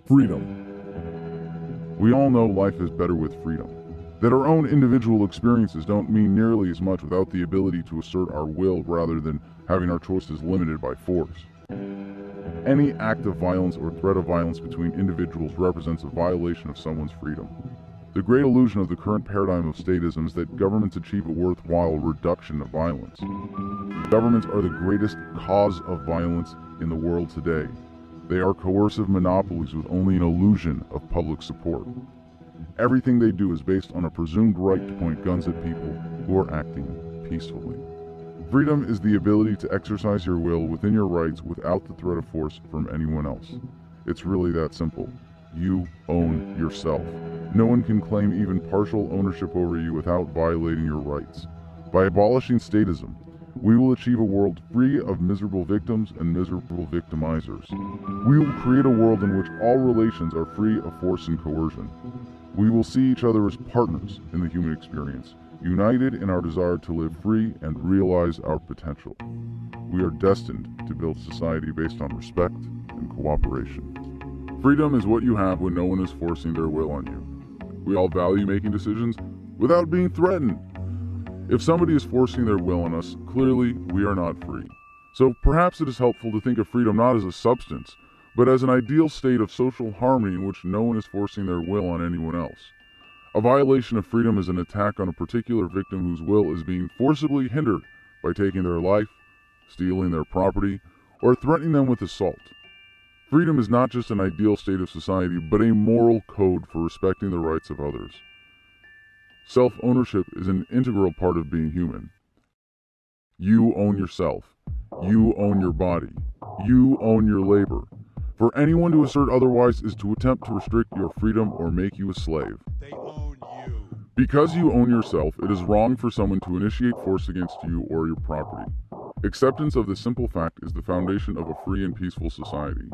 Freedom. We all know life is better with freedom. That our own individual experiences don't mean nearly as much without the ability to assert our will rather than having our choices limited by force. Any act of violence or threat of violence between individuals represents a violation of someone's freedom. The great illusion of the current paradigm of statism is that governments achieve a worthwhile reduction of violence. Governments are the greatest cause of violence in the world today. They are coercive monopolies with only an illusion of public support. Everything they do is based on a presumed right to point guns at people who are acting peacefully. Freedom is the ability to exercise your will within your rights without the threat of force from anyone else. It's really that simple. You own yourself. No one can claim even partial ownership over you without violating your rights. By abolishing statism, we will achieve a world free of miserable victims and miserable victimizers. We will create a world in which all relations are free of force and coercion. We will see each other as partners in the human experience, united in our desire to live free and realize our potential. We are destined to build a society based on respect and cooperation. Freedom is what you have when no one is forcing their will on you. We all value making decisions without being threatened. If somebody is forcing their will on us, clearly we are not free. So perhaps it is helpful to think of freedom not as a substance, but as an ideal state of social harmony in which no one is forcing their will on anyone else. A violation of freedom is an attack on a particular victim whose will is being forcibly hindered by taking their life, stealing their property, or threatening them with assault. Freedom is not just an ideal state of society, but a moral code for respecting the rights of others. Self-ownership is an integral part of being human. You own yourself. You own your body. You own your labor. For anyone to assert otherwise is to attempt to restrict your freedom or make you a slave. They own you. Because you own yourself, it is wrong for someone to initiate force against you or your property. Acceptance of this simple fact is the foundation of a free and peaceful society.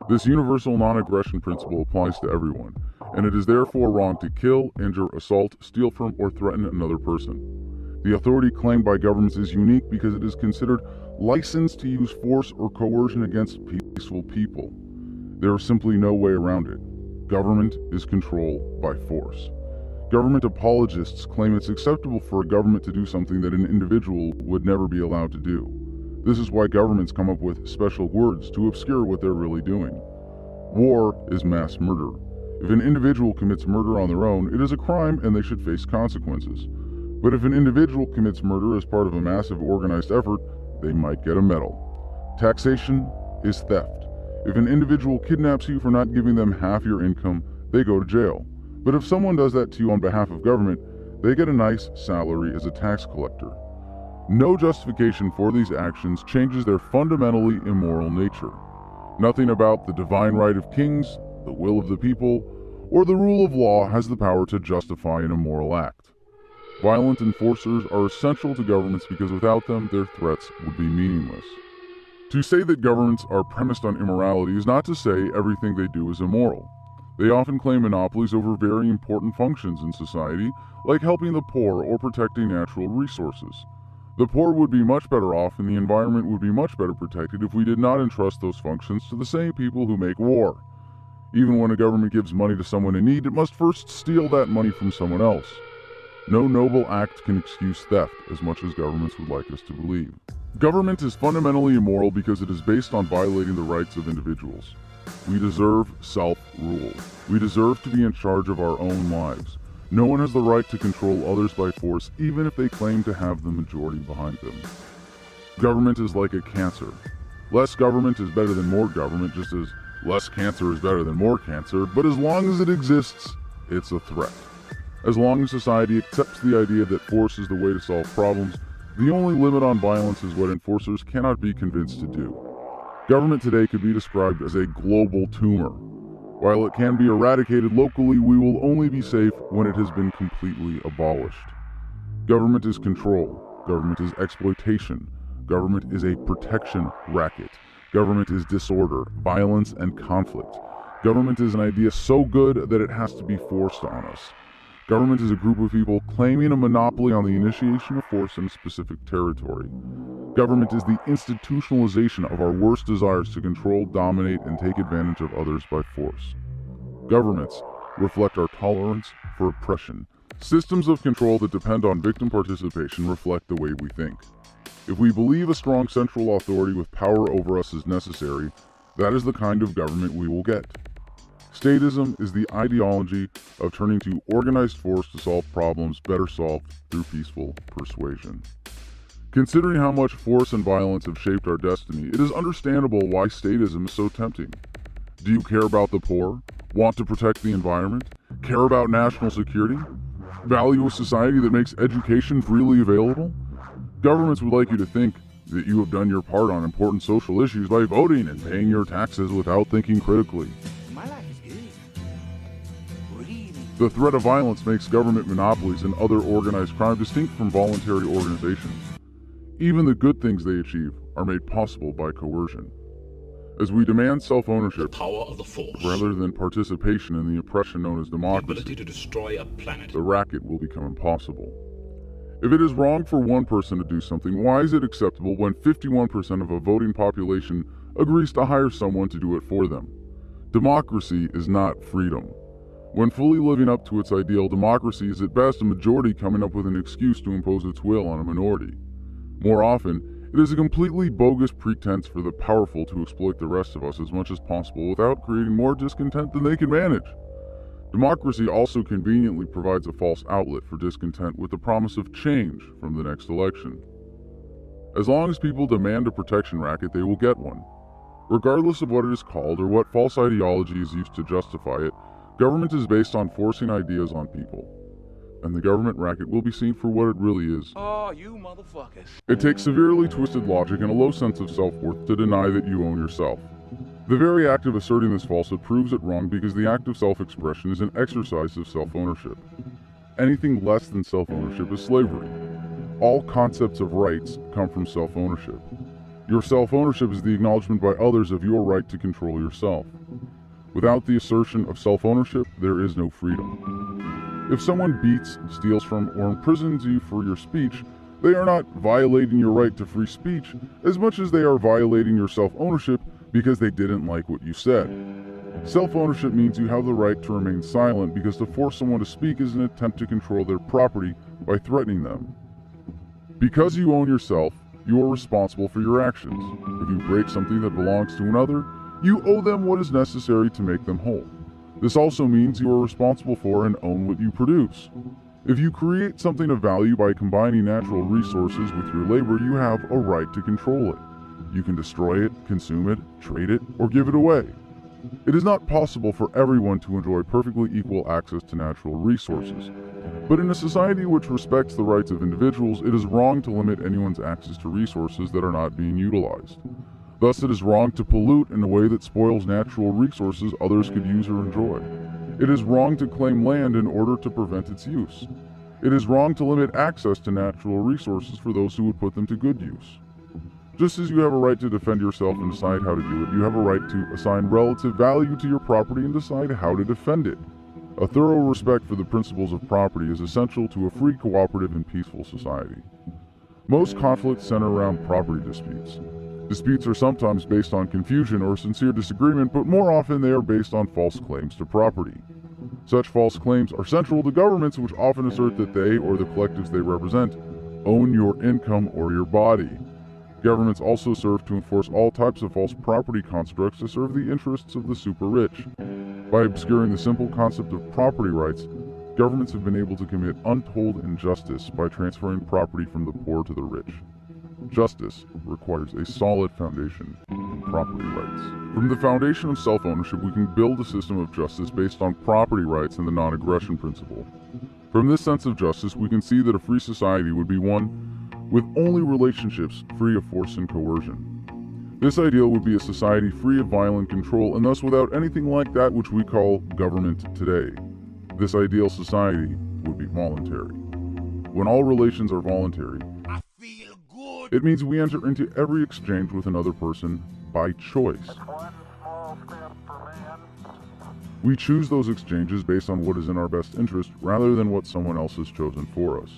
This universal non-aggression principle applies to everyone, and it is therefore wrong to kill, injure, assault, steal from, or threaten another person. The authority claimed by governments is unique because it is considered licensed to use force or coercion against peaceful people. There is simply no way around it. Government is control by force. Government apologists claim it's acceptable for a government to do something that an individual would never be allowed to do. This is why governments come up with special words to obscure what they're really doing. War is mass murder. If an individual commits murder on their own, it is a crime and they should face consequences. But if an individual commits murder as part of a massive organized effort, they might get a medal. Taxation is theft. If an individual kidnaps you for not giving them half your income, they go to jail. But if someone does that to you on behalf of government, they get a nice salary as a tax collector. No justification for these actions changes their fundamentally immoral nature. Nothing about the divine right of kings, the will of the people, or the rule of law has the power to justify an immoral act. Violent enforcers are essential to governments because without them, their threats would be meaningless. To say that governments are premised on immorality is not to say everything they do is immoral. They often claim monopolies over very important functions in society, like helping the poor or protecting natural resources. The poor would be much better off and the environment would be much better protected if we did not entrust those functions to the same people who make war. Even when a government gives money to someone in need, it must first steal that money from someone else. No noble act can excuse theft, as much as governments would like us to believe. Government is fundamentally immoral because it is based on violating the rights of individuals. We deserve self-rule. We deserve to be in charge of our own lives. No one has the right to control others by force, even if they claim to have the majority behind them. Government is like a cancer. Less government is better than more government, just as less cancer is better than more cancer, but as long as it exists, it's a threat. As long as society accepts the idea that force is the way to solve problems, the only limit on violence is what enforcers cannot be convinced to do. Government today could be described as a global tumor. While it can be eradicated locally, we will only be safe when it has been completely abolished. Government is control. Government is exploitation. Government is a protection racket. Government is disorder, violence, and conflict. Government is an idea so good that it has to be forced on us. Government is a group of people claiming a monopoly on the initiation of force in a specific territory. Government is the institutionalization of our worst desires to control, dominate, and take advantage of others by force. Governments reflect our tolerance for oppression. Systems of control that depend on victim participation reflect the way we think. If we believe a strong central authority with power over us is necessary, that is the kind of government we will get. Statism is the ideology of turning to organized force to solve problems better solved through peaceful persuasion. Considering how much force and violence have shaped our destiny, it is understandable why statism is so tempting. Do you care about the poor? Want to protect the environment? Care about national security? Value a society that makes education freely available? Governments would like you to think that you have done your part on important social issues by voting and paying your taxes without thinking critically. My life is good. Really. The threat of violence makes government monopolies and other organized crime distinct from voluntary organizations. Even the good things they achieve are made possible by coercion. As we demand self-ownership, the power of the force, rather than participation in the oppression known as the democracy, ability to destroy a planet, the racket will become impossible. If it is wrong for one person to do something, why is it acceptable when 51% of a voting population agrees to hire someone to do it for them? Democracy is not freedom. When fully living up to its ideal, democracy is at best a majority coming up with an excuse to impose its will on a minority. More often, it is a completely bogus pretense for the powerful to exploit the rest of us as much as possible without creating more discontent than they can manage. Democracy also conveniently provides a false outlet for discontent with the promise of change from the next election. As long as people demand a protection racket, they will get one. Regardless of what it is called or what false ideology is used to justify it, government is based on forcing ideas on people. And the government racket will be seen for what it really is. Oh, you motherfuckers. It takes severely twisted logic and a low sense of self-worth to deny that you own yourself. The very act of asserting this falsehood proves it wrong because the act of self-expression is an exercise of self-ownership. Anything less than self-ownership is slavery. All concepts of rights come from self-ownership. Your self-ownership is the acknowledgement by others of your right to control yourself. Without the assertion of self-ownership, there is no freedom. If someone beats, steals from, or imprisons you for your speech, they are not violating your right to free speech as much as they are violating your self-ownership because they didn't like what you said. Self-ownership means you have the right to remain silent because to force someone to speak is an attempt to control their property by threatening them. Because you own yourself, you are responsible for your actions. If you break something that belongs to another, you owe them what is necessary to make them whole. This also means you are responsible for and own what you produce. If you create something of value by combining natural resources with your labor, you have a right to control it. You can destroy it, consume it, trade it, or give it away. It is not possible for everyone to enjoy perfectly equal access to natural resources. But in a society which respects the rights of individuals, it is wrong to limit anyone's access to resources that are not being utilized. Thus, it is wrong to pollute in a way that spoils natural resources others could use or enjoy. It is wrong to claim land in order to prevent its use. It is wrong to limit access to natural resources for those who would put them to good use. Just as you have a right to defend yourself and decide how to do it, you have a right to assign relative value to your property and decide how to defend it. A thorough respect for the principles of property is essential to a free, cooperative, and peaceful society. Most conflicts center around property disputes. Disputes are sometimes based on confusion or sincere disagreement, but more often they are based on false claims to property. Such false claims are central to governments, which often assert that they, or the collectives they represent, own your income or your body. Governments also serve to enforce all types of false property constructs to serve the interests of the super-rich. By obscuring the simple concept of property rights, governments have been able to commit untold injustice by transferring property from the poor to the rich. Justice requires a solid foundation in property rights. From the foundation of self-ownership, we can build a system of justice based on property rights and the non-aggression principle. From this sense of justice, we can see that a free society would be one with only relationships free of force and coercion. This ideal would be a society free of violent control and thus without anything like that which we call government today. This ideal society would be voluntary. When all relations are voluntary, it means we enter into every exchange with another person by choice. We choose those exchanges based on what is in our best interest rather than what someone else has chosen for us.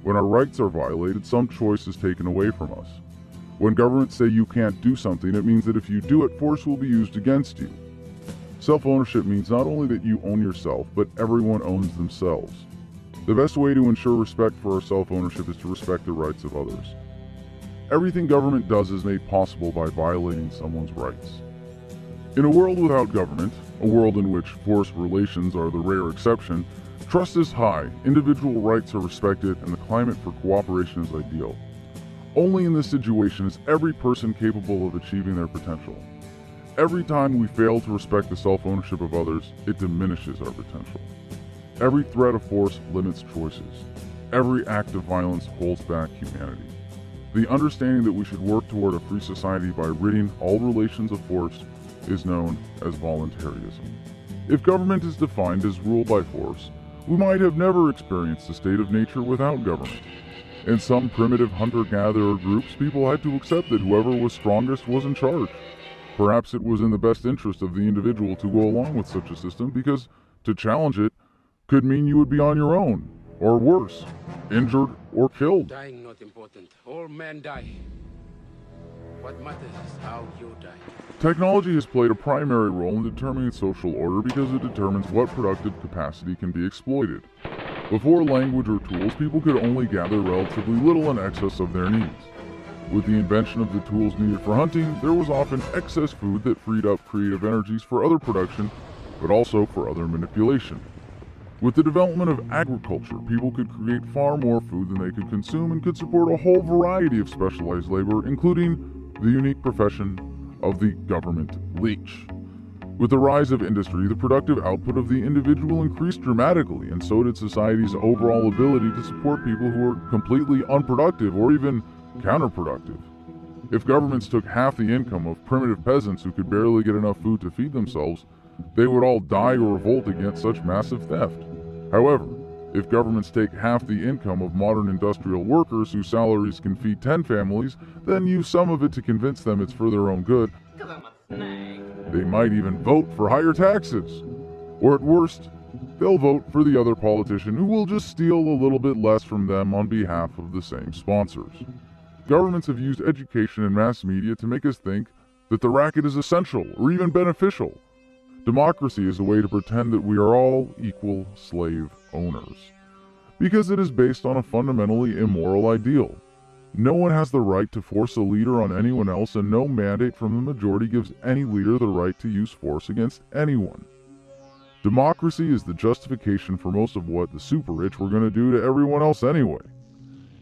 When our rights are violated, some choice is taken away from us. When governments say you can't do something, it means that if you do it, force will be used against you. Self-ownership means not only that you own yourself, but everyone owns themselves. The best way to ensure respect for our self-ownership is to respect the rights of others. Everything government does is made possible by violating someone's rights. In a world without government, a world in which forced relations are the rare exception, trust is high, individual rights are respected, and the climate for cooperation is ideal. Only in this situation is every person capable of achieving their potential. Every time we fail to respect the self-ownership of others, it diminishes our potential. Every threat of force limits choices. Every act of violence holds back humanity. The understanding that we should work toward a free society by ridding all relations of force is known as voluntarism. If government is defined as rule by force, we might have never experienced a state of nature without government. In some primitive hunter-gatherer groups, people had to accept that whoever was strongest was in charge. Perhaps it was in the best interest of the individual to go along with such a system because to challenge it could mean you would be on your own, or worse, injured or killed. Dying not important. All men die. What matters is how you die. Technology has played a primary role in determining social order because it determines what productive capacity can be exploited. Before language or tools, people could only gather relatively little in excess of their needs. With the invention of the tools needed for hunting, there was often excess food that freed up creative energies for other production, but also for other manipulation. With the development of agriculture, people could create far more food than they could consume and could support a whole variety of specialized labor, including the unique profession of the government leech. With the rise of industry, the productive output of the individual increased dramatically, and so did society's overall ability to support people who were completely unproductive or even counterproductive. If governments took half the income of primitive peasants who could barely get enough food to feed themselves, they would all die or revolt against such massive theft. However, if governments take half the income of modern industrial workers whose salaries can feed 10 families, then use some of it to convince them it's for their own good, they might even vote for higher taxes. Or at worst, they'll vote for the other politician who will just steal a little bit less from them on behalf of the same sponsors. Governments have used education and mass media to make us think that the racket is essential or even beneficial. Democracy is a way to pretend that we are all equal slave owners, because it is based on a fundamentally immoral ideal. No one has the right to force a leader on anyone else, and no mandate from the majority gives any leader the right to use force against anyone. Democracy is the justification for most of what the super rich were going to do to everyone else anyway.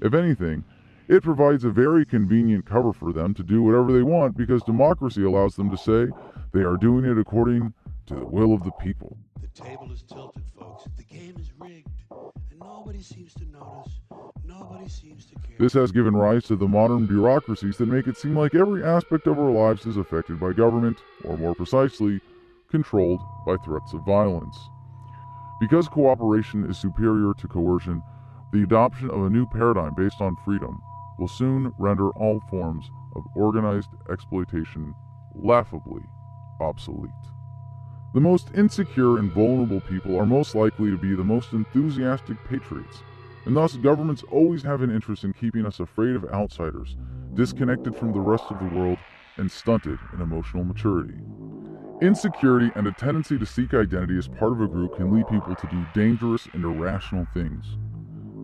If anything, it provides a very convenient cover for them to do whatever they want because democracy allows them to say they are doing it according to the will of the people. The table is tilted, folks. The game is rigged, and nobody seems to notice. Nobody seems to care. This has given rise to the modern bureaucracies that make it seem like every aspect of our lives is affected by government, or more precisely, controlled by threats of violence. Because cooperation is superior to coercion, the adoption of a new paradigm based on freedom will soon render all forms of organized exploitation laughably obsolete. The most insecure and vulnerable people are most likely to be the most enthusiastic patriots, and thus governments always have an interest in keeping us afraid of outsiders, disconnected from the rest of the world, and stunted in emotional maturity. Insecurity and a tendency to seek identity as part of a group can lead people to do dangerous and irrational things.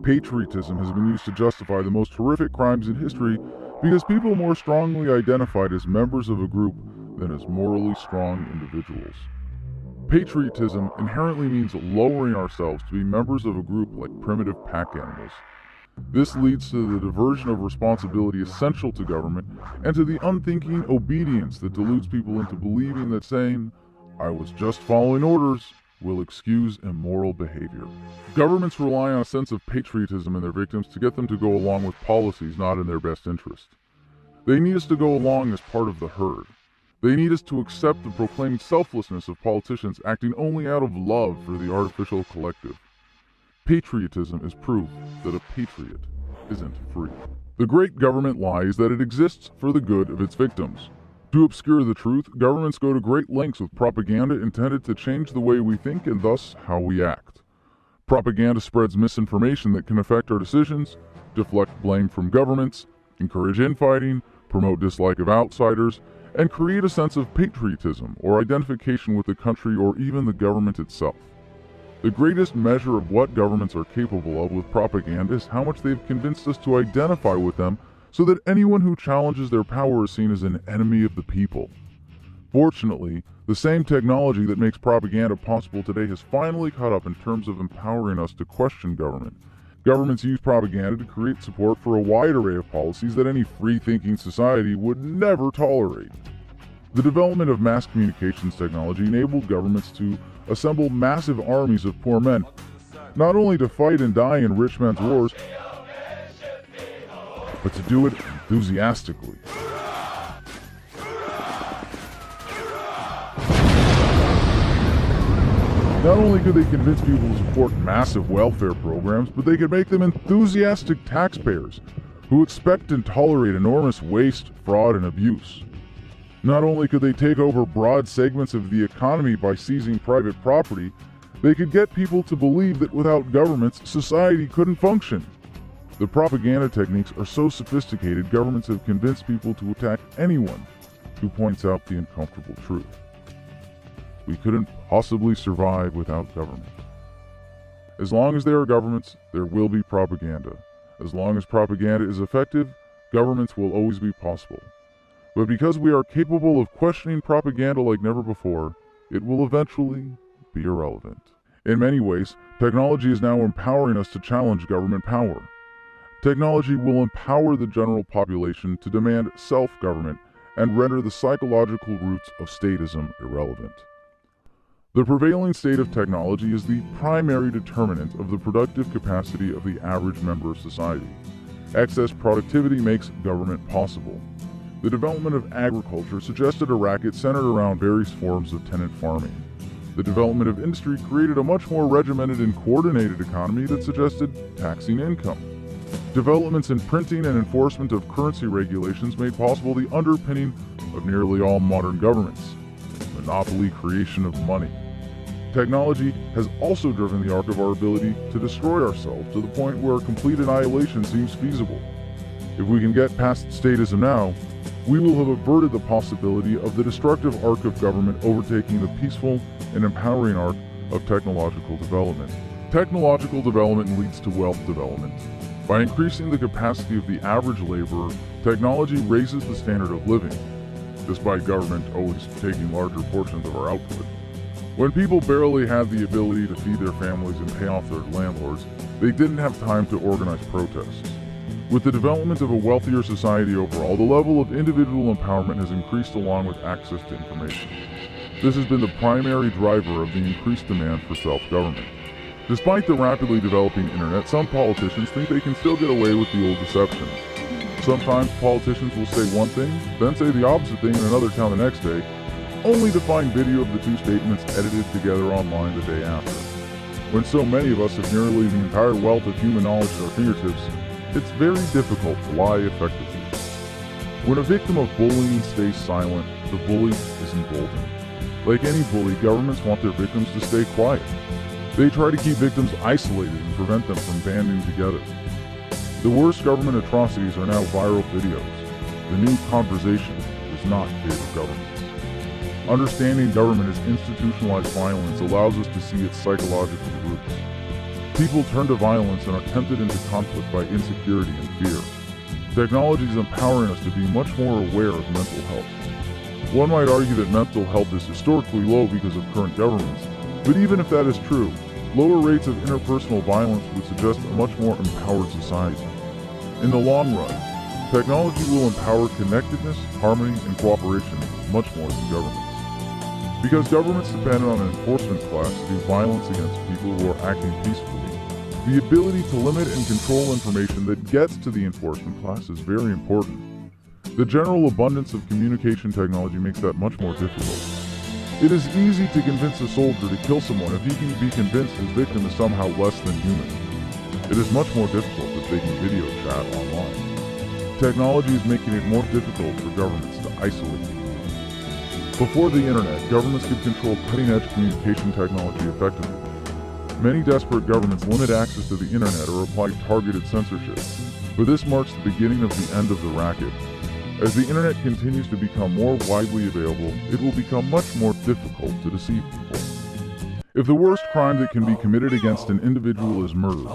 Patriotism has been used to justify the most horrific crimes in history because people more strongly identified as members of a group than as morally strong individuals. Patriotism inherently means lowering ourselves to be members of a group like primitive pack animals. This leads to the diversion of responsibility essential to government and to the unthinking obedience that deludes people into believing that saying, "I was just following orders," will excuse immoral behavior. Governments rely on a sense of patriotism in their victims to get them to go along with policies not in their best interest. They need us to go along as part of the herd. They need us to accept the proclaimed selflessness of politicians acting only out of love for the artificial collective. Patriotism is proof that a patriot isn't free. The great government lie is that it exists for the good of its victims. To obscure the truth, governments go to great lengths with propaganda intended to change the way we think and thus how we act. Propaganda spreads misinformation that can affect our decisions, deflect blame from governments, encourage infighting, promote dislike of outsiders, and create a sense of patriotism or identification with the country or even the government itself. The greatest measure of what governments are capable of with propaganda is how much they've convinced us to identify with them, so that anyone who challenges their power is seen as an enemy of the people. Fortunately, the same technology that makes propaganda possible today has finally caught up in terms of empowering us to question government. Governments use propaganda to create support for a wide array of policies that any free-thinking society would never tolerate. The development of mass communications technology enabled governments to assemble massive armies of poor men, not only to fight and die in rich men's wars, but to do it enthusiastically. Not only could they convince people to support massive welfare programs, but they could make them enthusiastic taxpayers who expect and tolerate enormous waste, fraud, and abuse. Not only could they take over broad segments of the economy by seizing private property, they could get people to believe that without governments, society couldn't function. The propaganda techniques are so sophisticated, governments have convinced people to attack anyone who points out the uncomfortable truth. We couldn't possibly survive without government. As long as there are governments, there will be propaganda. As long as propaganda is effective, governments will always be possible. But because we are capable of questioning propaganda like never before, it will eventually be irrelevant. In many ways, technology is now empowering us to challenge government power. Technology will empower the general population to demand self-government and render the psychological roots of statism irrelevant. The prevailing state of technology is the primary determinant of the productive capacity of the average member of society. Excess productivity makes government possible. The development of agriculture suggested a racket centered around various forms of tenant farming. The development of industry created a much more regimented and coordinated economy that suggested taxing income. Developments in printing and enforcement of currency regulations made possible the underpinning of nearly all modern governments: monopoly creation of money. Technology has also driven the arc of our ability to destroy ourselves to the point where complete annihilation seems feasible. If we can get past statism now, we will have averted the possibility of the destructive arc of government overtaking the peaceful and empowering arc of technological development. Technological development leads to wealth development. By increasing the capacity of the average laborer, technology raises the standard of living, despite government always taking larger portions of our output. When people barely had the ability to feed their families and pay off their landlords, they didn't have time to organize protests. With the development of a wealthier society overall, the level of individual empowerment has increased along with access to information. This has been the primary driver of the increased demand for self-government. Despite the rapidly developing internet, some politicians think they can still get away with the old deceptions. Sometimes politicians will say one thing, then say the opposite thing in another town the next day, only to find video of the two statements edited together online the day after. When so many of us have nearly the entire wealth of human knowledge at our fingertips, it's very difficult to lie effectively. When a victim of bullying stays silent, the bully is emboldened. Like any bully, governments want their victims to stay quiet. They try to keep victims isolated and prevent them from banding together. The worst government atrocities are now viral videos. The new conversation does not favor governments. Understanding government as institutionalized violence allows us to see its psychological roots. People turn to violence and are tempted into conflict by insecurity and fear. Technology is empowering us to be much more aware of mental health. One might argue that mental health is historically low because of current governments, but even if that is true, lower rates of interpersonal violence would suggest a much more empowered society. In the long run, technology will empower connectedness, harmony, and cooperation much more than governments. Because governments depend on an enforcement class to do violence against people who are acting peacefully, the ability to limit and control information that gets to the enforcement class is very important. The general abundance of communication technology makes that much more difficult. It is easy to convince a soldier to kill someone if he can be convinced his victim is somehow less than human. It is much more difficult if they can video chat online. Technology is making it more difficult for governments to isolate people. Before the internet, governments could control cutting-edge communication technology effectively. Many desperate governments limit access to the internet or apply targeted censorship, but this marks the beginning of the end of the racket. As the internet continues to become more widely available, it will become much more difficult to deceive people. If the worst crime that can be committed against an individual is murder,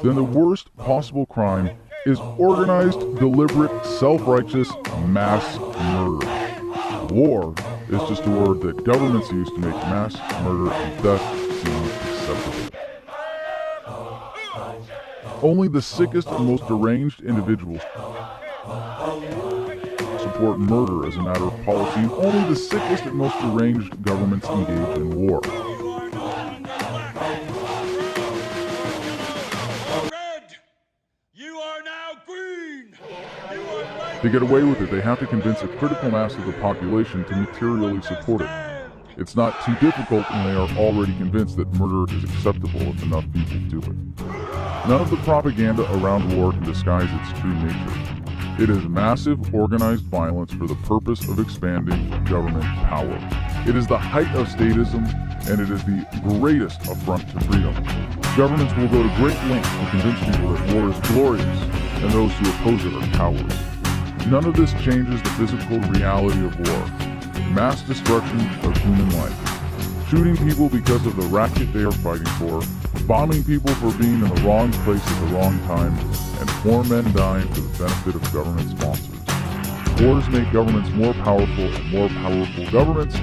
then the worst possible crime is organized, deliberate, self-righteous mass murder. War is just a word that governments use to make mass murder and death seem acceptable. Only the sickest and most deranged individuals support murder as a matter of policy, and only the sickest and most deranged governments engage in war. To get away with it, they have to convince a critical mass of the population to materially support it. It's not too difficult when they are already convinced that murder is acceptable if enough people do it. None of the propaganda around war can disguise its true nature. It is massive, organized violence for the purpose of expanding government power. It is the height of statism, and it is the greatest affront to freedom. Governments will go to great lengths to convince people that war is glorious, and those who oppose it are cowards. None of this changes the physical reality of war. Mass destruction of human life. Shooting people because of the racket they are fighting for, bombing people for being in the wrong place at the wrong time, and poor men dying for the benefit of government sponsors. Wars make governments more powerful, and more powerful governments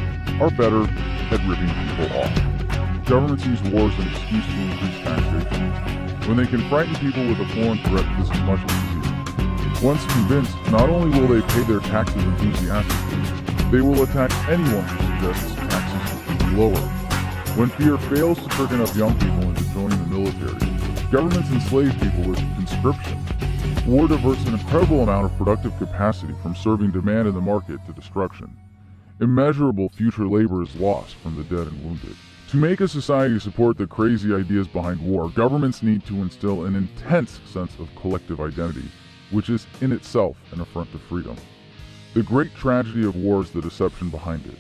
are better at ripping people off. Governments use wars as an excuse to increase taxation. When they can frighten people with a foreign threat, this is much easier. Once convinced, not only will they pay their taxes enthusiastically, they will attack anyone who suggests taxes should be lower. When fear fails to trick enough young people into joining the military, governments enslave people with conscription. War diverts an incredible amount of productive capacity from serving demand in the market to destruction. Immeasurable future labor is lost from the dead and wounded. To make a society support the crazy ideas behind war, governments need to instill an intense sense of collective identity, which is in itself an affront to freedom. The great tragedy of war is the deception behind it.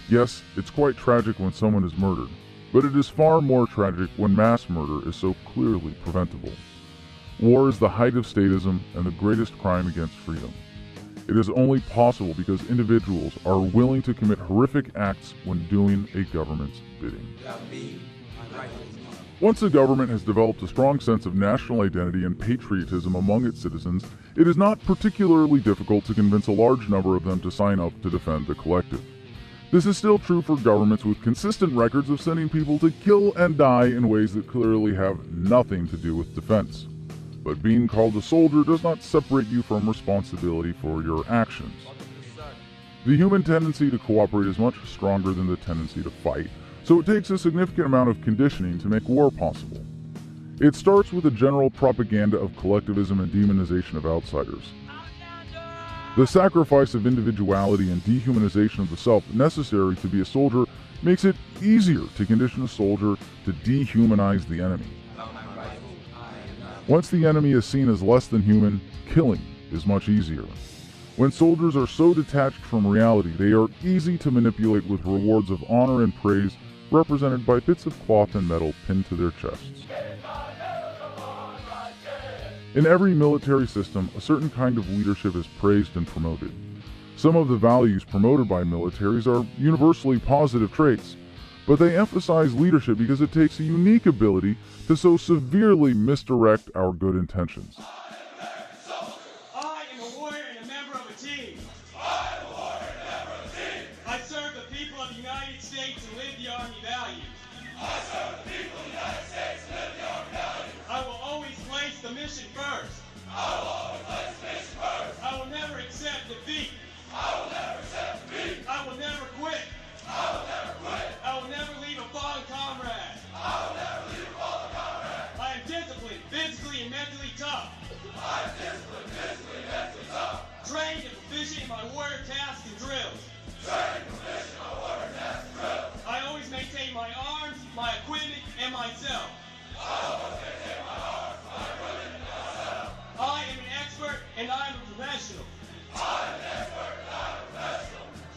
Yes, it's quite tragic when someone is murdered, but it is far more tragic when mass murder is so clearly preventable. War is the height of statism and the greatest crime against freedom. It is only possible because individuals are willing to commit horrific acts when doing a government's bidding. Once a government has developed a strong sense of national identity and patriotism among its citizens, it is not particularly difficult to convince a large number of them to sign up to defend the collective. This is still true for governments with consistent records of sending people to kill and die in ways that clearly have nothing to do with defense. But being called a soldier does not separate you from responsibility for your actions. The human tendency to cooperate is much stronger than the tendency to fight, so it takes a significant amount of conditioning to make war possible. It starts with a general propaganda of collectivism and demonization of outsiders. The sacrifice of individuality and dehumanization of the self necessary to be a soldier makes it easier to condition a soldier to dehumanize the enemy. Once the enemy is seen as less than human, killing is much easier. When soldiers are so detached from reality, they are easy to manipulate with rewards of honor and praise represented by bits of cloth and metal pinned to their chests. In every military system, a certain kind of leadership is praised and promoted. Some of the values promoted by militaries are universally positive traits, but they emphasize leadership because it takes a unique ability to so severely misdirect our good intentions. I am a warrior and a member of a team. I serve the people of the United States and live the Army values. I will always place the mission first. I will never accept defeat. I will never quit. I will never leave a fallen comrade. I am disciplined, physically and mentally tough. Trained and proficient in my warrior tasks and drills. I always maintain my arms, my equipment, and myself. I am an expert and I am a professional.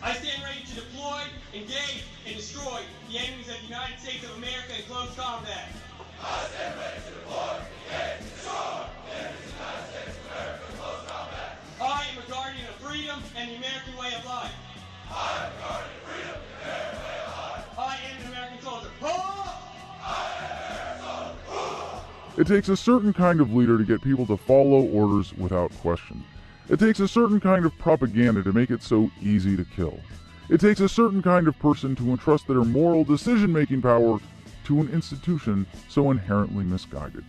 I stand ready to deploy, engage, and destroy the enemies of the United States of America in close combat. I stand ready to deploy, engage, destroy the enemies It takes a certain kind of leader to get people to follow orders without question. It takes a certain kind of propaganda to make it so easy to kill. It takes a certain kind of person to entrust their moral decision-making power to an institution so inherently misguided.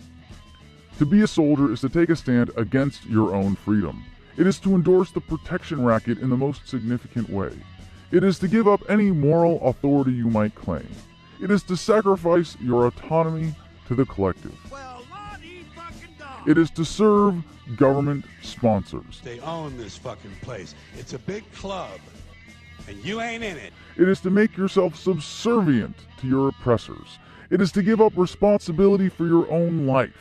To be a soldier is to take a stand against your own freedom. It is to endorse the protection racket in the most significant way. It is to give up any moral authority you might claim. It is to sacrifice your autonomy to the collective. It is to serve government sponsors. They own this fucking place. It's a big club, and you ain't in it. It is to make yourself subservient to your oppressors. It is to give up responsibility for your own life.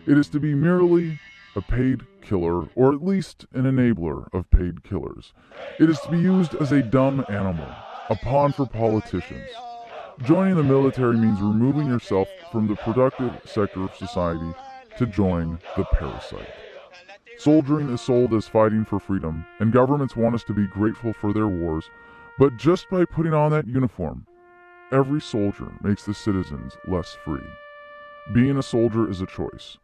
It is to be merely a paid killer, or at least an enabler of paid killers. It is to be used as a dumb animal, a pawn for politicians. Joining the military means removing yourself from the productive sector of society to join the parasite. Soldiering is sold as fighting for freedom, and governments want us to be grateful for their wars, but just by putting on that uniform, every soldier makes the citizens less free. Being a soldier is a choice.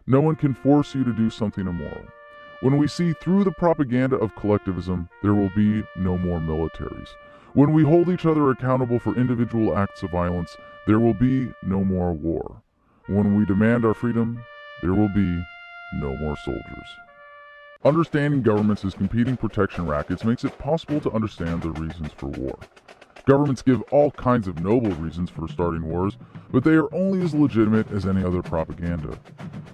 No one can force you to do something immoral. When we see through the propaganda of collectivism, there will be no more militaries. When we hold each other accountable for individual acts of violence, there will be no more war. When we demand our freedom, there will be no more soldiers. Understanding governments as competing protection rackets makes it possible to understand the reasons for war. Governments give all kinds of noble reasons for starting wars, but they are only as legitimate as any other propaganda.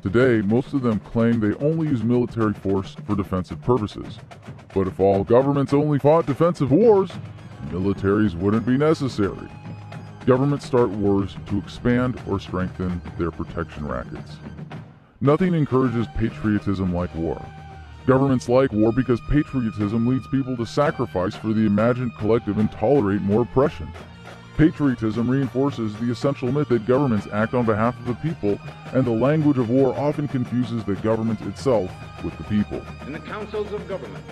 Today, most of them claim they only use military force for defensive purposes. But if all governments only fought defensive wars, militaries wouldn't be necessary. Governments start wars to expand or strengthen their protection rackets. Nothing encourages patriotism like war. Governments like war because patriotism leads people to sacrifice for the imagined collective and tolerate more oppression. Patriotism reinforces the essential myth that governments act on behalf of the people, and the language of war often confuses the government itself with the people. In the councils of government,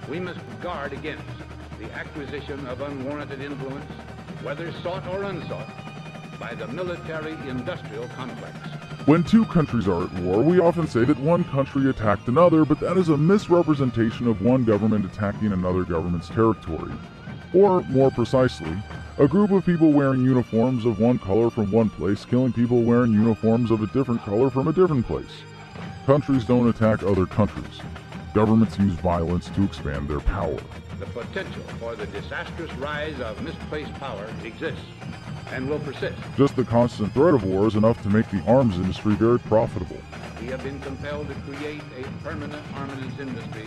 we must guard against the acquisition of unwarranted influence, whether sought or unsought, by the military-industrial complex. When two countries are at war, we often say that one country attacked another, but that is a misrepresentation of one government attacking another government's territory. Or, more precisely, a group of people wearing uniforms of one color from one place killing people wearing uniforms of a different color from a different place. Countries don't attack other countries. Governments use violence to expand their power. The potential for the disastrous rise of misplaced power exists and will persist. Just the constant threat of war is enough to make the arms industry very profitable. We have been compelled to create a permanent armaments industry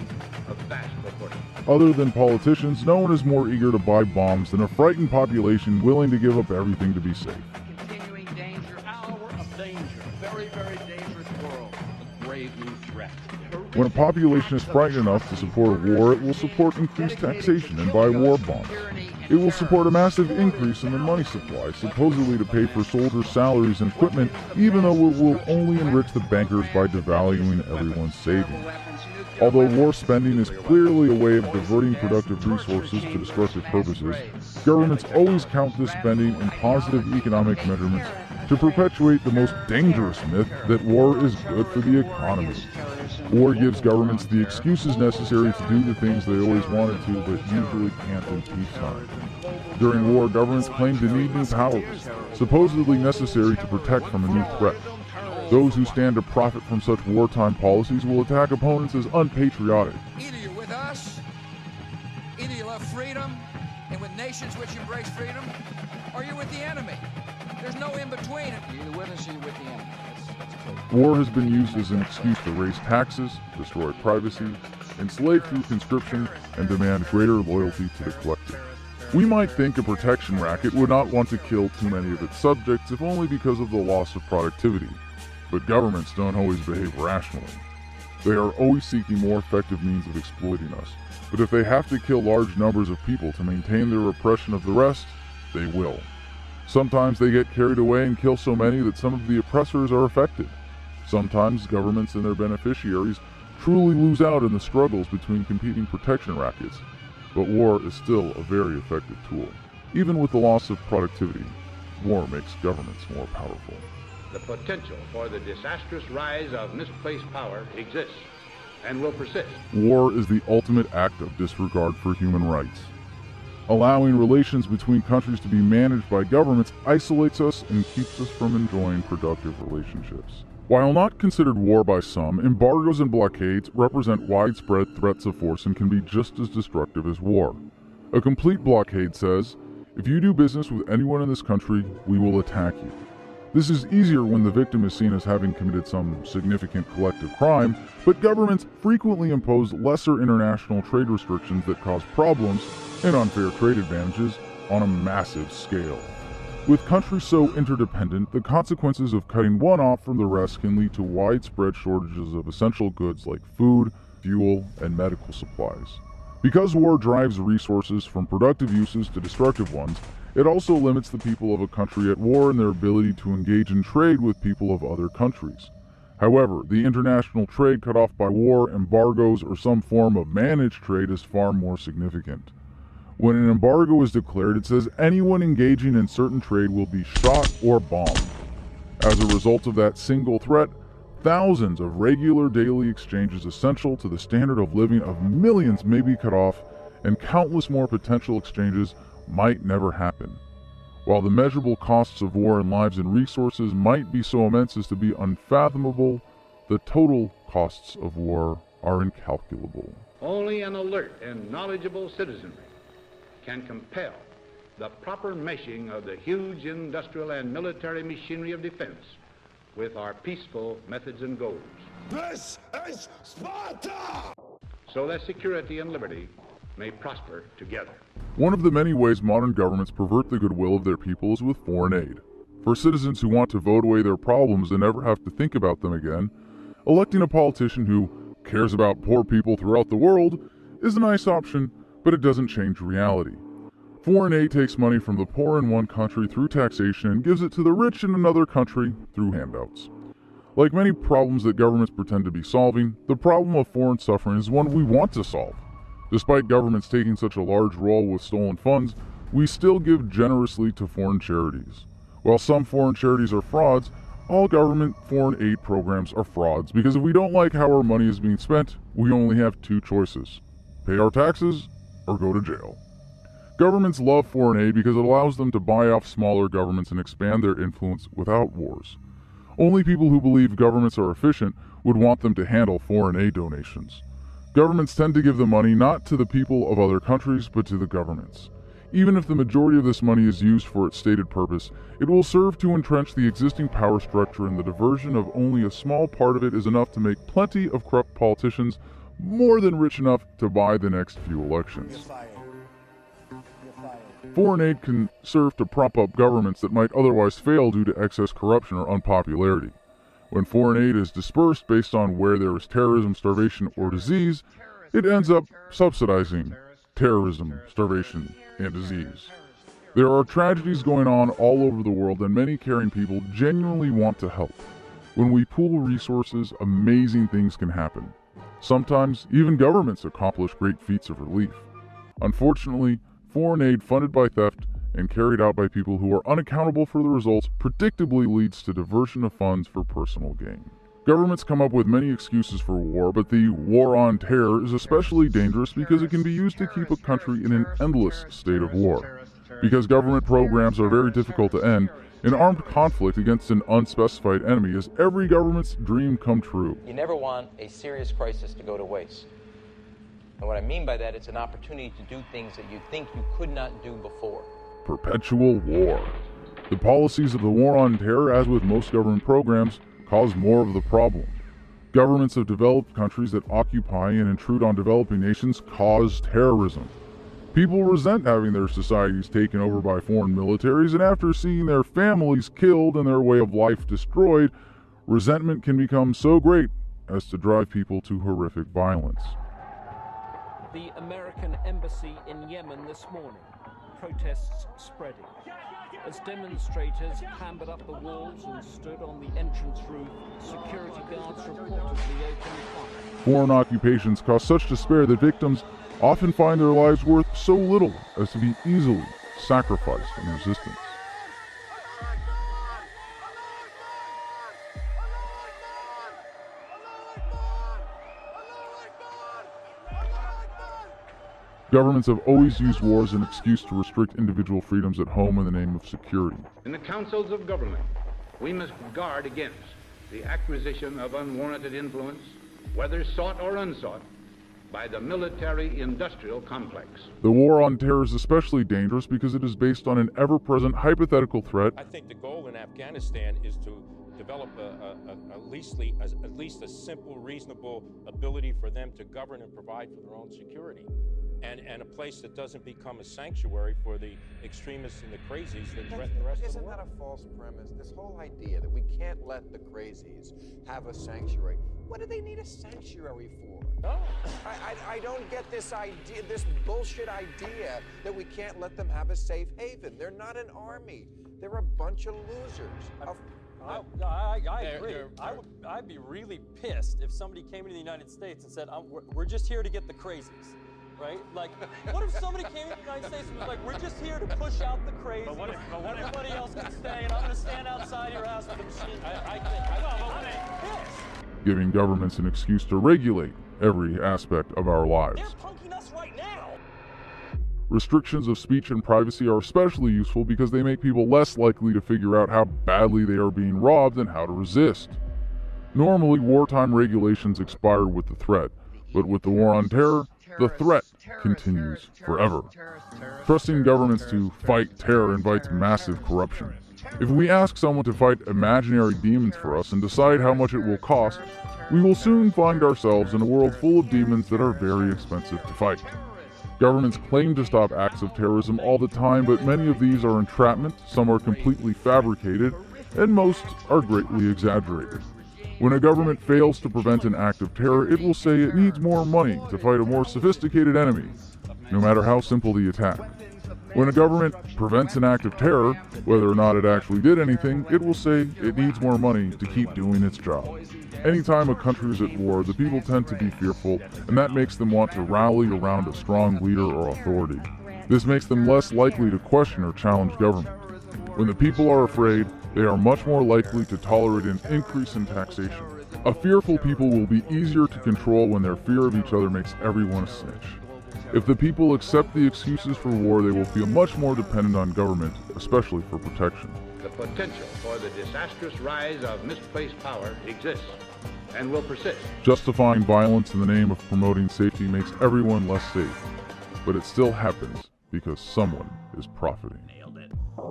of vast proportions. Other than politicians, no one is more eager to buy bombs than a frightened population willing to give up everything to be safe. Continuing danger, hour of danger, very, very dangerous world, a grave new threat. When a population is frightened enough to support a war, it will support increased taxation and buy war bonds. It will support a massive increase in the money supply, supposedly to pay for soldiers' salaries and equipment, even though it will only enrich the bankers by devaluing everyone's savings. Although war spending is clearly a way of diverting productive resources to destructive purposes, governments always count this spending in positive economic measurements to perpetuate the most dangerous myth that war is good for the economy. War gives governments the excuses necessary to do the things they always wanted to but usually can't in peacetime. During war, governments claim to need new powers, supposedly necessary to protect from a new threat. Those who stand to profit from such wartime policies will attack opponents as unpatriotic. Either you're with us, either you love freedom and with nations which embrace freedom, or you're with the enemy. There's no in between. You're either with us or you're with the enemy. That's clear. War has been used as an excuse to raise taxes, destroy privacy, enslave through conscription, and demand greater loyalty to the collective. We might think a protection racket would not want to kill too many of its subjects if only because of the loss of productivity. But governments don't always behave rationally. They are always seeking more effective means of exploiting us. But if they have to kill large numbers of people to maintain their oppression of the rest, they will. Sometimes they get carried away and kill so many that some of the oppressors are affected. Sometimes governments and their beneficiaries truly lose out in the struggles between competing protection rackets. But war is still a very effective tool. Even with the loss of productivity, war makes governments more powerful. the potential for the disastrous rise of misplaced power exists and will persist. War is the ultimate act of disregard for human rights. Allowing relations between countries to be managed by governments isolates us and keeps us from enjoying productive relationships. While not considered war by some, embargoes and blockades represent widespread threats of force and can be just as destructive as war. A complete blockade says, if you do business with anyone in this country, we will attack you. This is easier when the victim is seen as having committed some significant collective crime, but governments frequently impose lesser international trade restrictions that cause problems and unfair trade advantages on a massive scale. With countries so interdependent, the consequences of cutting one off from the rest can lead to widespread shortages of essential goods like food, fuel, and medical supplies. Because war drives resources from productive uses to destructive ones, it also limits the people of a country at war in their ability to engage in trade with people of other countries. However, the international trade cut off by war, embargoes, or some form of managed trade is far more significant. When an embargo is declared, it says anyone engaging in certain trade will be shot or bombed. As a result of that single threat, thousands of regular daily exchanges essential to the standard of living of millions may be cut off, and countless more potential exchanges might never happen. While the measurable costs of war in lives and resources might be so immense as to be unfathomable, the total costs of war are incalculable. Only an alert and knowledgeable citizenry can compel the proper meshing of the huge industrial and military machinery of defense with our peaceful methods and goals. This is Sparta! So that security and liberty may prosper together. One of the many ways modern governments pervert the goodwill of their people is with foreign aid. For citizens who want to vote away their problems and never have to think about them again, electing a politician who cares about poor people throughout the world is a nice option, but it doesn't change reality. Foreign aid takes money from the poor in one country through taxation and gives it to the rich in another country through handouts. Like many problems that governments pretend to be solving, the problem of foreign suffering is one we want to solve. Despite governments taking such a large role with stolen funds, we still give generously to foreign charities. While some foreign charities are frauds, all government foreign aid programs are frauds because if we don't like how our money is being spent, we only have two choices: pay our taxes or go to jail. Governments love foreign aid because it allows them to buy off smaller governments and expand their influence without wars. Only people who believe governments are efficient would want them to handle foreign aid donations. Governments tend to give the money not to the people of other countries, but to the governments. Even if the majority of this money is used for its stated purpose, it will serve to entrench the existing power structure, and the diversion of only a small part of it is enough to make plenty of corrupt politicians more than rich enough to buy the next few elections. Foreign aid can serve to prop up governments that might otherwise fail due to excess corruption or unpopularity. When foreign aid is dispersed based on where there is terrorism, starvation, or disease, it ends up subsidizing terrorism, starvation, and disease. There are tragedies going on all over the world, and many caring people genuinely want to help. When we pool resources, amazing things can happen. Sometimes, even governments accomplish great feats of relief. Unfortunately, foreign aid funded by theft and carried out by people who are unaccountable for the results predictably leads to diversion of funds for personal gain. Governments come up with many excuses for war, but the war on terror is especially dangerous because it can be used to keep a country in an endless state of war. Because government programs are very difficult to end, an armed conflict against an unspecified enemy is every government's dream come true. You never want a serious crisis to go to waste. And what I mean by that, it's an opportunity to do things that you think you could not do before. Perpetual war. The policies of the war on terror, as with most government programs, cause more of the problem. Governments of developed countries that occupy and intrude on developing nations cause terrorism. People resent having their societies taken over by foreign militaries, and after seeing their families killed and their way of life destroyed, resentment can become so great as to drive people to horrific violence. The American embassy in Yemen this morning. Protests spreading. As demonstrators clambered up the walls and stood on the entrance roof, security guards reportedly opened fire. Foreign occupations cause such despair that victims often find their lives worth so little as to be easily sacrificed in resistance. Governments have always used war as an excuse to restrict individual freedoms at home in the name of security. In the councils of government, we must guard against the acquisition of unwarranted influence, whether sought or unsought, by the military-industrial complex. The war on terror is especially dangerous because it is based on an ever-present hypothetical threat. I think the goal in Afghanistan is to develop at least a simple, reasonable ability for them to govern and provide for their own security. And a place that doesn't become a sanctuary for the extremists and the crazies that threaten the rest of the world. Isn't that a false premise? This whole idea that we can't let the crazies have a sanctuary. What do they need a sanctuary for? No. I don't get this idea, this bullshit idea that we can't let them have a safe haven. They're not an army. They're a bunch of losers. I agree. I'd be really pissed if somebody came into the United States and said, we're just here to get the crazies. Right? Like, what if somebody came to the United States and was like, we're just here to push out the crazy, everybody else can stay, and I'm going to stand outside your house with a machine gun. I'm pissed. Giving governments an excuse to regulate every aspect of our lives. They're punking us right now. Restrictions of speech and privacy are especially useful because they make people less likely to figure out how badly they are being robbed and how to resist. Normally, wartime regulations expire with the threat, but with the war on terror, the threat continues forever. Trusting governments to fight terror invites massive corruption. If we ask someone to fight imaginary demons for us and decide how much it will cost, we will soon find ourselves in a world full of demons that are very expensive to fight. Governments claim to stop acts of terrorism all the time, but many of these are entrapment, some are completely fabricated, and most are greatly exaggerated. When a government fails to prevent an act of terror, it will say it needs more money to fight a more sophisticated enemy, no matter how simple the attack. When a government prevents an act of terror, whether or not it actually did anything, it will say it needs more money to keep doing its job. Anytime a country is at war, the people tend to be fearful, and that makes them want to rally around a strong leader or authority. This makes them less likely to question or challenge government. When the people are afraid, they are much more likely to tolerate an increase in taxation. A fearful people will be easier to control when their fear of each other makes everyone a snitch. If the people accept the excuses for war, they will feel much more dependent on government, especially for protection. The potential for the disastrous rise of misplaced power exists and will persist. Justifying violence in the name of promoting safety makes everyone less safe, but it still happens because someone is profiting.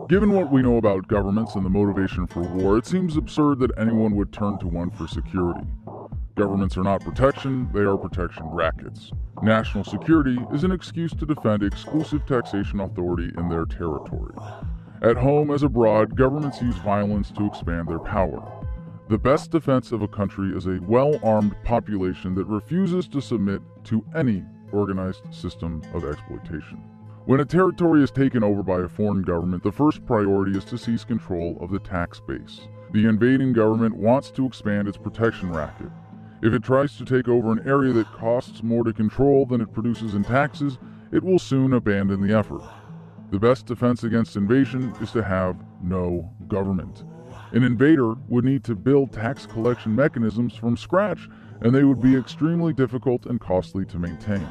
Given what we know about governments and the motivation for war, it seems absurd that anyone would turn to one for security. Governments are not protection, they are protection rackets. National security is an excuse to defend exclusive taxation authority in their territory. At home as abroad, governments use violence to expand their power. The best defense of a country is a well-armed population that refuses to submit to any organized system of exploitation. When a territory is taken over by a foreign government, the first priority is to seize control of the tax base. The invading government wants to expand its protection racket. If it tries to take over an area that costs more to control than it produces in taxes, it will soon abandon the effort. The best defense against invasion is to have no government. An invader would need to build tax collection mechanisms from scratch, and they would be extremely difficult and costly to maintain.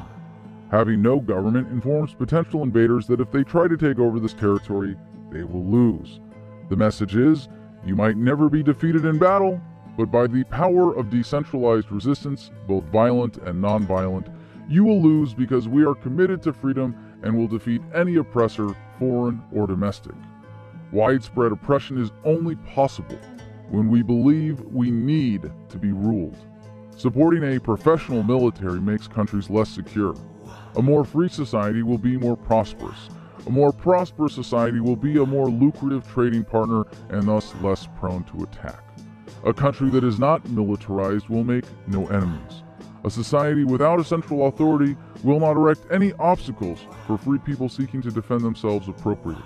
Having no government informs potential invaders that if they try to take over this territory, they will lose. The message is, you might never be defeated in battle, but by the power of decentralized resistance, both violent and non-violent, you will lose because we are committed to freedom and will defeat any oppressor, foreign or domestic. Widespread oppression is only possible when we believe we need to be ruled. Supporting a professional military makes countries less secure. A more free society will be more prosperous. A more prosperous society will be a more lucrative trading partner and thus less prone to attack. A country that is not militarized will make no enemies. A society without a central authority will not erect any obstacles for free people seeking to defend themselves appropriately.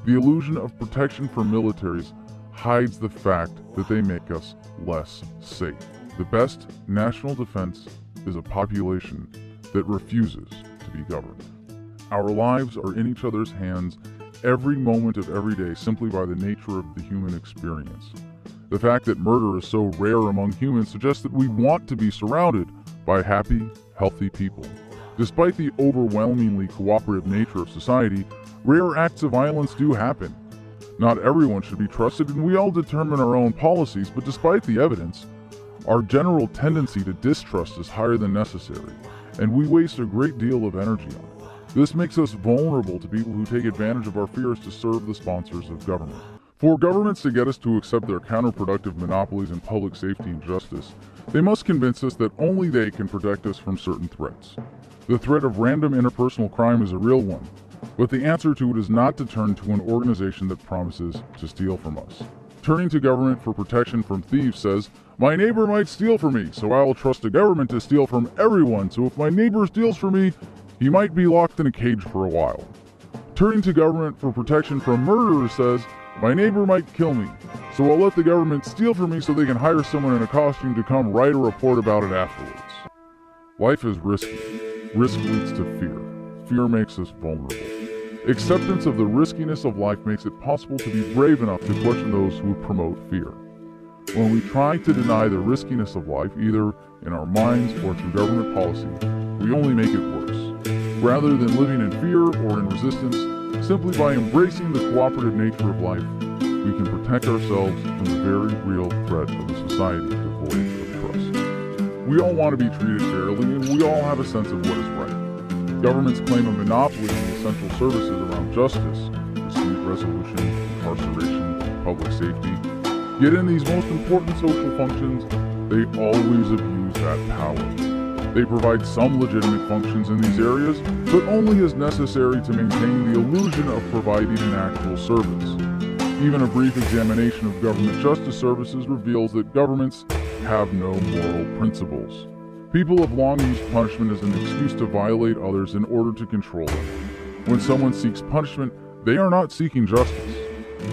The illusion of protection from militaries hides the fact that they make us less safe. The best national defense is a population that refuses to be governed. Our lives are in each other's hands every moment of every day simply by the nature of the human experience. The fact that murder is so rare among humans suggests that we want to be surrounded by happy, healthy people. Despite the overwhelmingly cooperative nature of society, rare acts of violence do happen. Not everyone should be trusted, and we all determine our own policies, but despite the evidence, our general tendency to distrust is higher than necessary, and we waste a great deal of energy on it. This makes us vulnerable to people who take advantage of our fears to serve the sponsors of government. For governments to get us to accept their counterproductive monopolies in public safety and justice, they must convince us that only they can protect us from certain threats. The threat of random interpersonal crime is a real one, but the answer to it is not to turn to an organization that promises to steal from us. Turning to government for protection from thieves says, "My neighbor might steal from me, so I will trust the government to steal from everyone, so if my neighbor steals from me, he might be locked in a cage for a while." Turning to government for protection from murderers says, "My neighbor might kill me, so I'll let the government steal from me so they can hire someone in a costume to come write a report about it afterwards." Life is risky. Risk leads to fear. Fear makes us vulnerable. Acceptance of the riskiness of life makes it possible to be brave enough to question those who promote fear. When we try to deny the riskiness of life, either in our minds or through government policy, we only make it worse. Rather than living in fear or in resistance, simply by embracing the cooperative nature of life, we can protect ourselves from the very real threat of a society devoid of trust. We all want to be treated fairly, and we all have a sense of what is right. Governments claim a monopoly in the essential services around justice, dispute resolution, incarceration, public safety. Yet in these most important social functions, they always abuse that power. They provide some legitimate functions in these areas, but only as necessary to maintain the illusion of providing an actual service. Even a brief examination of government justice services reveals that governments have no moral principles. People have long used punishment as an excuse to violate others in order to control them. When someone seeks punishment, they are not seeking justice.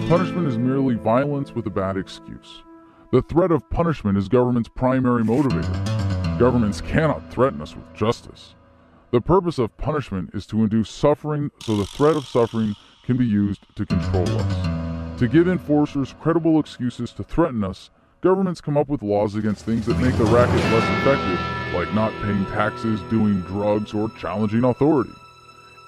Punishment is merely violence with a bad excuse. The threat of punishment is government's primary motivator. Governments cannot threaten us with justice. The purpose of punishment is to induce suffering so the threat of suffering can be used to control us. To give enforcers credible excuses to threaten us, governments come up with laws against things that make the racket less effective, like not paying taxes, doing drugs, or challenging authority.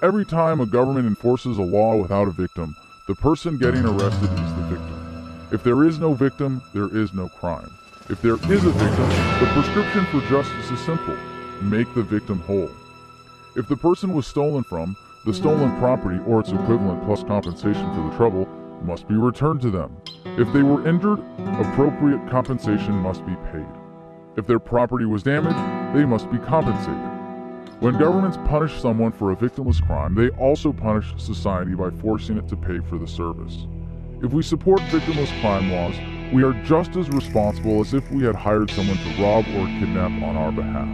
Every time a government enforces a law without a victim, the person getting arrested is the victim. If there is no victim, there is no crime. If there is a victim, the prescription for justice is simple: make the victim whole. If the person was stolen from, the stolen property or its equivalent plus compensation for the trouble must be returned to them. If they were injured, appropriate compensation must be paid. If their property was damaged, they must be compensated. When governments punish someone for a victimless crime, they also punish society by forcing it to pay for the service. If we support victimless crime laws, we are just as responsible as if we had hired someone to rob or kidnap on our behalf.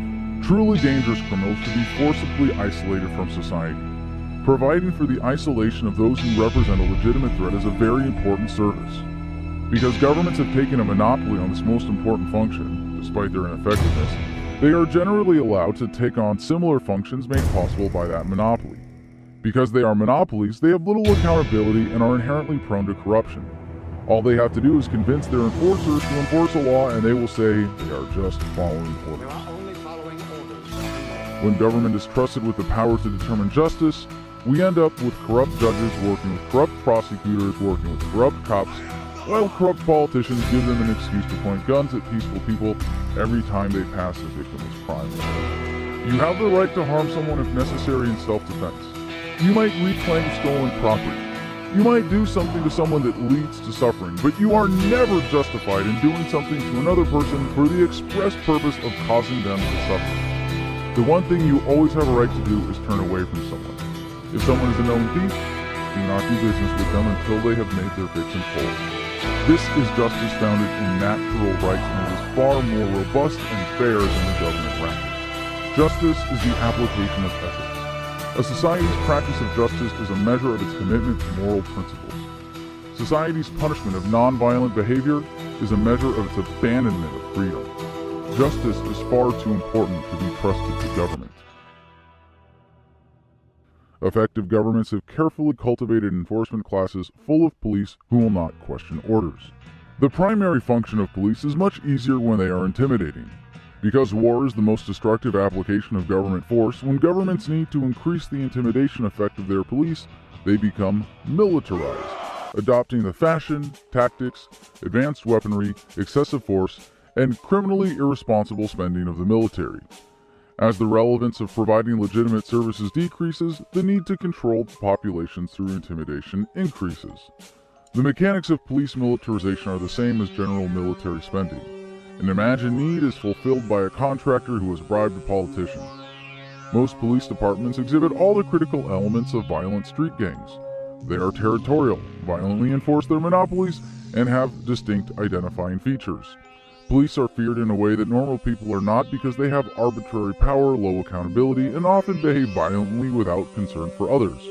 Truly dangerous criminals should be forcibly isolated from society. Providing for the isolation of those who represent a legitimate threat is a very important service. Because governments have taken a monopoly on this most important function, despite their ineffectiveness, they are generally allowed to take on similar functions made possible by that monopoly. Because they are monopolies, they have little accountability and are inherently prone to corruption. All they have to do is convince their enforcers to enforce a law, and they will say they are just following orders. When government is trusted with the power to determine justice, we end up with corrupt judges working with corrupt prosecutors working with corrupt cops, while corrupt politicians give them an excuse to point guns at peaceful people every time they pass a victimless crime law. You have the right to harm someone if necessary in self-defense. You might reclaim stolen property. You might do something to someone that leads to suffering, but you are never justified in doing something to another person for the express purpose of causing them to suffer. The one thing you always have a right to do is turn away from someone. If someone is a known thief, do not do business with them until they have made their victim whole. This is justice founded in natural rights, and it is far more robust and fair than the government racket. Justice is the application of ethics. A society's practice of justice is a measure of its commitment to moral principles. Society's punishment of non-violent behavior is a measure of its abandonment of freedom. Justice is far too important to be trusted to government. Effective governments have carefully cultivated enforcement classes full of police who will not question orders. The primary function of police is much easier when they are intimidating. Because war is the most destructive application of government force, when governments need to increase the intimidation effect of their police, they become militarized, adopting the fashion, tactics, advanced weaponry, excessive force, and criminally irresponsible spending of the military. As the relevance of providing legitimate services decreases, the need to control populations through intimidation increases. The mechanics of police militarization are the same as general military spending. An imagined need is fulfilled by a contractor who has bribed a politician. Most police departments exhibit all the critical elements of violent street gangs. They are territorial, violently enforce their monopolies, and have distinct identifying features. Police are feared in a way that normal people are not because they have arbitrary power, low accountability, and often behave violently without concern for others.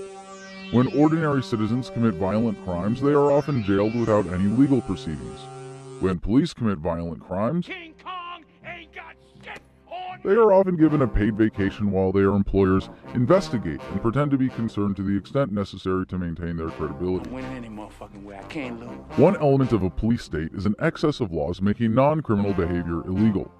When ordinary citizens commit violent crimes, they are often jailed without any legal proceedings. When police commit violent crimes, they are often given a paid vacation while their employers investigate and pretend to be concerned to the extent necessary to maintain their credibility. One element of a police state is an excess of laws making non-criminal behavior illegal.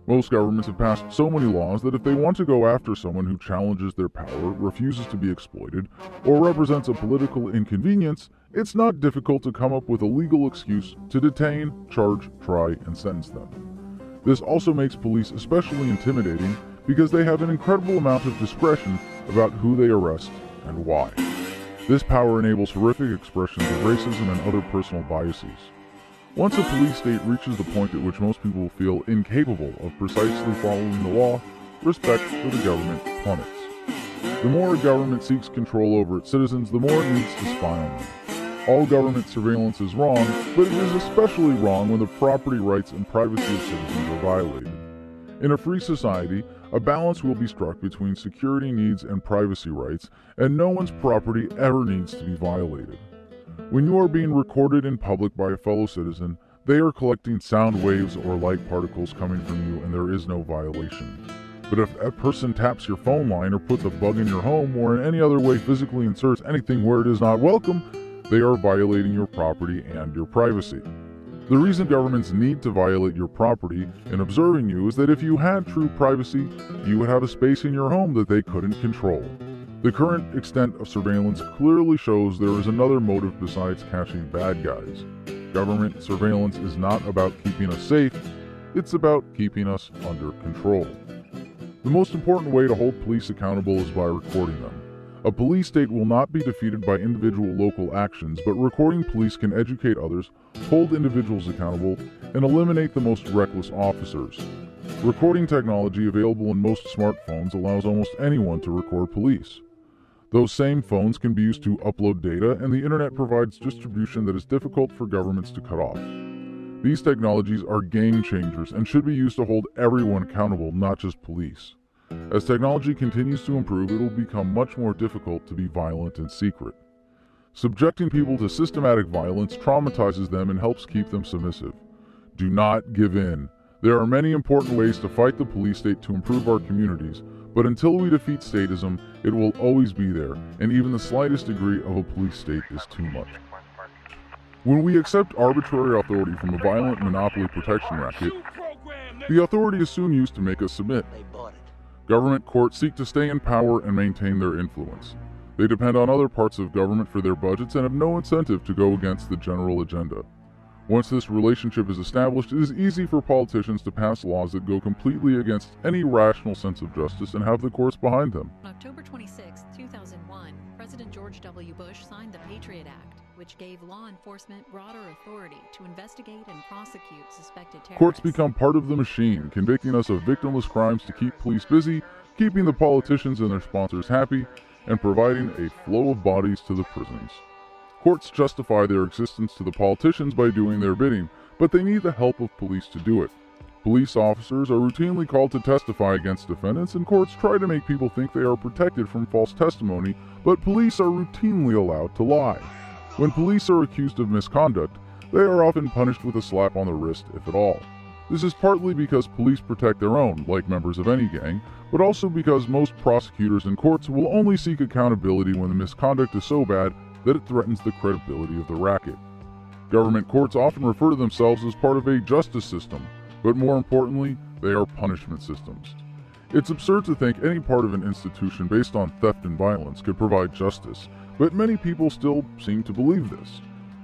Most governments have passed so many laws that if they want to go after someone who challenges their power, refuses to be exploited, or represents a political inconvenience, it's not difficult to come up with a legal excuse to detain, charge, try, and sentence them. This also makes police especially intimidating because they have an incredible amount of discretion about who they arrest and why. This power enables horrific expressions of racism and other personal biases. Once a police state reaches the point at which most people feel incapable of precisely following the law, respect for the government plummets. The more a government seeks control over its citizens, the more it needs to spy on them. All government surveillance is wrong, but it is especially wrong when the property rights and privacy of citizens are violated. In a free society, a balance will be struck between security needs and privacy rights, and no one's property ever needs to be violated. When you are being recorded in public by a fellow citizen, they are collecting sound waves or light particles coming from you and there is no violation. But if a person taps your phone line or puts a bug in your home or in any other way physically inserts anything where it is not welcome, they are violating your property and your privacy. The reason governments need to violate your property in observing you is that if you had true privacy, you would have a space in your home that they couldn't control. The current extent of surveillance clearly shows there is another motive besides catching bad guys. Government surveillance is not about keeping us safe, it's about keeping us under control. The most important way to hold police accountable is by recording them. A police state will not be defeated by individual local actions, but recording police can educate others, hold individuals accountable, and eliminate the most reckless officers. Recording technology available in most smartphones allows almost anyone to record police. Those same phones can be used to upload data, and the internet provides distribution that is difficult for governments to cut off. These technologies are game changers and should be used to hold everyone accountable, not just police. As technology continues to improve, it will become much more difficult to be violent in secret. Subjecting people to systematic violence traumatizes them and helps keep them submissive. Do not give in. There are many important ways to fight the police state to improve our communities, but until we defeat statism, it will always be there, and even the slightest degree of a police state is too much. When we accept arbitrary authority from a violent monopoly protection racket, the authority is soon used to make us submit. Government courts seek to stay in power and maintain their influence. They depend on other parts of government for their budgets and have no incentive to go against the general agenda. Once this relationship is established, it is easy for politicians to pass laws that go completely against any rational sense of justice and have the courts behind them. On October 26, 2001, President George W. Bush signed the Patriot Act, which gave law enforcement broader authority to investigate and prosecute suspected terrorists. Courts become part of the machine, convicting us of victimless crimes to keep police busy, keeping the politicians and their sponsors happy, and providing a flow of bodies to the prisons. Courts justify their existence to the politicians by doing their bidding, but they need the help of police to do it. Police officers are routinely called to testify against defendants, and courts try to make people think they are protected from false testimony, but police are routinely allowed to lie. When police are accused of misconduct, they are often punished with a slap on the wrist, if at all. This is partly because police protect their own, like members of any gang, but also because most prosecutors and courts will only seek accountability when the misconduct is so bad that it threatens the credibility of the racket. Government courts often refer to themselves as part of a justice system, but more importantly, they are punishment systems. It's absurd to think any part of an institution based on theft and violence could provide justice, but many people still seem to believe this.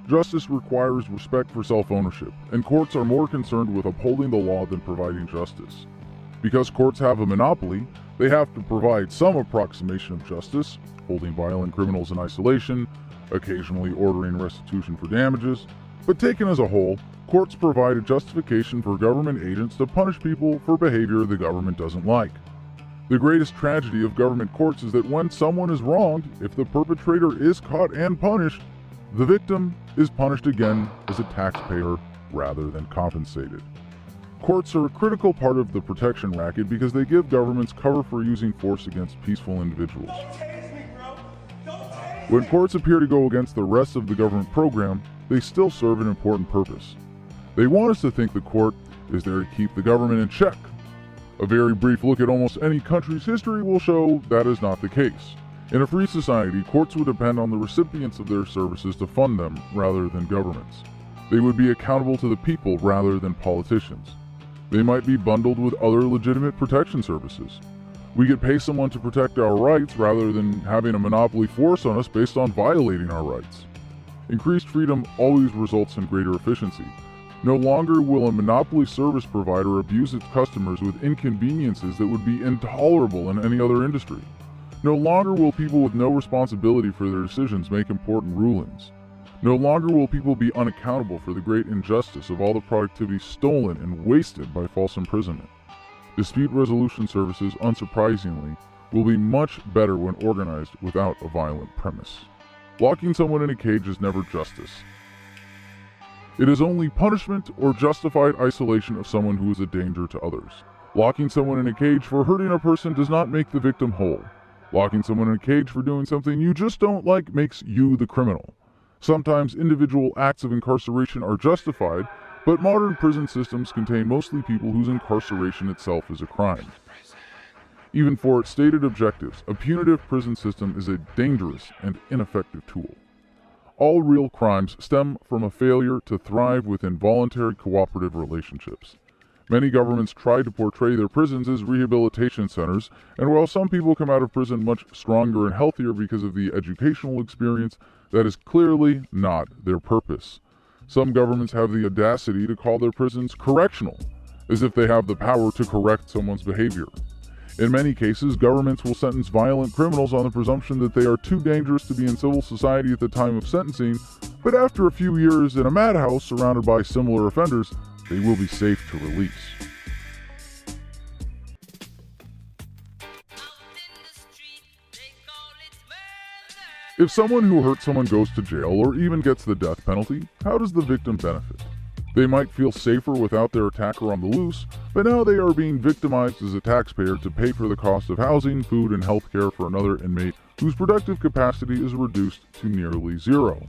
Justice requires respect for self-ownership, and courts are more concerned with upholding the law than providing justice. Because courts have a monopoly, they have to provide some approximation of justice, holding violent criminals in isolation, occasionally ordering restitution for damages, but taken as a whole, courts provide a justification for government agents to punish people for behavior the government doesn't like. The greatest tragedy of government courts is that when someone is wronged, if the perpetrator is caught and punished, the victim is punished again as a taxpayer rather than compensated. Courts are a critical part of the protection racket because they give governments cover for using force against peaceful individuals. When courts appear to go against the rest of the government program, they still serve an important purpose. They want us to think the court is there to keep the government in check. A very brief look at almost any country's history will show that is not the case. In a free society, courts would depend on the recipients of their services to fund them rather than governments. They would be accountable to the people rather than politicians. They might be bundled with other legitimate protection services. We could pay someone to protect our rights rather than having a monopoly force on us based on violating our rights. Increased freedom always results in greater efficiency. No longer will a monopoly service provider abuse its customers with inconveniences that would be intolerable in any other industry. No longer will people with no responsibility for their decisions make important rulings. No longer will people be unaccountable for the great injustice of all the productivity stolen and wasted by false imprisonment. Dispute resolution services, unsurprisingly, will be much better when organized without a violent premise. Locking someone in a cage is never justice. It is only punishment or justified isolation of someone who is a danger to others. Locking someone in a cage for hurting a person does not make the victim whole. Locking someone in a cage for doing something you just don't like makes you the criminal. Sometimes individual acts of incarceration are justified, but modern prison systems contain mostly people whose incarceration itself is a crime. Even for its stated objectives, a punitive prison system is a dangerous and ineffective tool. All real crimes stem from a failure to thrive within voluntary cooperative relationships. Many governments try to portray their prisons as rehabilitation centers, and while some people come out of prison much stronger and healthier because of the educational experience, that is clearly not their purpose. Some governments have the audacity to call their prisons correctional, as if they have the power to correct someone's behavior. In many cases, governments will sentence violent criminals on the presumption that they are too dangerous to be in civil society at the time of sentencing, but after a few years in a madhouse surrounded by similar offenders, they will be safe to release. If someone who hurt someone goes to jail or even gets the death penalty, how does the victim benefit? They might feel safer without their attacker on the loose, but now they are being victimized as a taxpayer to pay for the cost of housing, food, and health care for another inmate whose productive capacity is reduced to nearly zero.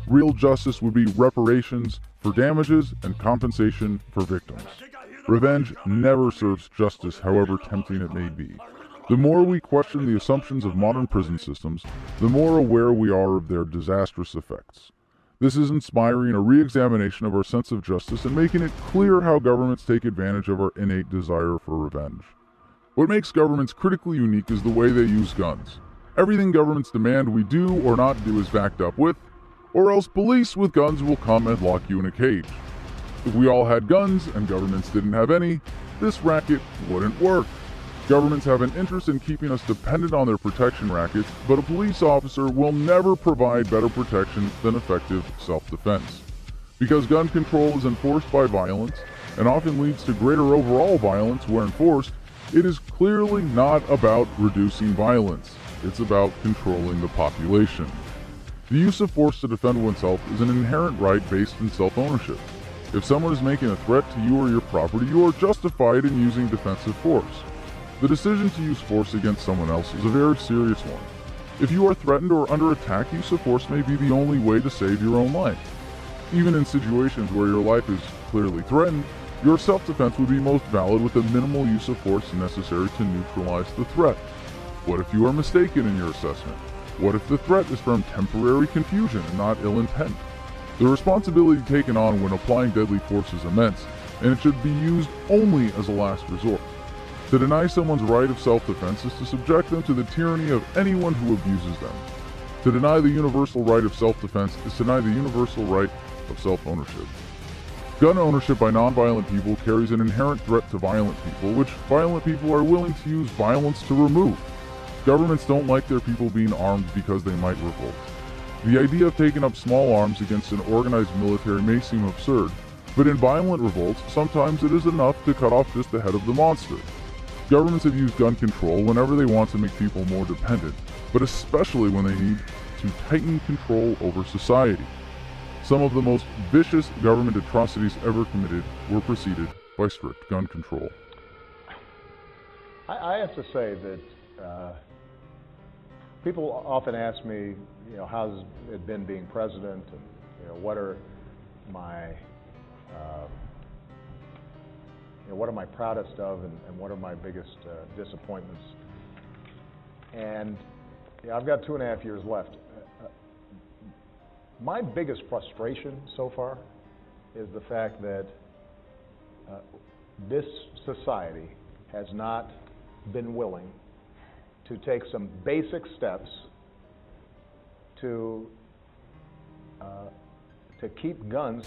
Real justice would be reparations for damages and compensation for victims. Revenge never serves justice, however tempting it may be. The more we question the assumptions of modern prison systems, the more aware we are of their disastrous effects. This is inspiring a re-examination of our sense of justice and making it clear how governments take advantage of our innate desire for revenge. What makes governments critically unique is the way they use guns. Everything governments demand we do or not do is backed up with, or else police with guns will come and lock you in a cage. If we all had guns and governments didn't have any, this racket wouldn't work. Governments have an interest in keeping us dependent on their protection rackets, but a police officer will never provide better protection than effective self-defense. Because gun control is enforced by violence, and often leads to greater overall violence where enforced, it is clearly not about reducing violence. It's about controlling the population. The use of force to defend oneself is an inherent right based in self-ownership. If someone is making a threat to you or your property, you are justified in using defensive force. The decision to use force against someone else is a very serious one. If you are threatened or under attack, use of force may be the only way to save your own life. Even in situations where your life is clearly threatened, your self-defense would be most valid with the minimal use of force necessary to neutralize the threat. What if you are mistaken in your assessment? What if the threat is from temporary confusion and not ill intent? The responsibility taken on when applying deadly force is immense, and it should be used only as a last resort. To deny someone's right of self-defense is to subject them to the tyranny of anyone who abuses them. To deny the universal right of self-defense is to deny the universal right of self-ownership. Gun ownership by non-violent people carries an inherent threat to violent people, which violent people are willing to use violence to remove. Governments don't like their people being armed because they might revolt. The idea of taking up small arms against an organized military may seem absurd, but in violent revolts, sometimes it is enough to cut off just the head of the monster. Governments have used gun control whenever they want to make people more dependent, but especially when they need to tighten control over society. Some of the most vicious government atrocities ever committed were preceded by strict gun control. I have to say that people often ask me, how's it been being president, and what are my what am I proudest of, and what are my biggest disappointments? And I've got 2.5 years left. My biggest frustration so far is the fact that this society has not been willing to take some basic steps to keep guns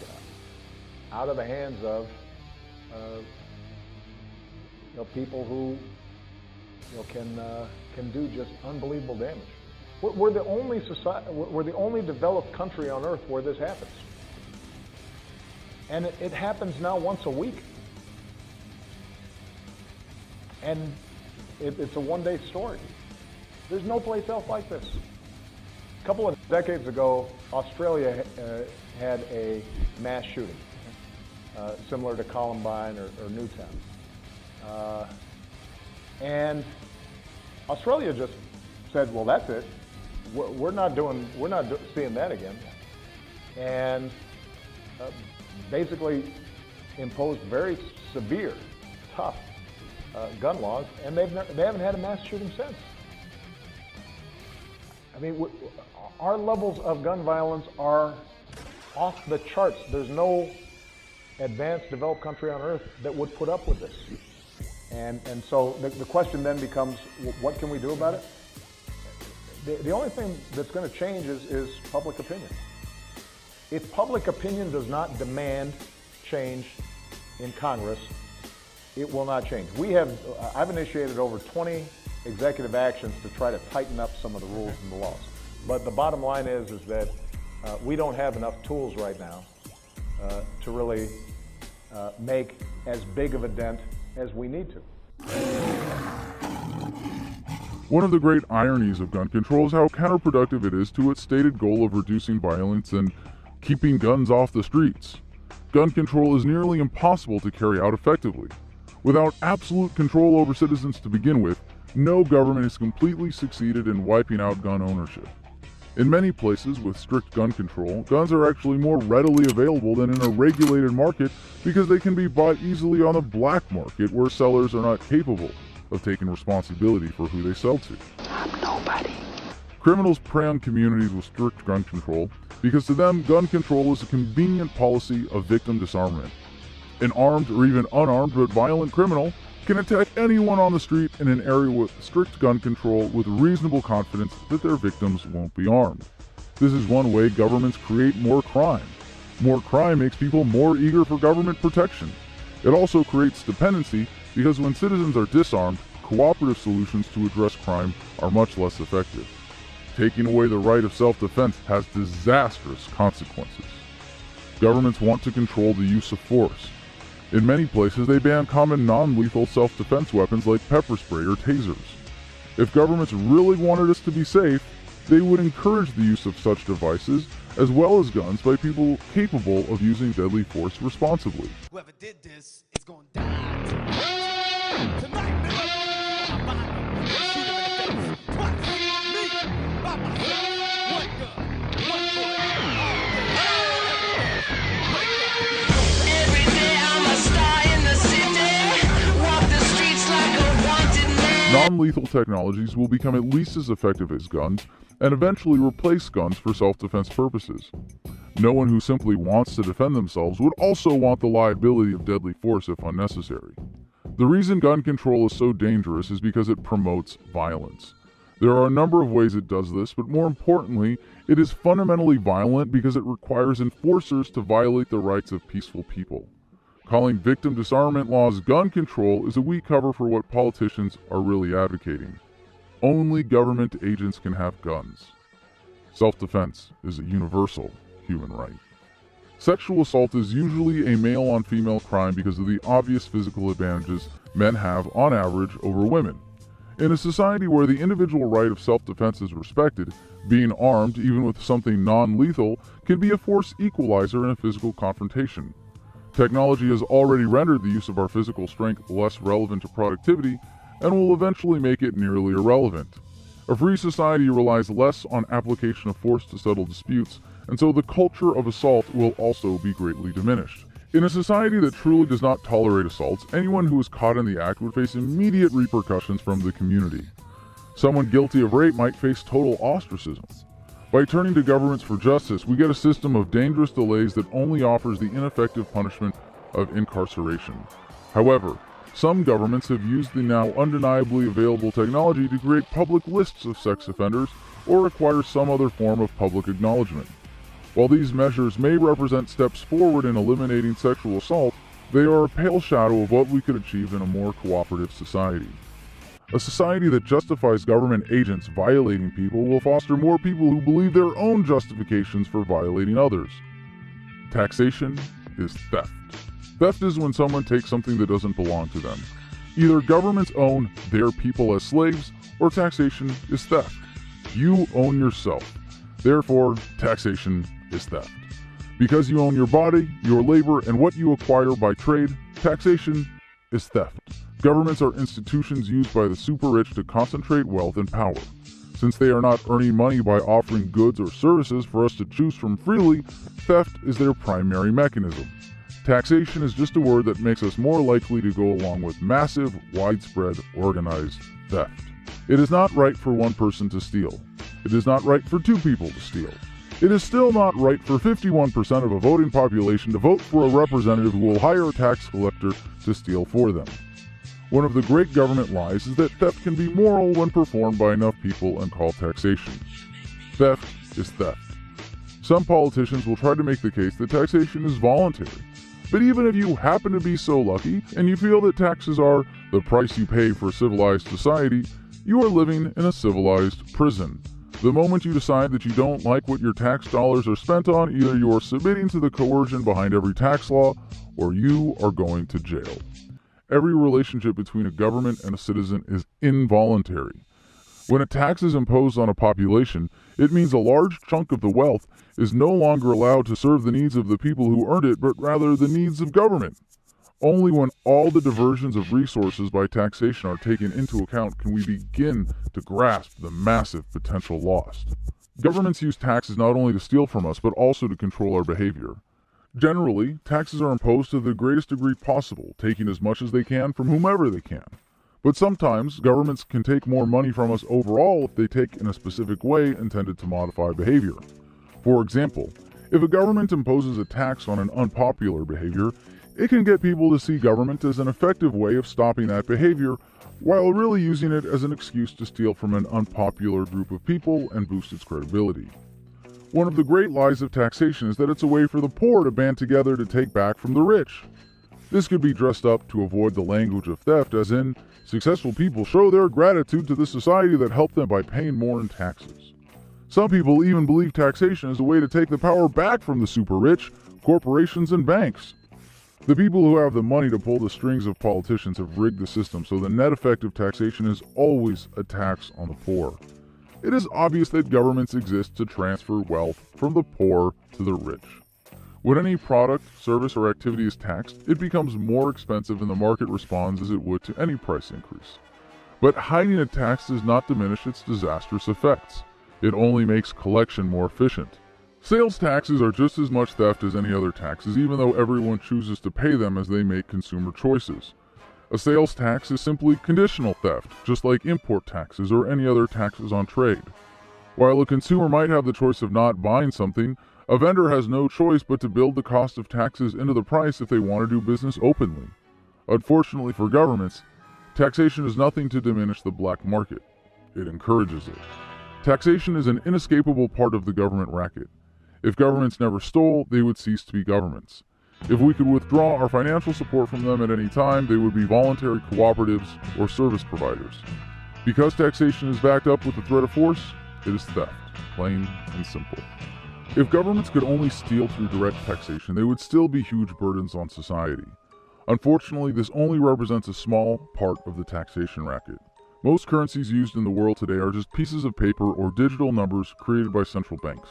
out of the hands of people who can do just unbelievable damage. We're the only society, we're the only developed country on earth where this happens, and it happens now once a week, and it's a one-day story. There's no place else like this. A couple of decades ago, Australia had a mass shooting, similar to Columbine or Newtown. And Australia just said, well, that's it. We're not seeing that again. And basically imposed very severe, tough gun laws, and they haven't had a mass shooting since. I mean, our levels of gun violence are off the charts. There's no advanced, developed country on earth that would put up with this. And so the question then becomes, what can we do about it? The only thing that's going to change is public opinion. If public opinion does not demand change in Congress, it will not change. I've initiated over 20 executive actions to try to tighten up some of the rules and the laws. But the bottom line is that we don't have enough tools right now to really make as big of a dent as we need to. One of the great ironies of gun control is how counterproductive it is to its stated goal of reducing violence and keeping guns off the streets. Gun control is nearly impossible to carry out effectively. Without absolute control over citizens to begin with, no government has completely succeeded in wiping out gun ownership. In many places with strict gun control, guns are actually more readily available than in a regulated market because they can be bought easily on the black market where sellers are not capable of taking responsibility for who they sell to. I'm nobody. Criminals prey on communities with strict gun control because to them, gun control is a convenient policy of victim disarmament. An armed or even unarmed but violent criminal can attack anyone on the street in an area with strict gun control with reasonable confidence that their victims won't be armed. This is one way governments create more crime. More crime makes people more eager for government protection. It also creates dependency because when citizens are disarmed, cooperative solutions to address crime are much less effective. Taking away the right of self-defense has disastrous consequences. Governments want to control the use of force. In many places, they ban common non-lethal self-defense weapons like pepper spray or tasers. If governments really wanted us to be safe, they would encourage the use of such devices, as well as guns, by people capable of using deadly force responsibly. Whoever did this is going to die tonight, nigga. Shoot him in the face. Twice. Me. By myself. One gun. One bullet. Every day I'm a star in the city. Walk the streets like a wanted man. Non-lethal technologies will become at least as effective as guns, and eventually replace guns for self-defense purposes. No one who simply wants to defend themselves would also want the liability of deadly force if unnecessary. The reason gun control is so dangerous is because it promotes violence. There are a number of ways it does this, but more importantly, it is fundamentally violent because it requires enforcers to violate the rights of peaceful people. Calling victim disarmament laws gun control is a weak cover for what politicians are really advocating. Only government agents can have guns. Self-defense is a universal human right. Sexual assault is usually a male-on-female crime because of the obvious physical advantages men have on average over women. In a society where the individual right of self-defense is respected, being armed, even with something non-lethal, can be a force equalizer in a physical confrontation. Technology has already rendered the use of our physical strength less relevant to productivity and will eventually make it nearly irrelevant. A free society relies less on application of force to settle disputes, and so the culture of assault will also be greatly diminished. In a society that truly does not tolerate assaults, anyone who is caught in the act would face immediate repercussions from the community. Someone guilty of rape might face total ostracism. By turning to governments for justice, we get a system of dangerous delays that only offers the ineffective punishment of incarceration. However, some governments have used the now undeniably available technology to create public lists of sex offenders or require some other form of public acknowledgement. While these measures may represent steps forward in eliminating sexual assault, they are a pale shadow of what we could achieve in a more cooperative society. A society that justifies government agents violating people will foster more people who believe their own justifications for violating others. Taxation is theft. Theft is when someone takes something that doesn't belong to them. Either governments own their people as slaves, or taxation is theft. You own yourself. Therefore, taxation is theft. Because you own your body, your labor, and what you acquire by trade, taxation is theft. Governments are institutions used by the super-rich to concentrate wealth and power. Since they are not earning money by offering goods or services for us to choose from freely, theft is their primary mechanism. Taxation is just a word that makes us more likely to go along with massive, widespread, organized theft. It is not right for one person to steal. It is not right for two people to steal. It is still not right for 51% of a voting population to vote for a representative who will hire a tax collector to steal for them. One of the great government lies is that theft can be moral when performed by enough people and called taxation. Theft is theft. Some politicians will try to make the case that taxation is voluntary. But even if you happen to be so lucky and you feel that taxes are the price you pay for a civilized society, you are living in a civilized prison. The moment you decide that you don't like what your tax dollars are spent on, either you are submitting to the coercion behind every tax law, or you are going to jail. Every relationship between a government and a citizen is involuntary. When a tax is imposed on a population, it means a large chunk of the wealth is no longer allowed to serve the needs of the people who earned it, but rather the needs of government. Only when all the diversions of resources by taxation are taken into account can we begin to grasp the massive potential lost. Governments use taxes not only to steal from us, but also to control our behavior. Generally, taxes are imposed to the greatest degree possible, taking as much as they can from whomever they can. But sometimes, governments can take more money from us overall if they take in a specific way intended to modify behavior. For example, if a government imposes a tax on an unpopular behavior, it can get people to see government as an effective way of stopping that behavior, while really using it as an excuse to steal from an unpopular group of people and boost its credibility. One of the great lies of taxation is that it's a way for the poor to band together to take back from the rich. This could be dressed up to avoid the language of theft, as in, successful people show their gratitude to the society that helped them by paying more in taxes. Some people even believe taxation is a way to take the power back from the super rich, corporations, and banks. The people who have the money to pull the strings of politicians have rigged the system so the net effect of taxation is always a tax on the poor. It is obvious that governments exist to transfer wealth from the poor to the rich. When any product, service, or activity is taxed, it becomes more expensive and the market responds as it would to any price increase. But hiding a tax does not diminish its disastrous effects. It only makes collection more efficient. Sales taxes are just as much theft as any other taxes, even though everyone chooses to pay them as they make consumer choices. A sales tax is simply conditional theft, just like import taxes or any other taxes on trade. While a consumer might have the choice of not buying something, a vendor has no choice but to build the cost of taxes into the price if they want to do business openly. Unfortunately for governments, taxation is nothing to diminish the black market. It encourages it. Taxation is an inescapable part of the government racket. If governments never stole, they would cease to be governments. If we could withdraw our financial support from them at any time, they would be voluntary cooperatives or service providers. Because taxation is backed up with the threat of force, it is theft, plain and simple. If governments could only steal through direct taxation, they would still be huge burdens on society. Unfortunately, this only represents a small part of the taxation racket. Most currencies used in the world today are just pieces of paper or digital numbers created by central banks.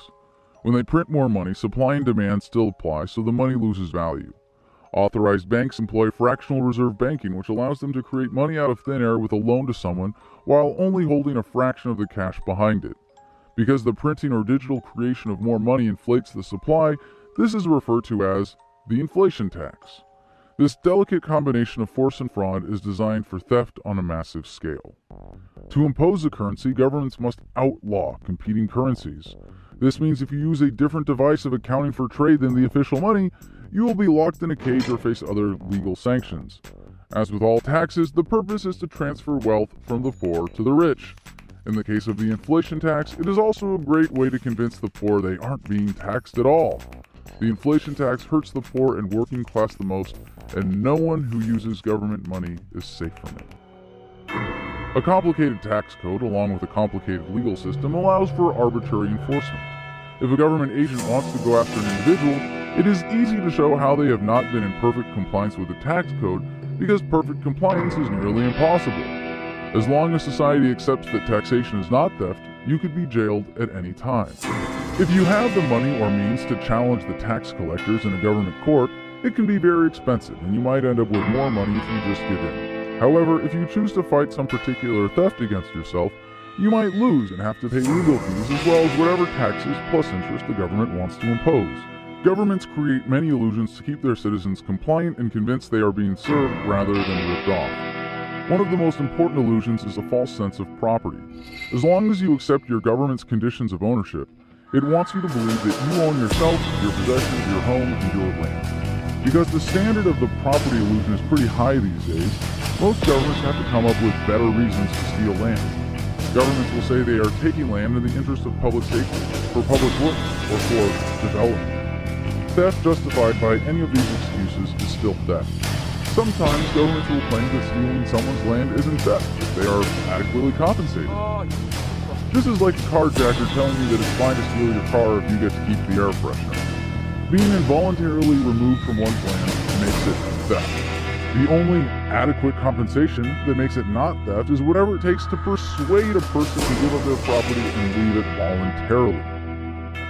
When they print more money, supply and demand still apply, so the money loses value. Authorized banks employ fractional reserve banking, which allows them to create money out of thin air with a loan to someone while only holding a fraction of the cash behind it. Because the printing or digital creation of more money inflates the supply, this is referred to as the inflation tax. This delicate combination of force and fraud is designed for theft on a massive scale. To impose a currency, governments must outlaw competing currencies. This means if you use a different device of accounting for trade than the official money, you will be locked in a cage or face other legal sanctions. As with all taxes, the purpose is to transfer wealth from the poor to the rich. In the case of the inflation tax, it is also a great way to convince the poor they aren't being taxed at all. The inflation tax hurts the poor and working class the most, and no one who uses government money is safe from it. A complicated tax code, along with a complicated legal system, allows for arbitrary enforcement. If a government agent wants to go after an individual, it is easy to show how they have not been in perfect compliance with the tax code, because perfect compliance is nearly impossible. As long as society accepts that taxation is not theft, you could be jailed at any time. If you have the money or means to challenge the tax collectors in a government court, it can be very expensive, and you might end up with more money if you just give in. However, if you choose to fight some particular theft against yourself, you might lose and have to pay legal fees as well as whatever taxes plus interest the government wants to impose. Governments create many illusions to keep their citizens compliant and convinced they are being served rather than ripped off. One of the most important illusions is a false sense of property. As long as you accept your government's conditions of ownership, it wants you to believe that you own yourself, your possessions, your home, and your land. Because the standard of the property illusion is pretty high these days, most governments have to come up with better reasons to steal land. Governments will say they are taking land in the interest of public safety, for public work, or for development. Theft justified by any of these excuses is still theft. Sometimes governments will claim that stealing someone's land isn't theft if they are adequately compensated. This is like a carjacker telling you that it's fine to steal your car if you get to keep the air freshener. Being involuntarily removed from one's land makes it theft. The only adequate compensation that makes it not theft is whatever it takes to persuade a person to give up their property and leave it voluntarily.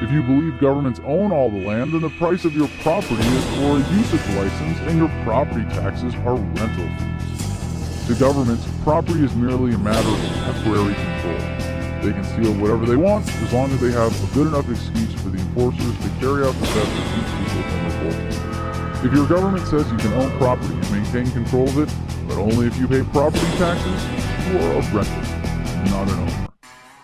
If you believe governments own all the land, then the price of your property is for a usage license and your property taxes are rental fees. To governments, property is merely a matter of temporary control. They can steal whatever they want as long as they have a good enough excuse for the enforcers to carry out the theft that keeps people from revolting. If your government says you can own property and maintain control of it, but only if you pay property taxes, you are a renter, not an owner.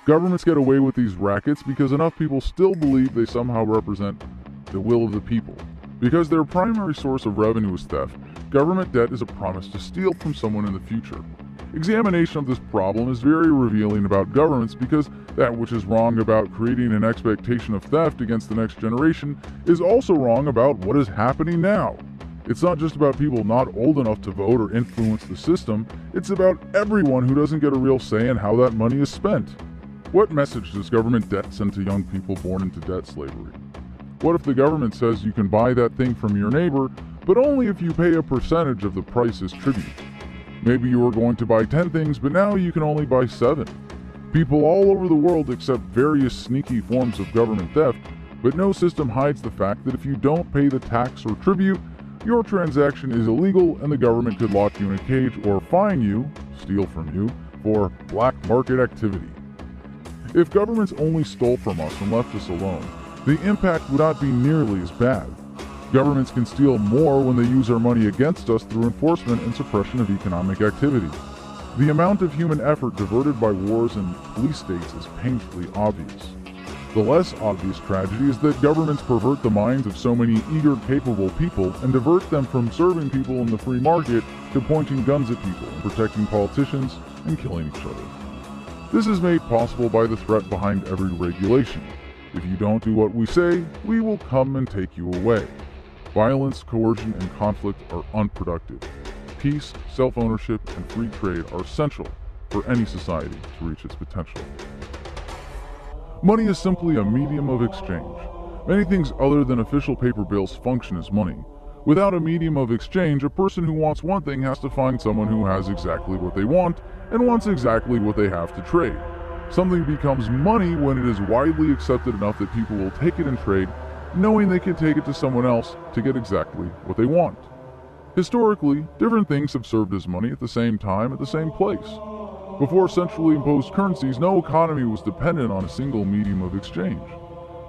Governments get away with these rackets because enough people still believe they somehow represent the will of the people. Because their primary source of revenue is theft, government debt is a promise to steal from someone in the future. Examination of this problem is very revealing about governments because that which is wrong about creating an expectation of theft against the next generation is also wrong about what is happening now. It's not just about people not old enough to vote or influence the system, it's about everyone who doesn't get a real say in how that money is spent. What message does government debt send to young people born into debt slavery? What if the government says you can buy that thing from your neighbor, but only if you pay a percentage of the price as tribute? Maybe you were going to buy 10 things, but now you can only buy 7. People all over the world accept various sneaky forms of government theft, but no system hides the fact that if you don't pay the tax or tribute, your transaction is illegal and the government could lock you in a cage or fine you, steal from you, for black market activity. If governments only stole from us and left us alone, the impact would not be nearly as bad. Governments can steal more when they use our money against us through enforcement and suppression of economic activity. The amount of human effort diverted by wars and police states is painfully obvious. The less obvious tragedy is that governments pervert the minds of so many eager, capable people and divert them from serving people in the free market to pointing guns at people and protecting politicians and killing each other. This is made possible by the threat behind every regulation. If you don't do what we say, we will come and take you away. Violence, coercion, and conflict are unproductive. Peace, self-ownership, and free trade are essential for any society to reach its potential. Money is simply a medium of exchange. Many things other than official paper bills function as money. Without a medium of exchange, a person who wants one thing has to find someone who has exactly what they want and wants exactly what they have to trade. Something becomes money when it is widely accepted enough that people will take it and trade, knowing they can take it to someone else to get exactly what they want. Historically, different things have served as money at the same time at the same place. Before centrally imposed currencies, no economy was dependent on a single medium of exchange.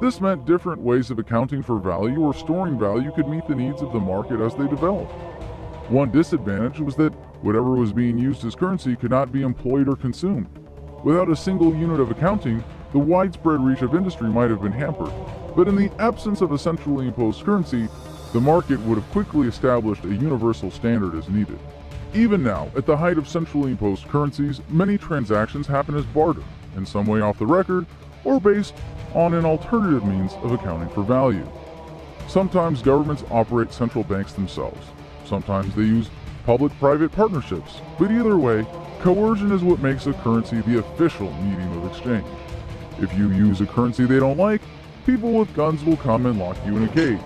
This meant different ways of accounting for value or storing value could meet the needs of the market as they developed. One disadvantage was that whatever was being used as currency could not be employed or consumed. Without a single unit of accounting, the widespread reach of industry might have been hampered. But in the absence of a centrally imposed currency, the market would have quickly established a universal standard as needed. Even now, at the height of centrally imposed currencies, many transactions happen as barter, in some way off the record, or based on an alternative means of accounting for value. Sometimes governments operate central banks themselves. Sometimes they use public-private partnerships. But either way, coercion is what makes a currency the official medium of exchange. If you use a currency they don't like, people with guns will come and lock you in a cage.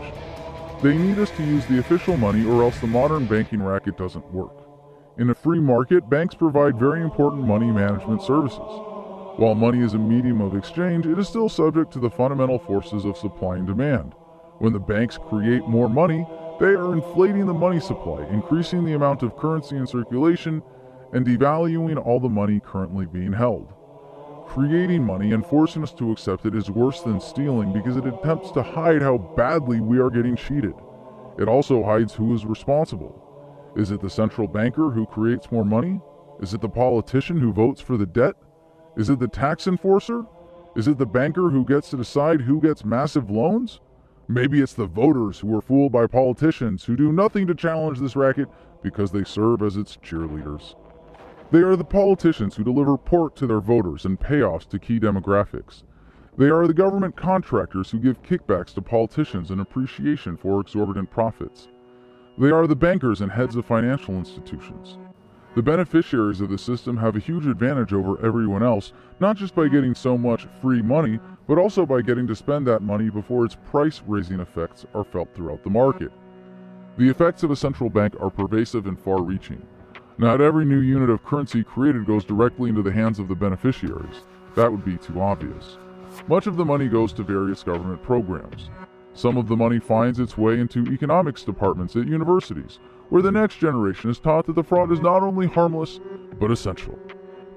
They need us to use the official money or else the modern banking racket doesn't work. In a free market, banks provide very important money management services. While money is a medium of exchange, it is still subject to the fundamental forces of supply and demand. When the banks create more money, they are inflating the money supply, increasing the amount of currency in circulation, and devaluing all the money currently being held. Creating money and forcing us to accept it is worse than stealing because it attempts to hide how badly we are getting cheated. It also hides who is responsible. Is it the central banker who creates more money? Is it the politician who votes for the debt? Is it the tax enforcer? Is it the banker who gets to decide who gets massive loans? Maybe it's the voters who are fooled by politicians who do nothing to challenge this racket because they serve as its cheerleaders. They are the politicians who deliver pork to their voters and payoffs to key demographics. They are the government contractors who give kickbacks to politicians in appreciation for exorbitant profits. They are the bankers and heads of financial institutions. The beneficiaries of the system have a huge advantage over everyone else, not just by getting so much free money, but also by getting to spend that money before its price-raising effects are felt throughout the market. The effects of a central bank are pervasive and far-reaching. Not every new unit of currency created goes directly into the hands of the beneficiaries. That would be too obvious. Much of the money goes to various government programs. Some of the money finds its way into economics departments at universities, where the next generation is taught that the fraud is not only harmless, but essential.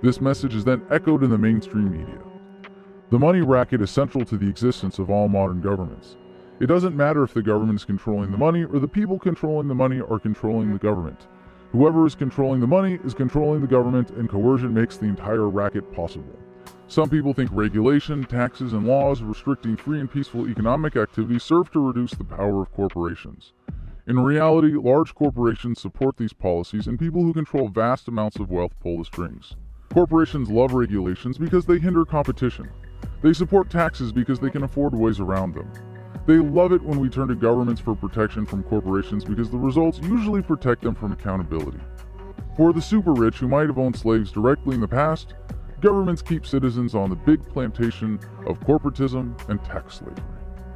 This message is then echoed in the mainstream media. The money racket is central to the existence of all modern governments. It doesn't matter if the government is controlling the money or the people controlling the money are controlling the government. Whoever is controlling the money is controlling the government, and coercion makes the entire racket possible. Some people think regulation, taxes, and laws restricting free and peaceful economic activity serve to reduce the power of corporations. In reality, large corporations support these policies, and people who control vast amounts of wealth pull the strings. Corporations love regulations because they hinder competition. They support taxes because they can afford ways around them. They love it when we turn to governments for protection from corporations because the results usually protect them from accountability. For the super rich who might have owned slaves directly in the past, governments keep citizens on the big plantation of corporatism and tax slavery.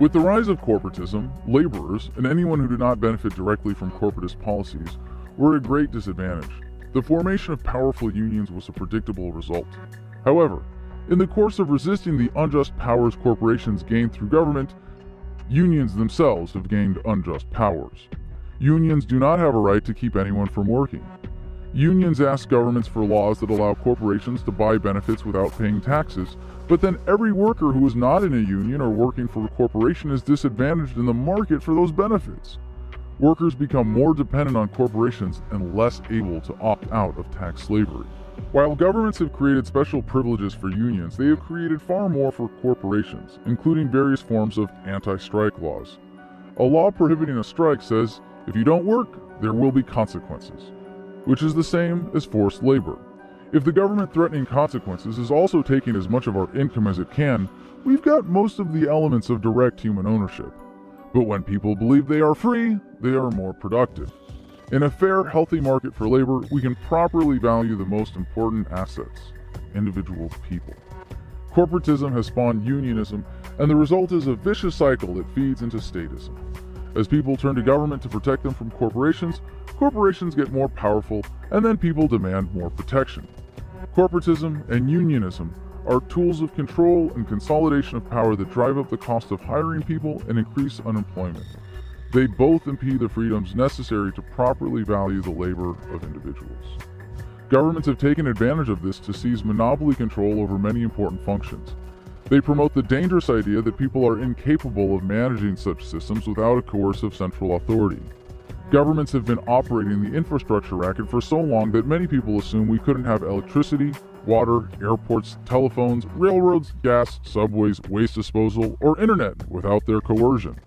With the rise of corporatism, laborers, and anyone who did not benefit directly from corporatist policies, were at a great disadvantage. The formation of powerful unions was a predictable result. However, in the course of resisting the unjust powers corporations gain through government, unions themselves have gained unjust powers. Unions do not have a right to keep anyone from working. Unions ask governments for laws that allow corporations to buy benefits without paying taxes, but then every worker who is not in a union or working for a corporation is disadvantaged in the market for those benefits. Workers become more dependent on corporations and less able to opt out of tax slavery. While governments have created special privileges for unions, they have created far more for corporations, including various forms of anti-strike laws. A law prohibiting a strike says, if you don't work, there will be consequences, which is the same as forced labor. If the government threatening consequences is also taking as much of our income as it can, we've got most of the elements of direct human ownership. But when people believe they are free, they are more productive. In a fair, healthy market for labor, we can properly value the most important assets, individual people. Corporatism has spawned unionism, and the result is a vicious cycle that feeds into statism. As people turn to government to protect them from corporations, corporations get more powerful, and then people demand more protection. Corporatism and unionism are tools of control and consolidation of power that drive up the cost of hiring people and increase unemployment. They both impede the freedoms necessary to properly value the labor of individuals. Governments have taken advantage of this to seize monopoly control over many important functions. They promote the dangerous idea that people are incapable of managing such systems without a coercive central authority. Governments have been operating the infrastructure racket for so long that many people assume we couldn't have electricity, water, airports, telephones, railroads, gas, subways, waste disposal, or internet without their coercion.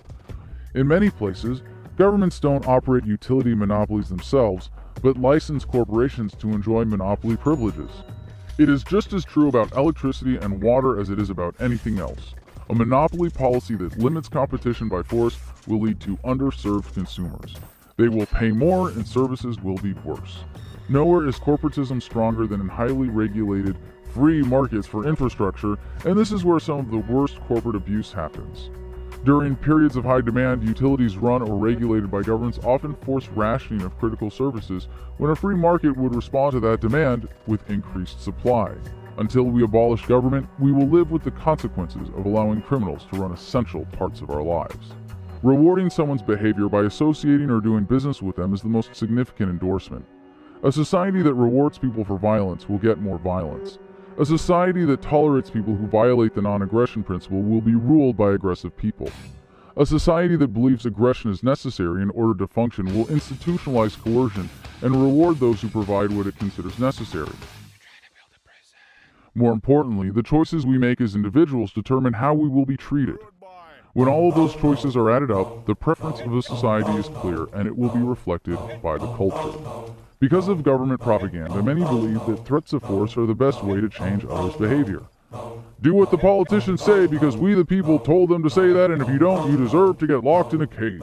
In many places, governments don't operate utility monopolies themselves, but license corporations to enjoy monopoly privileges. It is just as true about electricity and water as it is about anything else. A monopoly policy that limits competition by force will lead to underserved consumers. They will pay more and services will be worse. Nowhere is corporatism stronger than in highly regulated, free markets for infrastructure, and this is where some of the worst corporate abuse happens. During periods of high demand, utilities run or regulated by governments often force rationing of critical services when a free market would respond to that demand with increased supply. Until we abolish government, we will live with the consequences of allowing criminals to run essential parts of our lives. Rewarding someone's behavior by associating or doing business with them is the most significant endorsement. A society that rewards people for violence will get more violence. A society that tolerates people who violate the non-aggression principle will be ruled by aggressive people. A society that believes aggression is necessary in order to function will institutionalize coercion and reward those who provide what it considers necessary. More importantly, the choices we make as individuals determine how we will be treated. When all of those choices are added up, the preference of a society is clear and it will be reflected by the culture. Because of government propaganda, many believe that threats of force are the best way to change others' behavior. Do what the politicians say because we the people told them to say that, and if you don't, you deserve to get locked in a cage.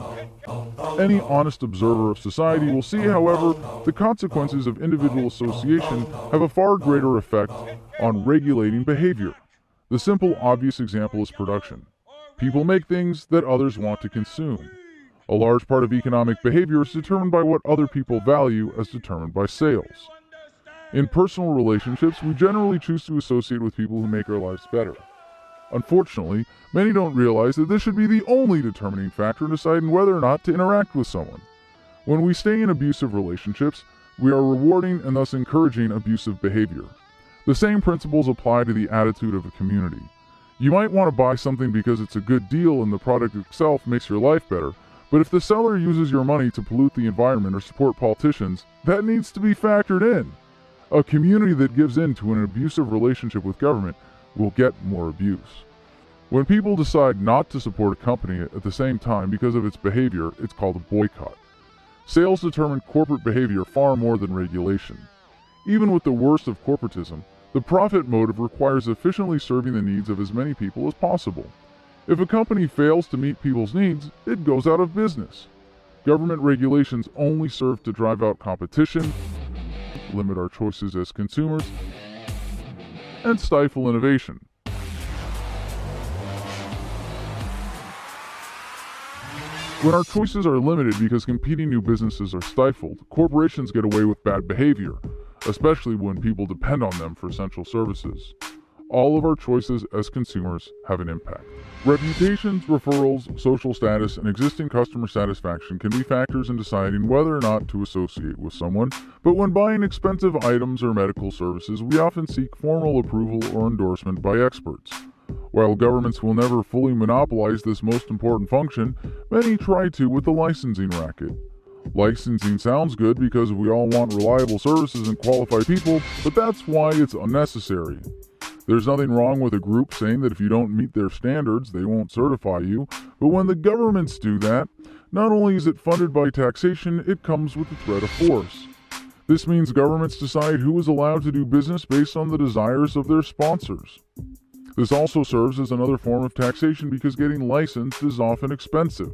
Any honest observer of society will see, however, the consequences of individual association have a far greater effect on regulating behavior. The simple, obvious example is production. People make things that others want to consume. A large part of economic behavior is determined by what other people value as determined by sales. In personal relationships, we generally choose to associate with people who make our lives better. Unfortunately, many don't realize that this should be the only determining factor in deciding whether or not to interact with someone. When we stay in abusive relationships, we are rewarding and thus encouraging abusive behavior. The same principles apply to the attitude of a community. You might want to buy something because it's a good deal and the product itself makes your life better, but if the seller uses your money to pollute the environment or support politicians, that needs to be factored in. A community that gives in to an abusive relationship with government will get more abuse. When people decide not to support a company at the same time because of its behavior, it's called a boycott. Sales determine corporate behavior far more than regulation. Even with the worst of corporatism, the profit motive requires efficiently serving the needs of as many people as possible. If a company fails to meet people's needs, it goes out of business. Government regulations only serve to drive out competition, limit our choices as consumers, and stifle innovation. When our choices are limited because competing new businesses are stifled, corporations get away with bad behavior, especially when people depend on them for essential services. All of our choices as consumers have an impact. Reputations, referrals, social status, and existing customer satisfaction can be factors in deciding whether or not to associate with someone, but when buying expensive items or medical services, we often seek formal approval or endorsement by experts. While governments will never fully monopolize this most important function, many try to with the licensing racket. Licensing sounds good because we all want reliable services and qualified people, but that's why it's unnecessary. There's nothing wrong with a group saying that if you don't meet their standards, they won't certify you, but when the governments do that, not only is it funded by taxation, it comes with the threat of force. This means governments decide who is allowed to do business based on the desires of their sponsors. This also serves as another form of taxation because getting licensed is often expensive.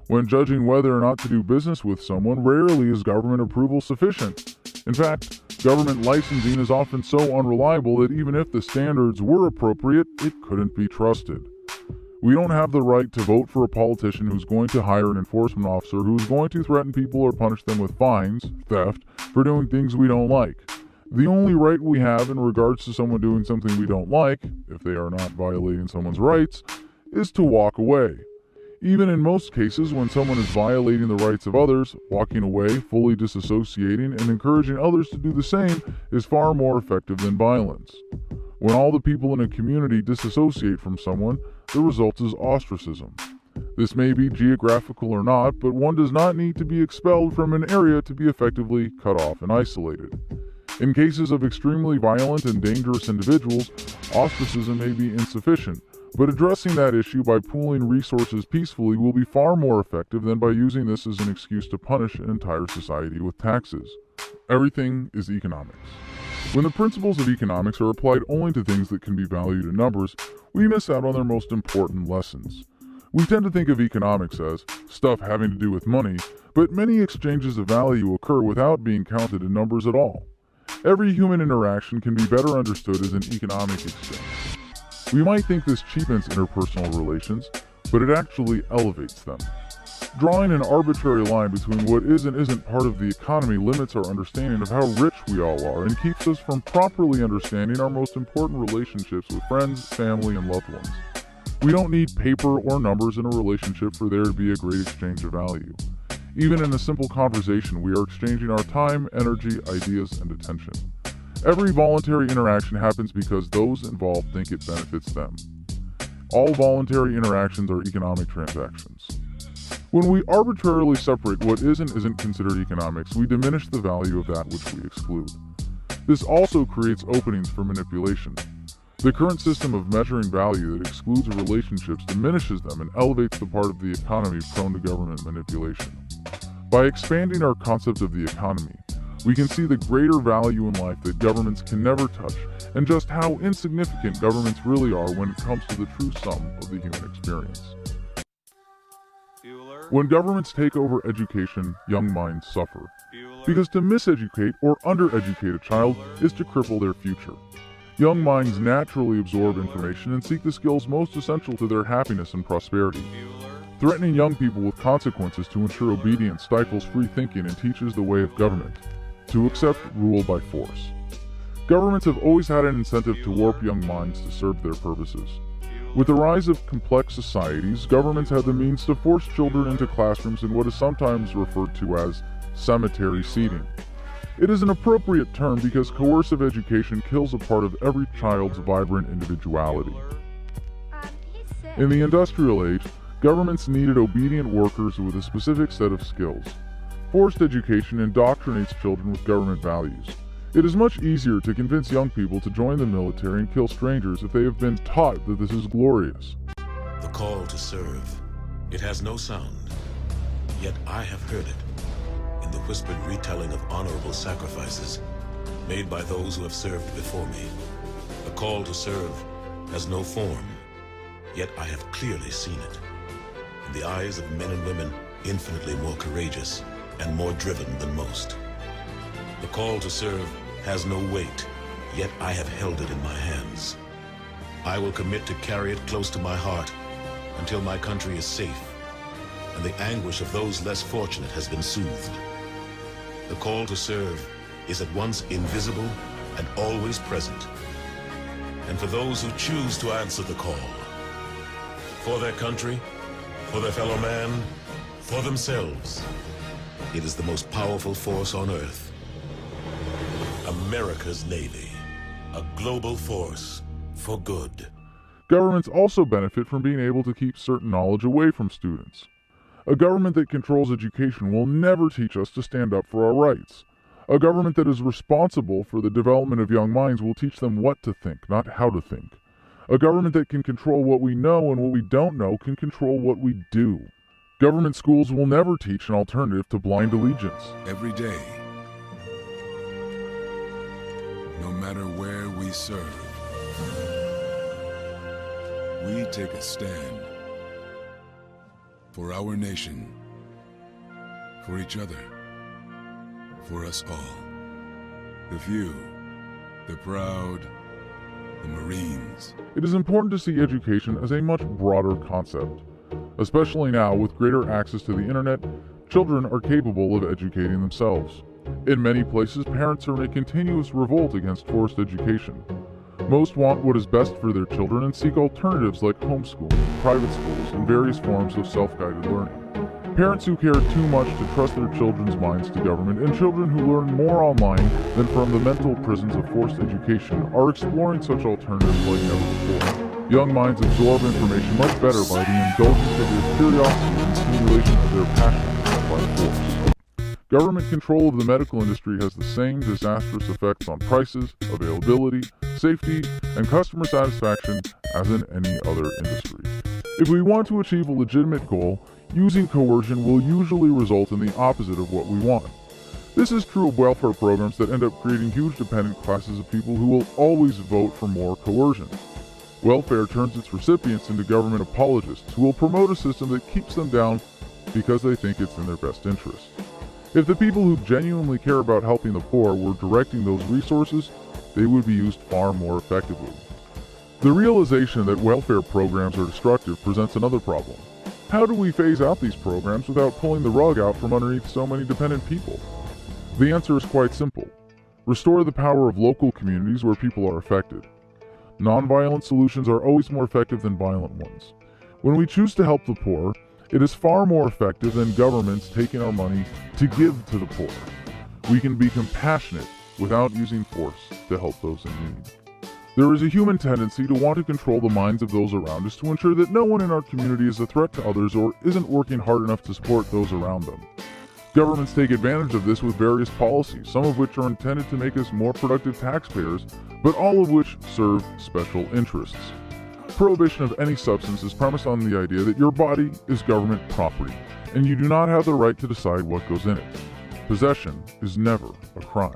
When judging whether or not to do business with someone, rarely is government approval sufficient. In fact, government licensing is often so unreliable that even if the standards were appropriate, it couldn't be trusted. We don't have the right to vote for a politician who's going to hire an enforcement officer who's going to threaten people or punish them with fines, theft, for doing things we don't like. The only right we have in regards to someone doing something we don't like, if they are not violating someone's rights, is to walk away. Even in most cases, when someone is violating the rights of others, walking away, fully disassociating, and encouraging others to do the same is far more effective than violence. When all the people in a community disassociate from someone, the result is ostracism. This may be geographical or not, but one does not need to be expelled from an area to be effectively cut off and isolated. In cases of extremely violent and dangerous individuals, ostracism may be insufficient, but addressing that issue by pooling resources peacefully will be far more effective than by using this as an excuse to punish an entire society with taxes. Everything is economics. When the principles of economics are applied only to things that can be valued in numbers, we miss out on their most important lessons. We tend to think of economics as stuff having to do with money, but many exchanges of value occur without being counted in numbers at all. Every human interaction can be better understood as an economic exchange. We might think this cheapens interpersonal relations, but it actually elevates them. Drawing an arbitrary line between what is and isn't part of the economy limits our understanding of how rich we all are and keeps us from properly understanding our most important relationships with friends, family, and loved ones. We don't need paper or numbers in a relationship for there to be a great exchange of value. Even in a simple conversation, we are exchanging our time, energy, ideas, and attention. Every voluntary interaction happens because those involved think it benefits them. All voluntary interactions are economic transactions. When we arbitrarily separate what is and isn't considered economics, we diminish the value of that which we exclude. This also creates openings for manipulation. The current system of measuring value that excludes relationships diminishes them and elevates the part of the economy prone to government manipulation. By expanding our concept of the economy, we can see the greater value in life that governments can never touch and just how insignificant governments really are when it comes to the true sum of the human experience. When governments take over education, young minds suffer. Because to miseducate or undereducate a child is to cripple their future. Young minds naturally absorb information and seek the skills most essential to their happiness and prosperity. Threatening young people with consequences to ensure obedience stifles free thinking and teaches the way of government, to accept rule by force. Governments have always had an incentive to warp young minds to serve their purposes. With the rise of complex societies, governments had the means to force children into classrooms in what is sometimes referred to as cemetery seating. It is an appropriate term because coercive education kills a part of every child's vibrant individuality. In the industrial age, governments needed obedient workers with a specific set of skills. Forced education indoctrinates children with government values. It is much easier to convince young people to join the military and kill strangers if they have been taught that this is glorious. The call to serve. It has no sound, yet I have heard it in the whispered retelling of honorable sacrifices made by those who have served before me. The call to serve has no form, yet I have clearly seen it. In the eyes of men and women infinitely more courageous and more driven than most. The call to serve has no weight, yet I have held it in my hands. I will commit to carry it close to my heart until my country is safe and the anguish of those less fortunate has been soothed. The call to serve is at once invisible and always present. And for those who choose to answer the call, for their country, for their fellow man, for themselves, it is the most powerful force on earth. America's Navy, a global force for good. Governments also benefit from being able to keep certain knowledge away from students. A government that controls education will never teach us to stand up for our rights. A government that is responsible for the development of young minds will teach them what to think, not how to think. A government that can control what we know and what we don't know can control what we do. Government schools will never teach an alternative to blind allegiance. Every day, no matter where we serve, we take a stand for our nation, for each other, for us all. The few, the proud, the Marines. It is important to see education as a much broader concept. Especially now, with greater access to the internet, children are capable of educating themselves. In many places, parents are in a continuous revolt against forced education. Most want what is best for their children and seek alternatives like homeschooling, private schools, and various forms of self-guided learning. Parents who care too much to trust their children's minds to government and children who learn more online than from the mental prisons of forced education are exploring such alternatives like never before. Young minds absorb information much better by the indulgence of their curiosity and stimulation of their passions by force. Government control of the medical industry has the same disastrous effects on prices, availability, safety, and customer satisfaction as in any other industry. If we want to achieve a legitimate goal, using coercion will usually result in the opposite of what we want. This is true of welfare programs that end up creating huge dependent classes of people who will always vote for more coercion. Welfare turns its recipients into government apologists who will promote a system that keeps them down because they think it's in their best interest. If the people who genuinely care about helping the poor were directing those resources, they would be used far more effectively. The realization that welfare programs are destructive presents another problem. How do we phase out these programs without pulling the rug out from underneath so many dependent people? The answer is quite simple. Restore the power of local communities where people are affected. Nonviolent solutions are always more effective than violent ones. When we choose to help the poor, it is far more effective than governments taking our money to give to the poor. We can be compassionate without using force to help those in need. There is a human tendency to want to control the minds of those around us to ensure that no one in our community is a threat to others or isn't working hard enough to support those around them. Governments take advantage of this with various policies, some of which are intended to make us more productive taxpayers, but all of which serve special interests. Prohibition of any substance is premised on the idea that your body is government property, and you do not have the right to decide what goes in it. Possession is never a crime.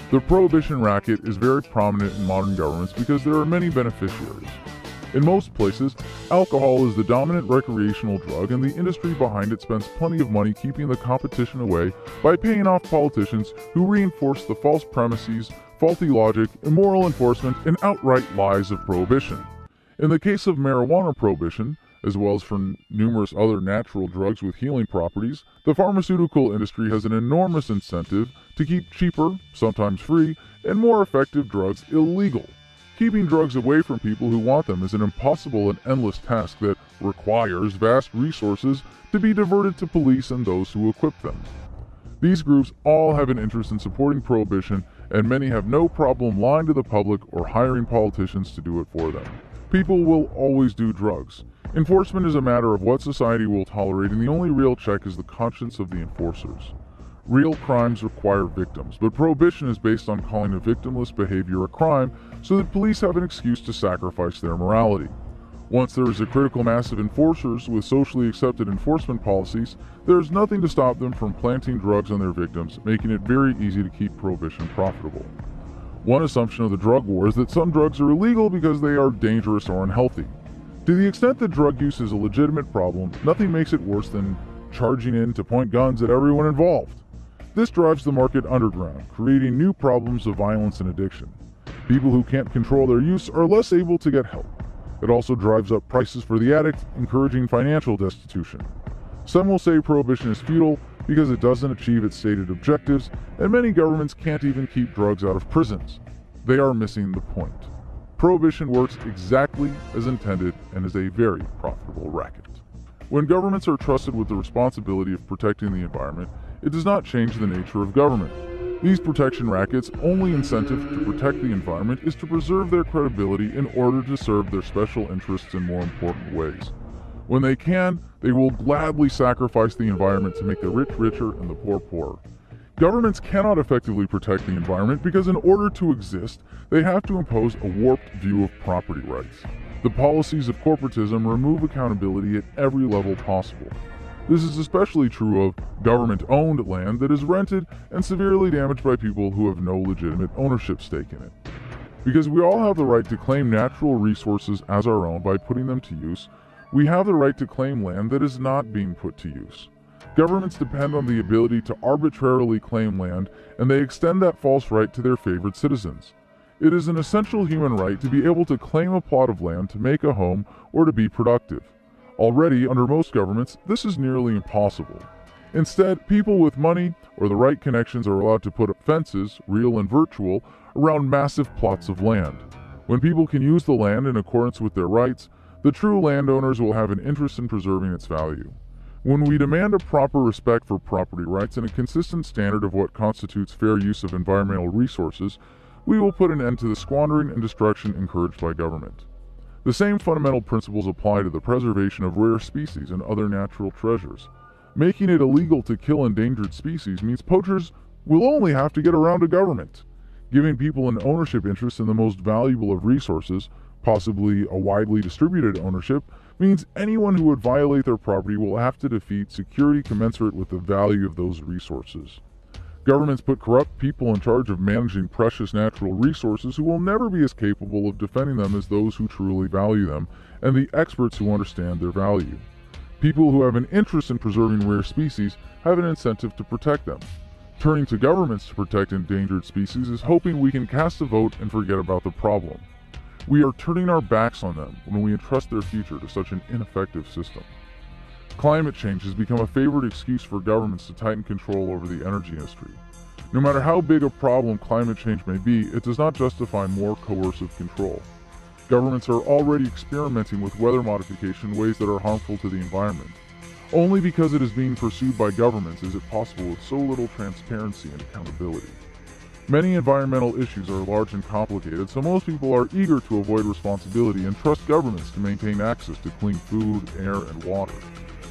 The prohibition racket is very prominent in modern governments because there are many beneficiaries. In most places, alcohol is the dominant recreational drug, and the industry behind it spends plenty of money keeping the competition away by paying off politicians who reinforce the false premises, faulty logic, immoral enforcement, and outright lies of prohibition. In the case of marijuana prohibition, as well as for numerous other natural drugs with healing properties, the pharmaceutical industry has an enormous incentive to keep cheaper, sometimes free, and more effective drugs illegal. Keeping drugs away from people who want them is an impossible and endless task that requires vast resources to be diverted to police and those who equip them. These groups all have an interest in supporting prohibition, and many have no problem lying to the public or hiring politicians to do it for them. People will always do drugs. Enforcement is a matter of what society will tolerate, and the only real check is the conscience of the enforcers. Real crimes require victims, but prohibition is based on calling a victimless behavior a crime so that police have an excuse to sacrifice their morality. Once there is a critical mass of enforcers with socially accepted enforcement policies, there is nothing to stop them from planting drugs on their victims, making it very easy to keep prohibition profitable. One assumption of the drug war is that some drugs are illegal because they are dangerous or unhealthy. To the extent that drug use is a legitimate problem, nothing makes it worse than charging in to point guns at everyone involved. This drives the market underground, creating new problems of violence and addiction. People who can't control their use are less able to get help. It also drives up prices for the addict, encouraging financial destitution. Some will say prohibition is futile because it doesn't achieve its stated objectives, and many governments can't even keep drugs out of prisons. They are missing the point. Prohibition works exactly as intended and is a very profitable racket. When governments are trusted with the responsibility of protecting the environment, it does not change the nature of government. These protection rackets' only incentive to protect the environment is to preserve their credibility in order to serve their special interests in more important ways. When they can, they will gladly sacrifice the environment to make the rich richer and the poor poorer. Governments cannot effectively protect the environment because in order to exist, they have to impose a warped view of property rights. The policies of corporatism remove accountability at every level possible. This is especially true of government-owned land that is rented and severely damaged by people who have no legitimate ownership stake in it. Because we all have the right to claim natural resources as our own by putting them to use, we have the right to claim land that is not being put to use. Governments depend on the ability to arbitrarily claim land, and they extend that false right to their favored citizens. It is an essential human right to be able to claim a plot of land to make a home or to be productive. Already, under most governments, this is nearly impossible. Instead, people with money or the right connections are allowed to put up fences, real and virtual, around massive plots of land. When people can use the land in accordance with their rights, the true landowners will have an interest in preserving its value. When we demand a proper respect for property rights and a consistent standard of what constitutes fair use of environmental resources, we will put an end to the squandering and destruction encouraged by government. The same fundamental principles apply to the preservation of rare species and other natural treasures. Making it illegal to kill endangered species means poachers will only have to get around to government. Giving people an ownership interest in the most valuable of resources, possibly a widely distributed ownership, means anyone who would violate their property will have to defeat security commensurate with the value of those resources. Governments put corrupt people in charge of managing precious natural resources who will never be as capable of defending them as those who truly value them, and the experts who understand their value. People who have an interest in preserving rare species have an incentive to protect them. Turning to governments to protect endangered species is hoping we can cast a vote and forget about the problem. We are turning our backs on them when we entrust their future to such an ineffective system. Climate change has become a favorite excuse for governments to tighten control over the energy industry. No matter how big a problem climate change may be, it does not justify more coercive control. Governments are already experimenting with weather modification in ways that are harmful to the environment. Only because it is being pursued by governments is it possible with so little transparency and accountability. Many environmental issues are large and complicated, so most people are eager to avoid responsibility and trust governments to maintain access to clean food, air, and water.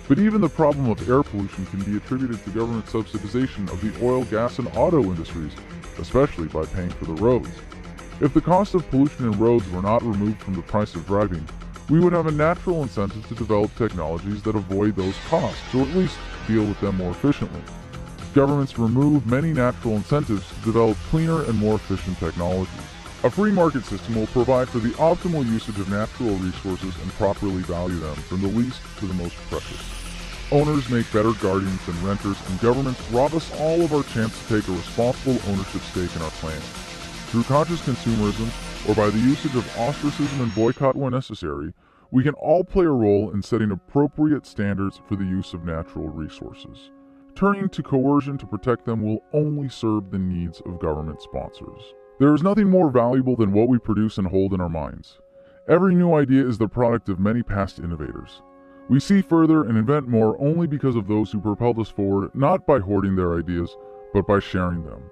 But even the problem of air pollution can be attributed to government subsidization of the oil, gas, and auto industries, especially by paying for the roads. If the cost of pollution in roads were not removed from the price of driving, we would have a natural incentive to develop technologies that avoid those costs, or at least deal with them more efficiently. Governments remove many natural incentives to develop cleaner and more efficient technologies. A free market system will provide for the optimal usage of natural resources and properly value them from the least to the most precious. Owners make better guardians than renters, and governments rob us all of our chance to take a responsible ownership stake in our planet. Through conscious consumerism, or by the usage of ostracism and boycott when necessary, we can all play a role in setting appropriate standards for the use of natural resources. Turning to coercion to protect them will only serve the needs of government sponsors. There is nothing more valuable than what we produce and hold in our minds. Every new idea is the product of many past innovators. We see further and invent more only because of those who propelled us forward, not by hoarding their ideas, but by sharing them.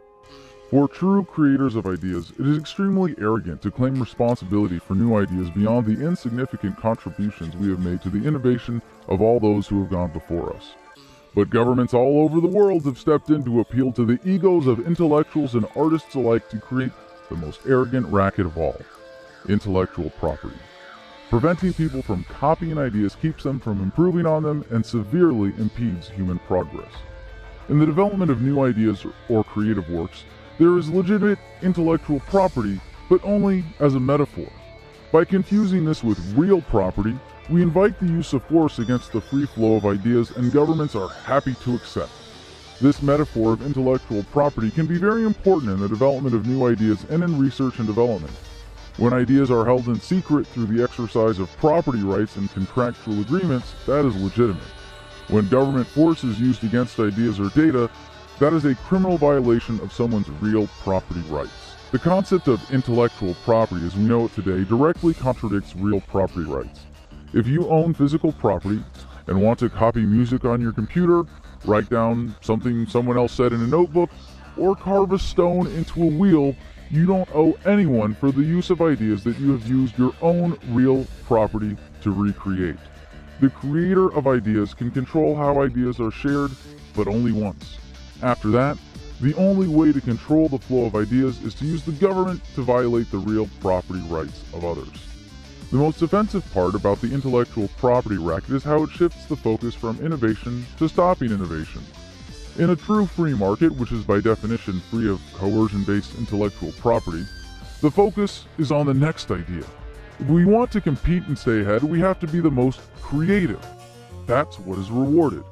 For true creators of ideas, it is extremely arrogant to claim responsibility for new ideas beyond the insignificant contributions we have made to the innovation of all those who have gone before us. But governments all over the world have stepped in to appeal to the egos of intellectuals and artists alike to create the most arrogant racket of all: intellectual property. Preventing people from copying ideas keeps them from improving on them and severely impedes human progress. In the development of new ideas or creative works, there is legitimate intellectual property, but only as a metaphor. By confusing this with real property, we invite the use of force against the free flow of ideas, and governments are happy to accept. This metaphor of intellectual property can be very important in the development of new ideas and in research and development. When ideas are held in secret through the exercise of property rights and contractual agreements, that is legitimate. When government force is used against ideas or data, that is a criminal violation of someone's real property rights. The concept of intellectual property as we know it today directly contradicts real property rights. If you own physical property and want to copy music on your computer, write down something someone else said in a notebook, or carve a stone into a wheel, you don't owe anyone for the use of ideas that you have used your own real property to recreate. The creator of ideas can control how ideas are shared, but only once. After that, the only way to control the flow of ideas is to use the government to violate the real property rights of others. The most offensive part about the intellectual property racket is how it shifts the focus from innovation to stopping innovation. In a true free market, which is by definition free of coercion-based intellectual property, the focus is on the next idea. If we want to compete and stay ahead, we have to be the most creative. That's what is rewarded.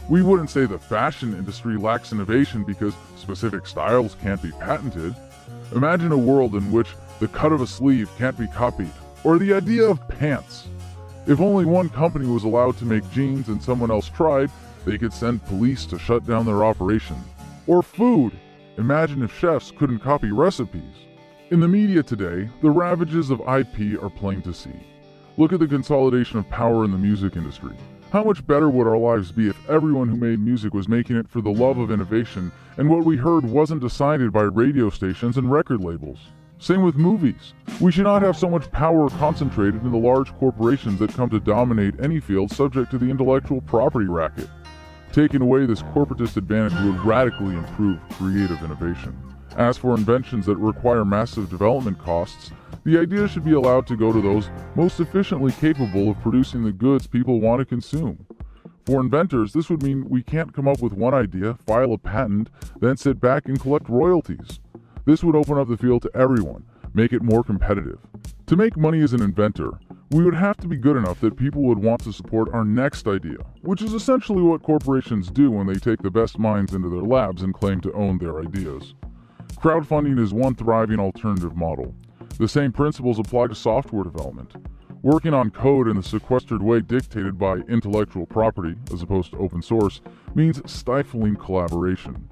We wouldn't say the fashion industry lacks innovation because specific styles can't be patented. Imagine a world in which the cut of a sleeve can't be copied, or the idea of pants. If only one company was allowed to make jeans and someone else tried, they could send police to shut down their operation. Or food. Imagine if chefs couldn't copy recipes. In the media today, the ravages of IP are plain to see. Look at the consolidation of power in the music industry. How much better would our lives be if everyone who made music was making it for the love of innovation, and what we heard wasn't decided by radio stations and record labels? Same with movies. We should not have so much power concentrated in the large corporations that come to dominate any field subject to the intellectual property racket. Taking away this corporatist advantage would radically improve creative innovation. As for inventions that require massive development costs, the idea should be allowed to go to those most efficiently capable of producing the goods people want to consume. For inventors, this would mean we can't come up with one idea, file a patent, then sit back and collect royalties. This would open up the field to everyone, make it more competitive. To make money as an inventor, we would have to be good enough that people would want to support our next idea, which is essentially what corporations do when they take the best minds into their labs and claim to own their ideas. Crowdfunding is one thriving alternative model. The same principles apply to software development. Working on code in the sequestered way dictated by intellectual property, as opposed to open source, means stifling collaboration.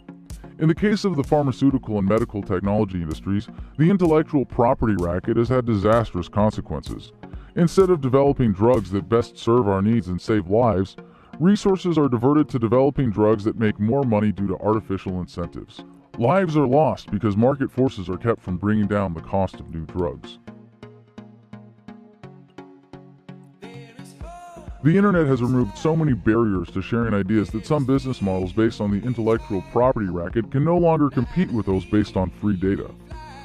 In the case of the pharmaceutical and medical technology industries, the intellectual property racket has had disastrous consequences. Instead of developing drugs that best serve our needs and save lives, resources are diverted to developing drugs that make more money due to artificial incentives. Lives are lost because market forces are kept from bringing down the cost of new drugs. The internet has removed so many barriers to sharing ideas that some business models based on the intellectual property racket can no longer compete with those based on free data.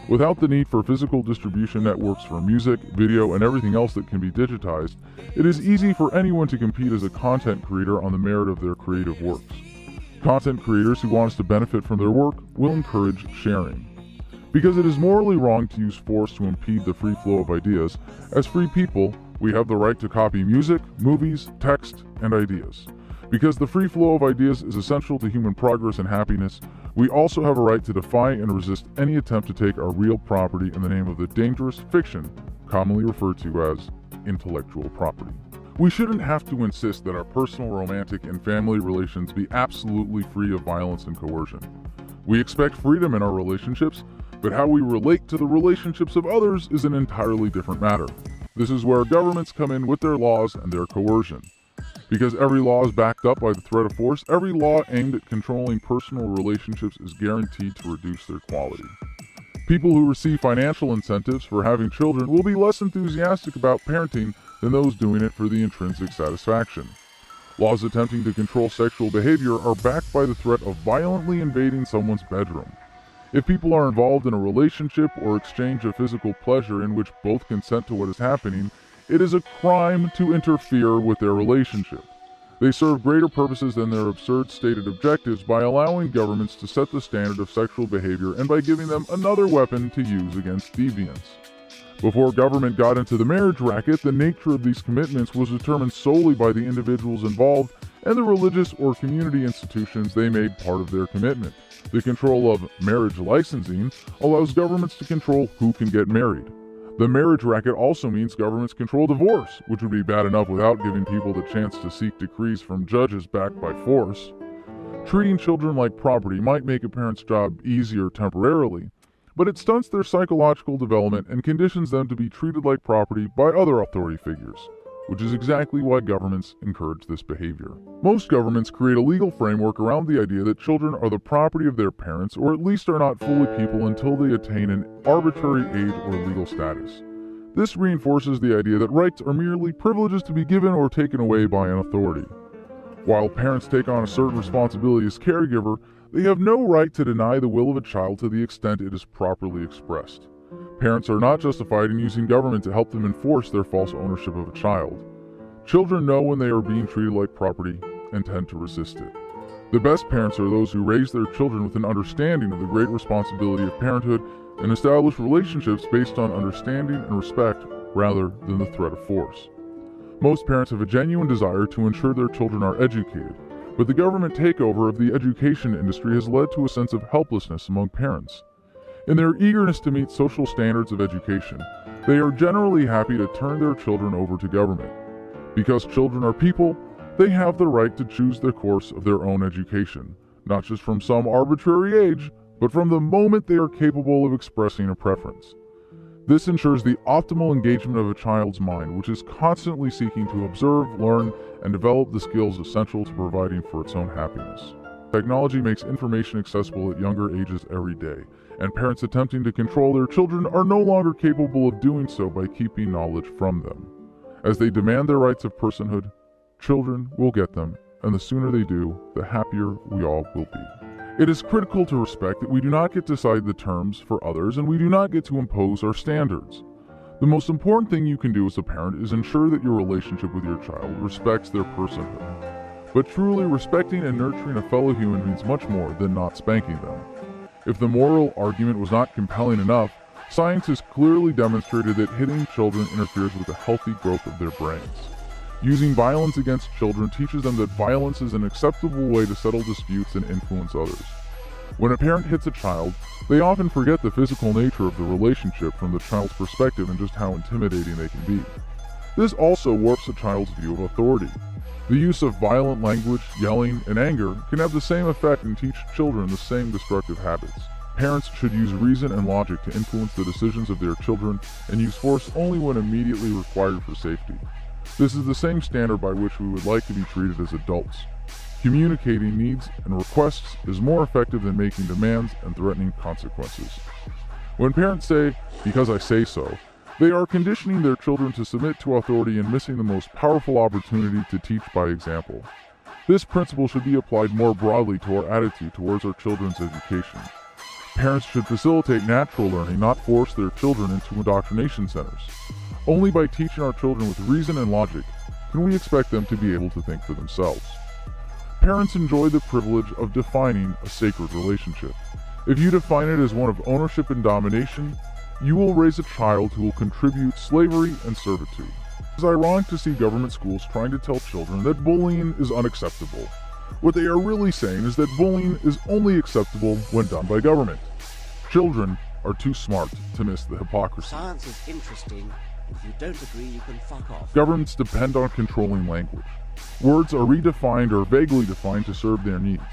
Without the need for physical distribution networks for music, video, and everything else that can be digitized, it is easy for anyone to compete as a content creator on the merit of their creative works. Content creators who want us to benefit from their work will encourage sharing. Because it is morally wrong to use force to impede the free flow of ideas, as free people, we have the right to copy music, movies, text, and ideas. Because the free flow of ideas is essential to human progress and happiness, we also have a right to defy and resist any attempt to take our real property in the name of the dangerous fiction commonly referred to as intellectual property. We shouldn't have to insist that our personal, romantic, and family relations be absolutely free of violence and coercion. We expect freedom in our relationships, but how we relate to the relationships of others is an entirely different matter. This is where governments come in with their laws and their coercion. Because every law is backed up by the threat of force, every law aimed at controlling personal relationships is guaranteed to reduce their quality. People who receive financial incentives for having children will be less enthusiastic about parenting than those doing it for the intrinsic satisfaction. Laws attempting to control sexual behavior are backed by the threat of violently invading someone's bedroom. If people are involved in a relationship or exchange of physical pleasure in which both consent to what is happening, it is a crime to interfere with their relationship. They serve greater purposes than their absurd stated objectives by allowing governments to set the standard of sexual behavior and by giving them another weapon to use against deviants. Before government got into the marriage racket, the nature of these commitments was determined solely by the individuals involved and the religious or community institutions they made part of their commitment. The control of marriage licensing allows governments to control who can get married. The marriage racket also means governments control divorce, which would be bad enough without giving people the chance to seek decrees from judges backed by force. Treating children like property might make a parent's job easier temporarily, but it stunts their psychological development and conditions them to be treated like property by other authority figures, which is exactly why governments encourage this behavior. Most governments create a legal framework around the idea that children are the property of their parents, or at least are not fully people until they attain an arbitrary age or legal status. This reinforces the idea that rights are merely privileges to be given or taken away by an authority. While parents take on a certain responsibility as caregiver, they have no right to deny the will of a child to the extent it is properly expressed. Parents are not justified in using government to help them enforce their false ownership of a child. Children know when they are being treated like property and tend to resist it. The best parents are those who raise their children with an understanding of the great responsibility of parenthood and establish relationships based on understanding and respect rather than the threat of force. Most parents have a genuine desire to ensure their children are educated, but the government takeover of the education industry has led to a sense of helplessness among parents. In their eagerness to meet social standards of education, they are generally happy to turn their children over to government. Because children are people, they have the right to choose the course of their own education, not just from some arbitrary age, but from the moment they are capable of expressing a preference. This ensures the optimal engagement of a child's mind, which is constantly seeking to observe, learn, and develop the skills essential to providing for its own happiness. Technology makes information accessible at younger ages every day, and parents attempting to control their children are no longer capable of doing so by keeping knowledge from them. As they demand their rights of personhood, children will get them, and the sooner they do, the happier we all will be. It is critical to respect that we do not get to decide the terms for others, and we do not get to impose our standards. The most important thing you can do as a parent is ensure that your relationship with your child respects their personhood. But truly respecting and nurturing a fellow human means much more than not spanking them. If the moral argument was not compelling enough, science has clearly demonstrated that hitting children interferes with the healthy growth of their brains. Using violence against children teaches them that violence is an acceptable way to settle disputes and influence others. When a parent hits a child, they often forget the physical nature of the relationship from the child's perspective and just how intimidating they can be. This also warps a child's view of authority. The use of violent language, yelling, and anger can have the same effect and teach children the same destructive habits. Parents should use reason and logic to influence the decisions of their children and use force only when immediately required for safety. This is the same standard by which we would like to be treated as adults. Communicating needs and requests is more effective than making demands and threatening consequences. When parents say, "because I say so," they are conditioning their children to submit to authority and missing the most powerful opportunity to teach by example. This principle should be applied more broadly to our attitude towards our children's education. Parents should facilitate natural learning, not force their children into indoctrination centers. Only by teaching our children with reason and logic can we expect them to be able to think for themselves. Parents enjoy the privilege of defining a sacred relationship. If you define it as one of ownership and domination, you will raise a child who will contribute slavery and servitude. It is ironic to see government schools trying to tell children that bullying is unacceptable. What they are really saying is that bullying is only acceptable when done by government. Children are too smart to miss the hypocrisy. Science is interesting. If you don't agree, you can fuck off. Governments depend on controlling language. Words are redefined or vaguely defined to serve their needs.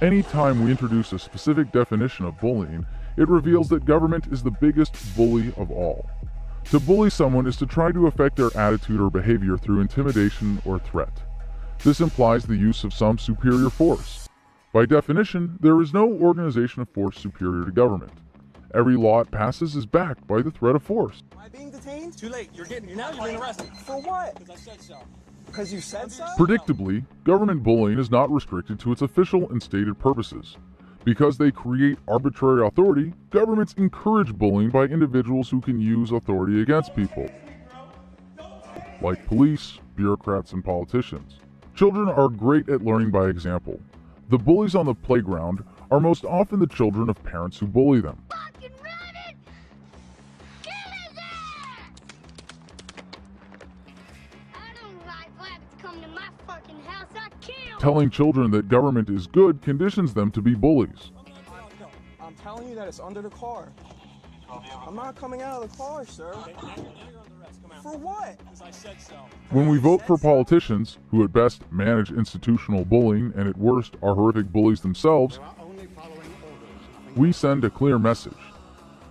Anytime we introduce a specific definition of bullying, it reveals that government is the biggest bully of all. To bully someone is to try to affect their attitude or behavior through intimidation or threat. This implies the use of some superior force. By definition, there is no organization of force superior to government. Every law it passes is backed by the threat of force. Am I being detained? Too late. You're being arrested. For what? Because I said so. Because you said so? Predictably, government bullying is not restricted to its official and stated purposes. Because they create arbitrary authority, governments encourage bullying by individuals who can use authority against people, like police, bureaucrats, and politicians. Children are great at learning by example. The bullies on the playground are most often the children of parents who bully them. Telling children that government is good conditions them to be bullies. No, I'm telling you that it's under the car. I'm not coming out of the car, sir. For what? Because I said so. When we vote for politicians, who at best manage institutional bullying and at worst are horrific bullies themselves, we send a clear message.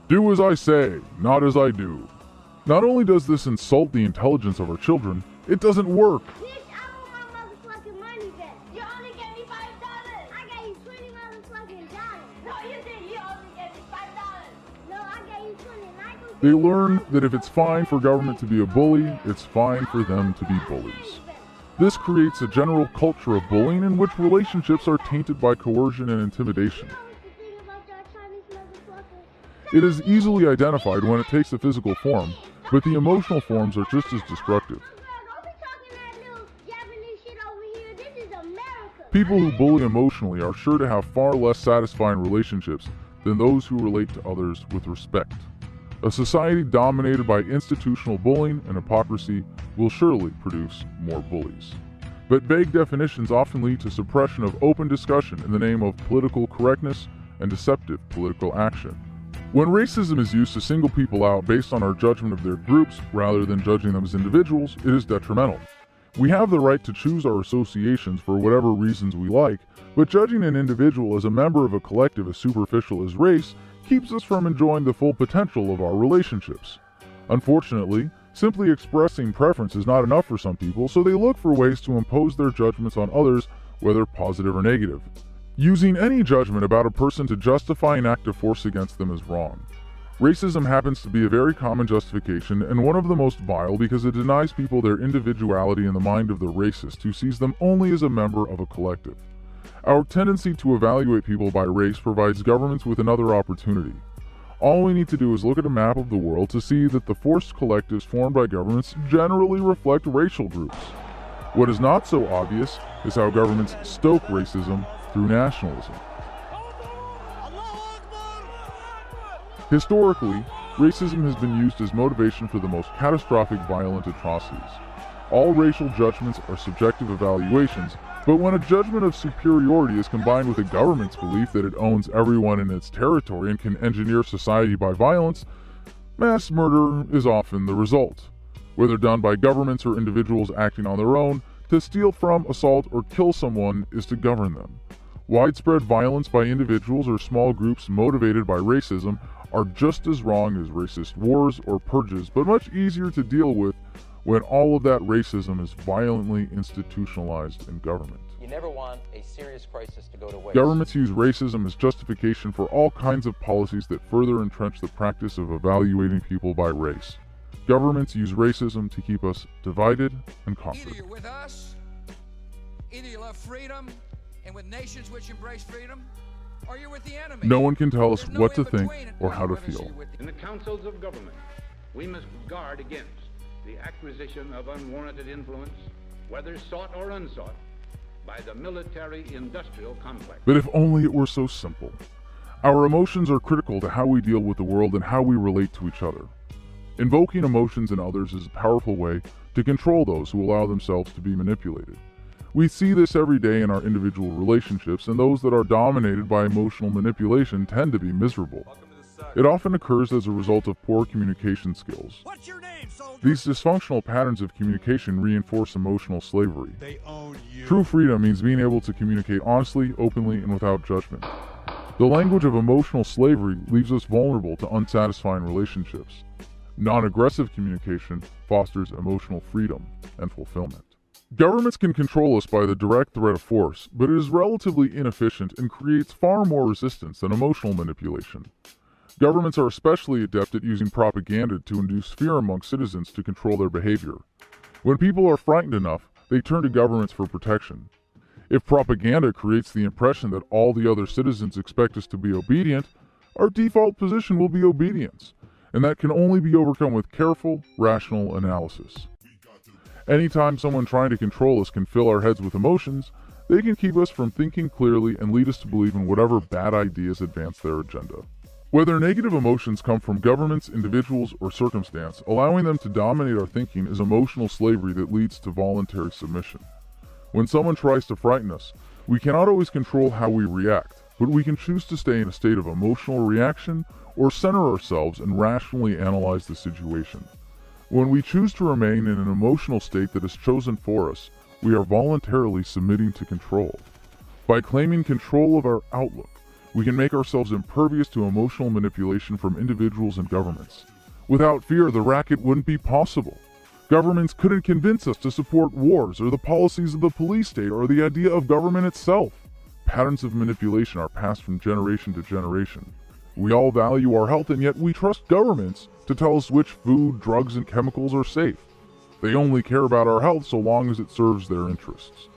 Do as I say, not as I do. Not only does this insult the intelligence of our children, it doesn't work. They learn that if it's fine for government to be a bully, it's fine for them to be bullies. This creates a general culture of bullying in which relationships are tainted by coercion and intimidation. It is easily identified when it takes a physical form, but the emotional forms are just as destructive. People who bully emotionally are sure to have far less satisfying relationships than those who relate to others with respect. A society dominated by institutional bullying and hypocrisy will surely produce more bullies. But vague definitions often lead to suppression of open discussion in the name of political correctness and deceptive political action. When racism is used to single people out based on our judgment of their groups rather than judging them as individuals, it is detrimental. We have the right to choose our associations for whatever reasons we like, but judging an individual as a member of a collective as superficial as race keeps us from enjoying the full potential of our relationships. Unfortunately, simply expressing preference is not enough for some people, so they look for ways to impose their judgments on others, whether positive or negative. Using any judgment about a person to justify an act of force against them is wrong. Racism happens to be a very common justification and one of the most vile because it denies people their individuality in the mind of the racist who sees them only as a member of a collective. Our tendency to evaluate people by race provides governments with another opportunity. All we need to do is look at a map of the world to see that the forced collectives formed by governments generally reflect racial groups. What is not so obvious is how governments stoke racism through nationalism. Historically, racism has been used as motivation for the most catastrophic violent atrocities. All racial judgments are subjective evaluations, but when a judgment of superiority is combined with a government's belief that it owns everyone in its territory and can engineer society by violence, mass murder is often the result. Whether done by governments or individuals acting on their own, to steal from, assault, or kill someone is to govern them. Widespread violence by individuals or small groups motivated by racism are just as wrong as racist wars or purges, but much easier to deal with when all of that racism is violently institutionalized in government. You never want a serious crisis to go to waste. Governments use racism as justification for all kinds of policies that further entrench the practice of evaluating people by race. Governments use racism to keep us divided and conquered. Either you're with us, either you love freedom, and with nations which embrace freedom, or you're with the enemy. No one can tell us what to think or how to feel. In the councils of government, we must guard against the acquisition of unwarranted influence, whether sought or unsought, by the military-industrial complex. But if only it were so simple. Our emotions are critical to how we deal with the world and how we relate to each other. Invoking emotions in others is a powerful way to control those who allow themselves to be manipulated. We see this every day in our individual relationships, and those that are dominated by emotional manipulation tend to be miserable. It often occurs as a result of poor communication skills. What's your name, soldier? These dysfunctional patterns of communication reinforce emotional slavery. They own you. True freedom means being able to communicate honestly, openly, and without judgment. The language of emotional slavery leaves us vulnerable to unsatisfying relationships. Non-aggressive communication fosters emotional freedom and fulfillment. Governments can control us by the direct threat of force, but it is relatively inefficient and creates far more resistance than emotional manipulation. Governments are especially adept at using propaganda to induce fear among citizens to control their behavior. When people are frightened enough, they turn to governments for protection. If propaganda creates the impression that all the other citizens expect us to be obedient, our default position will be obedience, and that can only be overcome with careful, rational analysis. Anytime someone trying to control us can fill our heads with emotions, they can keep us from thinking clearly and lead us to believe in whatever bad ideas advance their agenda. Whether negative emotions come from governments, individuals, or circumstance, allowing them to dominate our thinking is emotional slavery that leads to voluntary submission. When someone tries to frighten us, we cannot always control how we react, but we can choose to stay in a state of emotional reaction or center ourselves and rationally analyze the situation. When we choose to remain in an emotional state that is chosen for us, we are voluntarily submitting to control. By claiming control of our outlook, we can make ourselves impervious to emotional manipulation from individuals and governments. Without fear, the racket wouldn't be possible. Governments couldn't convince us to support wars or the policies of the police state or the idea of government itself. Patterns of manipulation are passed from generation to generation. We all value our health, and yet we trust governments to tell us which food, drugs, and chemicals are safe. They only care about our health so long as it serves their interests.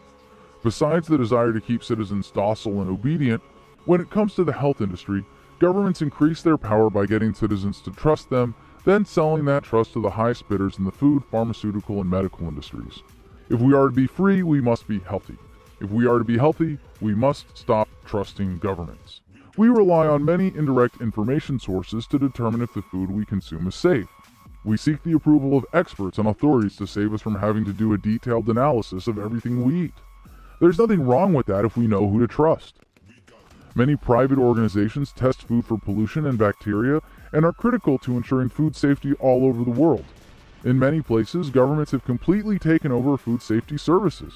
Besides the desire to keep citizens docile and obedient, when it comes to the health industry, governments increase their power by getting citizens to trust them, then selling that trust to the highest bidders in the food, pharmaceutical, and medical industries. If we are to be free, we must be healthy. If we are to be healthy, we must stop trusting governments. We rely on many indirect information sources to determine if the food we consume is safe. We seek the approval of experts and authorities to save us from having to do a detailed analysis of everything we eat. There's nothing wrong with that if we know who to trust. Many private organizations test food for pollution and bacteria and are critical to ensuring food safety all over the world. In many places, governments have completely taken over food safety services.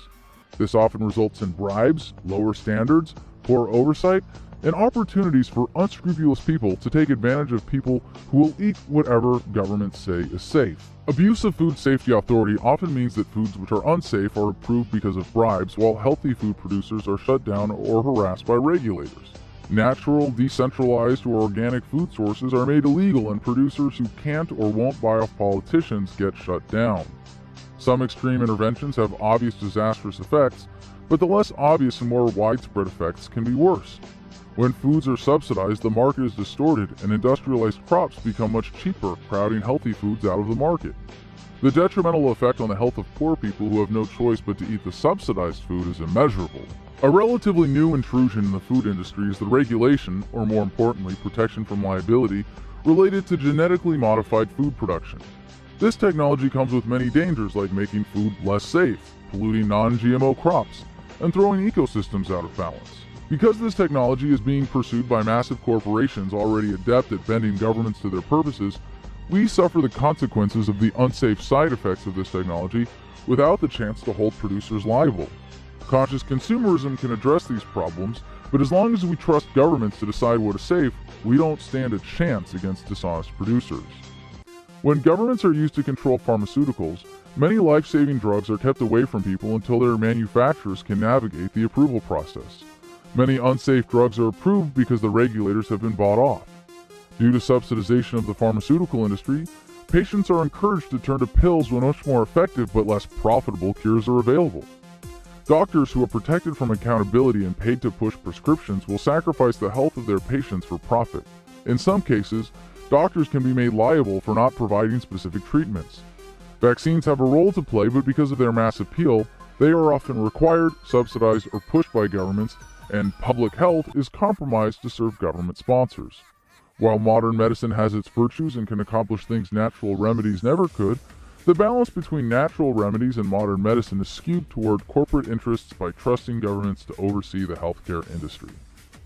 This often results in bribes, lower standards, poor oversight, and opportunities for unscrupulous people to take advantage of people who will eat whatever governments say is safe. Abuse of food safety authority often means that foods which are unsafe are approved because of bribes, while healthy food producers are shut down or harassed by regulators. Natural, decentralized, or organic food sources are made illegal, and producers who can't or won't buy off politicians get shut down. Some extreme interventions have obvious disastrous effects, but the less obvious and more widespread effects can be worse. When foods are subsidized, the market is distorted and industrialized crops become much cheaper, crowding healthy foods out of the market. The detrimental effect on the health of poor people who have no choice but to eat the subsidized food is immeasurable. A relatively new intrusion in the food industry is the regulation, or more importantly, protection from liability, related to genetically modified food production. This technology comes with many dangers, like making food less safe, polluting non-GMO crops, and throwing ecosystems out of balance. Because this technology is being pursued by massive corporations already adept at bending governments to their purposes, we suffer the consequences of the unsafe side effects of this technology without the chance to hold producers liable. Conscious consumerism can address these problems, but as long as we trust governments to decide what is safe, we don't stand a chance against dishonest producers. When governments are used to control pharmaceuticals, many life-saving drugs are kept away from people until their manufacturers can navigate the approval process. Many unsafe drugs are approved because the regulators have been bought off. Due to subsidization of the pharmaceutical industry, patients are encouraged to turn to pills when much more effective but less profitable cures are available. Doctors who are protected from accountability and paid to push prescriptions will sacrifice the health of their patients for profit. In some cases, doctors can be made liable for not providing specific treatments. Vaccines have a role to play, but because of their mass appeal, they are often required, subsidized, or pushed by governments, and public health is compromised to serve government sponsors. While modern medicine has its virtues and can accomplish things natural remedies never could, the balance between natural remedies and modern medicine is skewed toward corporate interests by trusting governments to oversee the healthcare industry.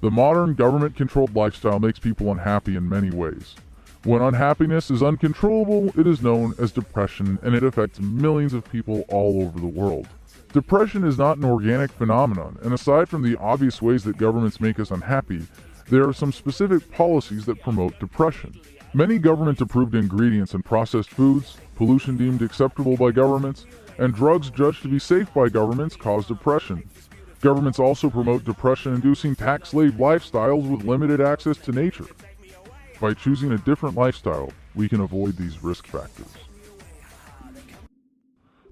The modern government-controlled lifestyle makes people unhappy in many ways. When unhappiness is uncontrollable, it is known as depression, and it affects millions of people all over the world. Depression is not an organic phenomenon, and aside from the obvious ways that governments make us unhappy, there are some specific policies that promote depression. Many government-approved ingredients in processed foods, pollution deemed acceptable by governments, and drugs judged to be safe by governments cause depression. Governments also promote depression-inducing tax-slave lifestyles with limited access to nature. By choosing a different lifestyle, we can avoid these risk factors.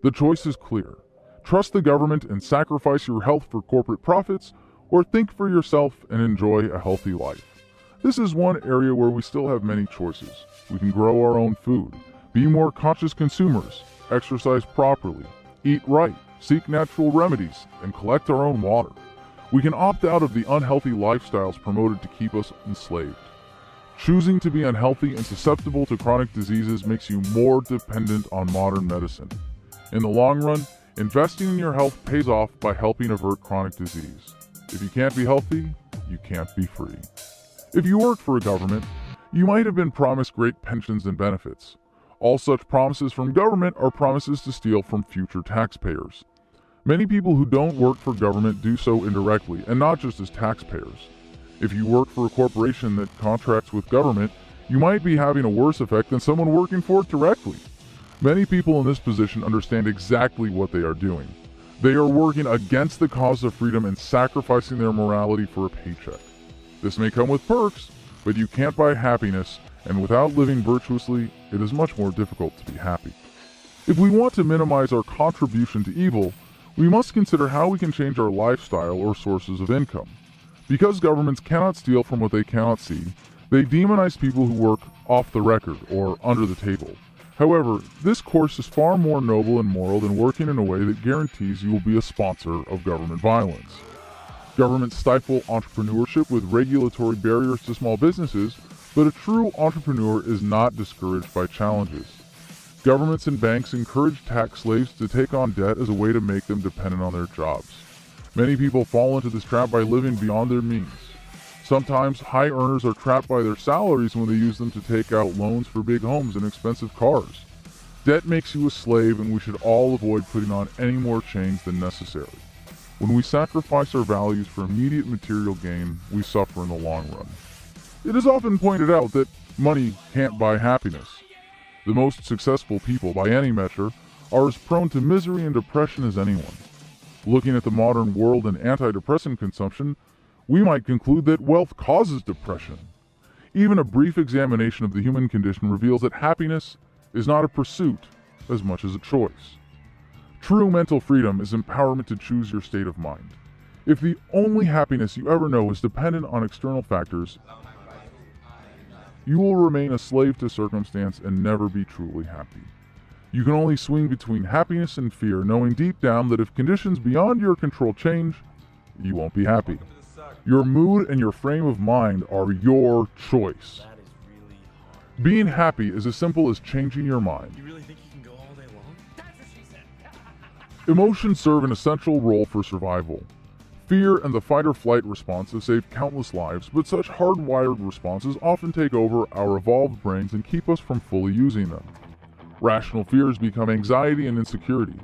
The choice is clear. Trust the government and sacrifice your health for corporate profits, or think for yourself and enjoy a healthy life. This is one area where we still have many choices. We can grow our own food, be more conscious consumers, exercise properly, eat right, seek natural remedies, and collect our own water. We can opt out of the unhealthy lifestyles promoted to keep us enslaved. Choosing to be unhealthy and susceptible to chronic diseases makes you more dependent on modern medicine. In the long run, investing in your health pays off by helping avert chronic disease. If you can't be healthy, you can't be free. If you work for a government, you might have been promised great pensions and benefits. All such promises from government are promises to steal from future taxpayers. Many people who don't work for government do so indirectly, and not just as taxpayers. If you work for a corporation that contracts with government, you might be having a worse effect than someone working for it directly. Many people in this position understand exactly what they are doing. They are working against the cause of freedom and sacrificing their morality for a paycheck. This may come with perks, but you can't buy happiness, and without living virtuously, it is much more difficult to be happy. If we want to minimize our contribution to evil, we must consider how we can change our lifestyle or sources of income. Because governments cannot steal from what they cannot see, they demonize people who work off the record or under the table. However, this course is far more noble and moral than working in a way that guarantees you will be a sponsor of government violence. Governments stifle entrepreneurship with regulatory barriers to small businesses, but a true entrepreneur is not discouraged by challenges. Governments and banks encourage tax slaves to take on debt as a way to make them dependent on their jobs. Many people fall into this trap by living beyond their means. Sometimes high earners are trapped by their salaries when they use them to take out loans for big homes and expensive cars. Debt makes you a slave, and we should all avoid putting on any more chains than necessary. When we sacrifice our values for immediate material gain, we suffer in the long run. It is often pointed out that money can't buy happiness. The most successful people, by any measure, are as prone to misery and depression as anyone. Looking at the modern world and antidepressant consumption, we might conclude that wealth causes depression. Even a brief examination of the human condition reveals that happiness is not a pursuit as much as a choice. True mental freedom is empowerment to choose your state of mind. If the only happiness you ever know is dependent on external factors, you will remain a slave to circumstance and never be truly happy. You can only swing between happiness and fear, knowing deep down that if conditions beyond your control change, you won't be happy. Your mood and your frame of mind are your choice. Being happy is as simple as changing your mind. You really think you can go all day long? That's what she said. Emotions serve an essential role for survival. Fear and the fight-or-flight response have saved countless lives, but such hardwired responses often take over our evolved brains and keep us from fully using them. Rational fears become anxiety and insecurity.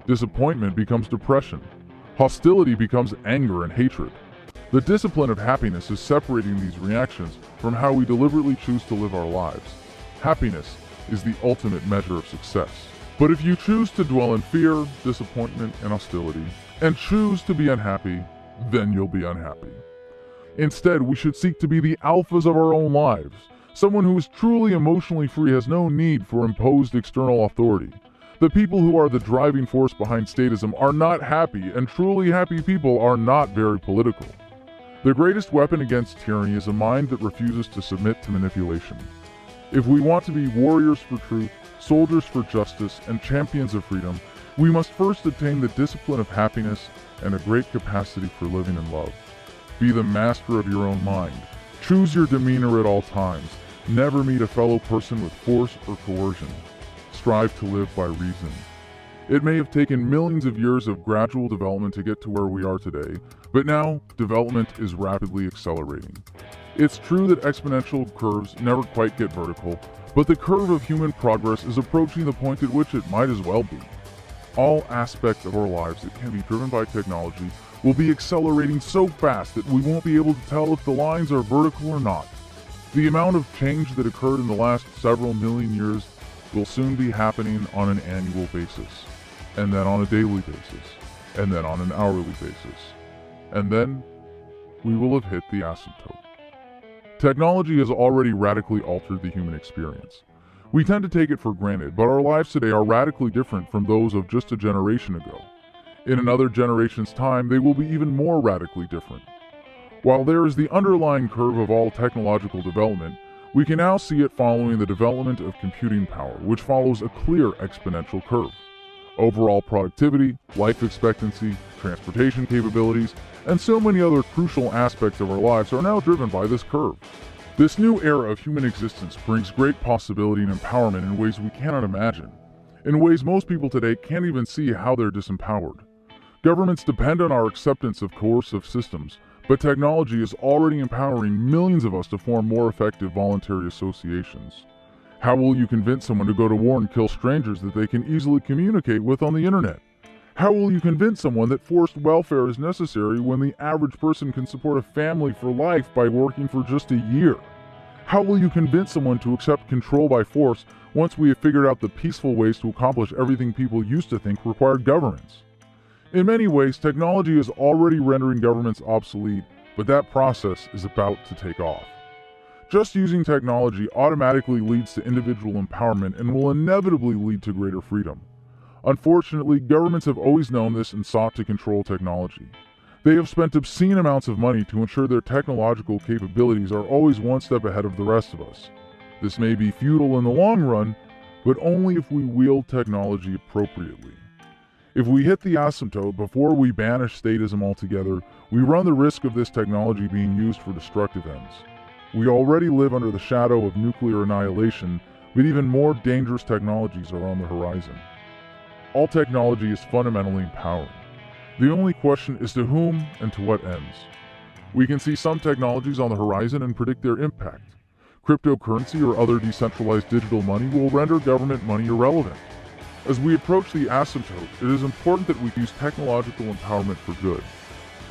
Disappointment becomes depression. Hostility becomes anger and hatred. The discipline of happiness is separating these reactions from how we deliberately choose to live our lives. Happiness is the ultimate measure of success. But if you choose to dwell in fear, disappointment, and hostility, and choose to be unhappy, then you'll be unhappy. Instead, we should seek to be the alphas of our own lives. Someone who is truly emotionally free has no need for imposed external authority. The people who are the driving force behind statism are not happy, and truly happy people are not very political. The greatest weapon against tyranny is a mind that refuses to submit to manipulation. If we want to be warriors for truth, soldiers for justice, and champions of freedom, we must first attain the discipline of happiness and a great capacity for living in love. Be the master of your own mind. Choose your demeanor at all times. Never meet a fellow person with force or coercion. Strive to live by reason. It may have taken millions of years of gradual development to get to where we are today, but now development is rapidly accelerating. It's true that exponential curves never quite get vertical, but the curve of human progress is approaching the point at which it might as well be. All aspects of our lives that can be driven by technology will be accelerating so fast that we won't be able to tell if the lines are vertical or not. The amount of change that occurred in the last several million years will soon be happening on an annual basis, and then on a daily basis, and then on an hourly basis, and then we will have hit the asymptote. Technology has already radically altered the human experience. We tend to take it for granted, but our lives today are radically different from those of just a generation ago. In another generation's time, they will be even more radically different. While there is the underlying curve of all technological development, we can now see it following the development of computing power, which follows a clear exponential curve. Overall productivity, life expectancy, transportation capabilities, and so many other crucial aspects of our lives are now driven by this curve. This new era of human existence brings great possibility and empowerment in ways we cannot imagine, in ways most people today can't even see how they're disempowered. Governments depend on our acceptance of coercive systems, but technology is already empowering millions of us to form more effective voluntary associations. How will you convince someone to go to war and kill strangers that they can easily communicate with on the internet? How will you convince someone that forced welfare is necessary when the average person can support a family for life by working for just a year? How will you convince someone to accept control by force once we have figured out the peaceful ways to accomplish everything people used to think required governance? In many ways, technology is already rendering governments obsolete, but that process is about to take off. Just using technology automatically leads to individual empowerment and will inevitably lead to greater freedom. Unfortunately, governments have always known this and sought to control technology. They have spent obscene amounts of money to ensure their technological capabilities are always one step ahead of the rest of us. This may be futile in the long run, but only if we wield technology appropriately. If we hit the asymptote before we banish statism altogether, we run the risk of this technology being used for destructive ends. We already live under the shadow of nuclear annihilation, but even more dangerous technologies are on the horizon. All technology is fundamentally empowering. The only question is to whom and to what ends. We can see some technologies on the horizon and predict their impact. Cryptocurrency or other decentralized digital money will render government money irrelevant. As we approach the asymptote, it is important that we use technological empowerment for good.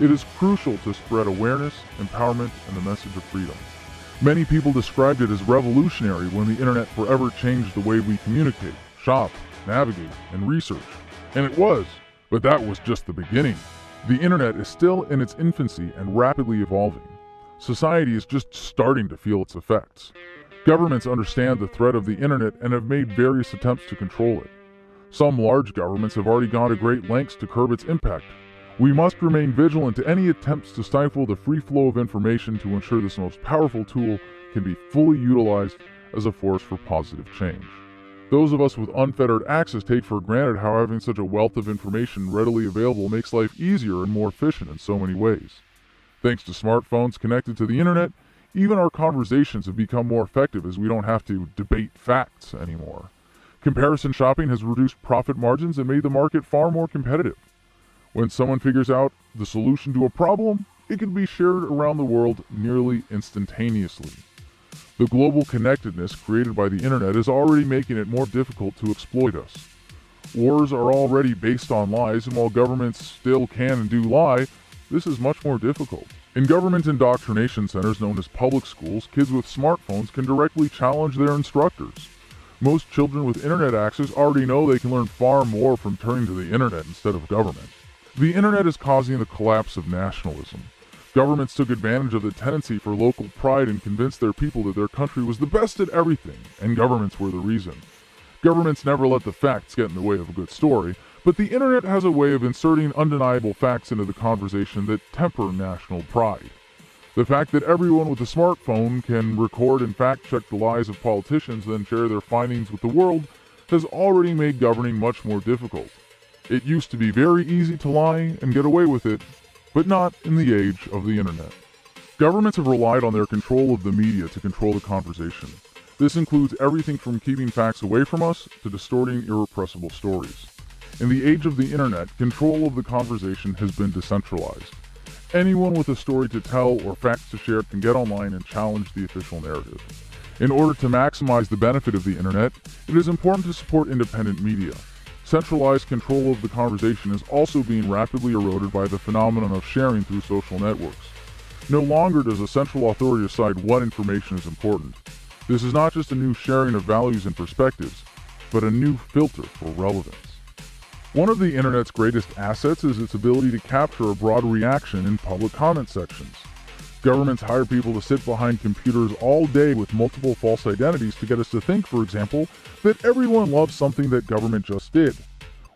It is crucial to spread awareness, empowerment, and the message of freedom. Many people described it as revolutionary when the internet forever changed the way we communicate, shop, navigate, and research. And it was, but that was just the beginning. The internet is still in its infancy and rapidly evolving. Society is just starting to feel its effects. Governments understand the threat of the internet and have made various attempts to control it. Some large governments have already gone to great lengths to curb its impact. We must remain vigilant to any attempts to stifle the free flow of information to ensure this most powerful tool can be fully utilized as a force for positive change. Those of us with unfettered access take for granted how having such a wealth of information readily available makes life easier and more efficient in so many ways. Thanks to smartphones connected to the internet, even our conversations have become more effective as we don't have to debate facts anymore. Comparison shopping has reduced profit margins and made the market far more competitive. When someone figures out the solution to a problem, it can be shared around the world nearly instantaneously. The global connectedness created by the internet is already making it more difficult to exploit us. Wars are already based on lies, and while governments still can and do lie, this is much more difficult. In government indoctrination centers known as public schools, kids with smartphones can directly challenge their instructors. Most children with internet access already know they can learn far more from turning to the internet instead of government. The internet is causing the collapse of nationalism. Governments took advantage of the tendency for local pride and convinced their people that their country was the best at everything, and governments were the reason. Governments never let the facts get in the way of a good story, but the internet has a way of inserting undeniable facts into the conversation that temper national pride. The fact that everyone with a smartphone can record and fact-check the lies of politicians, then share their findings with the world, has already made governing much more difficult. It used to be very easy to lie and get away with it, but not in the age of the internet. Governments have relied on their control of the media to control the conversation. This includes everything from keeping facts away from us to distorting irrepressible stories. In the age of the internet, control of the conversation has been decentralized. Anyone with a story to tell or facts to share can get online and challenge the official narrative. In order to maximize the benefit of the internet, it is important to support independent media. Centralized control of the conversation is also being rapidly eroded by the phenomenon of sharing through social networks. No longer does a central authority decide what information is important. This is not just a new sharing of values and perspectives, but a new filter for relevance. One of the internet's greatest assets is its ability to capture a broad reaction in public comment sections. Governments hire people to sit behind computers all day with multiple false identities to get us to think, for example, that everyone loves something that government just did.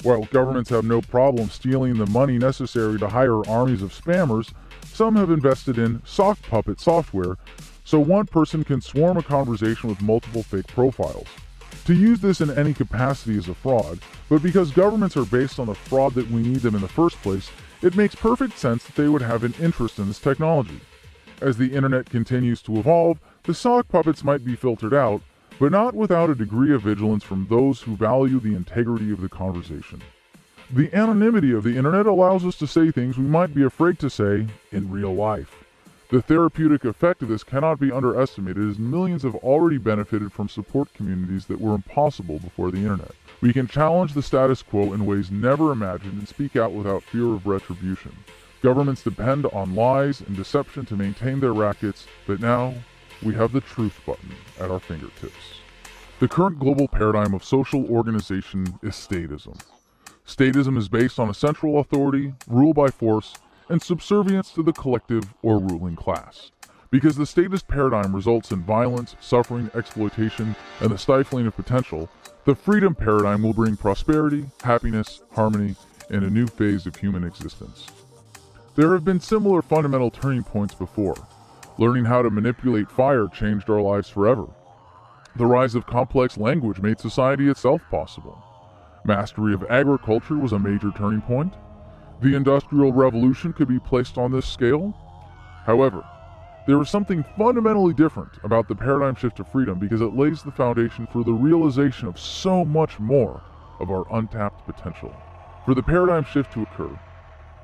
While governments have no problem stealing the money necessary to hire armies of spammers, some have invested in sock puppet software so one person can swarm a conversation with multiple fake profiles. To use this in any capacity is a fraud, but because governments are based on the fraud that we need them in the first place, it makes perfect sense that they would have an interest in this technology. As the internet continues to evolve, the sock puppets might be filtered out, but not without a degree of vigilance from those who value the integrity of the conversation. The anonymity of the internet allows us to say things we might be afraid to say in real life. The therapeutic effect of this cannot be underestimated, as millions have already benefited from support communities that were impossible before the internet. We can challenge the status quo in ways never imagined and speak out without fear of retribution. Governments depend on lies and deception to maintain their rackets, but now we have the truth button at our fingertips. The current global paradigm of social organization is statism. Statism is based on a central authority, rule by force, and subservience to the collective or ruling class. Because the statist paradigm results in violence, suffering, exploitation, and the stifling of potential, the freedom paradigm will bring prosperity, happiness, harmony, and a new phase of human existence. There have been similar fundamental turning points before. Learning how to manipulate fire changed our lives forever. The rise of complex language made society itself possible. Mastery of agriculture was a major turning point. The Industrial Revolution could be placed on this scale. However, there is something fundamentally different about the paradigm shift to freedom because it lays the foundation for the realization of so much more of our untapped potential. For the paradigm shift to occur,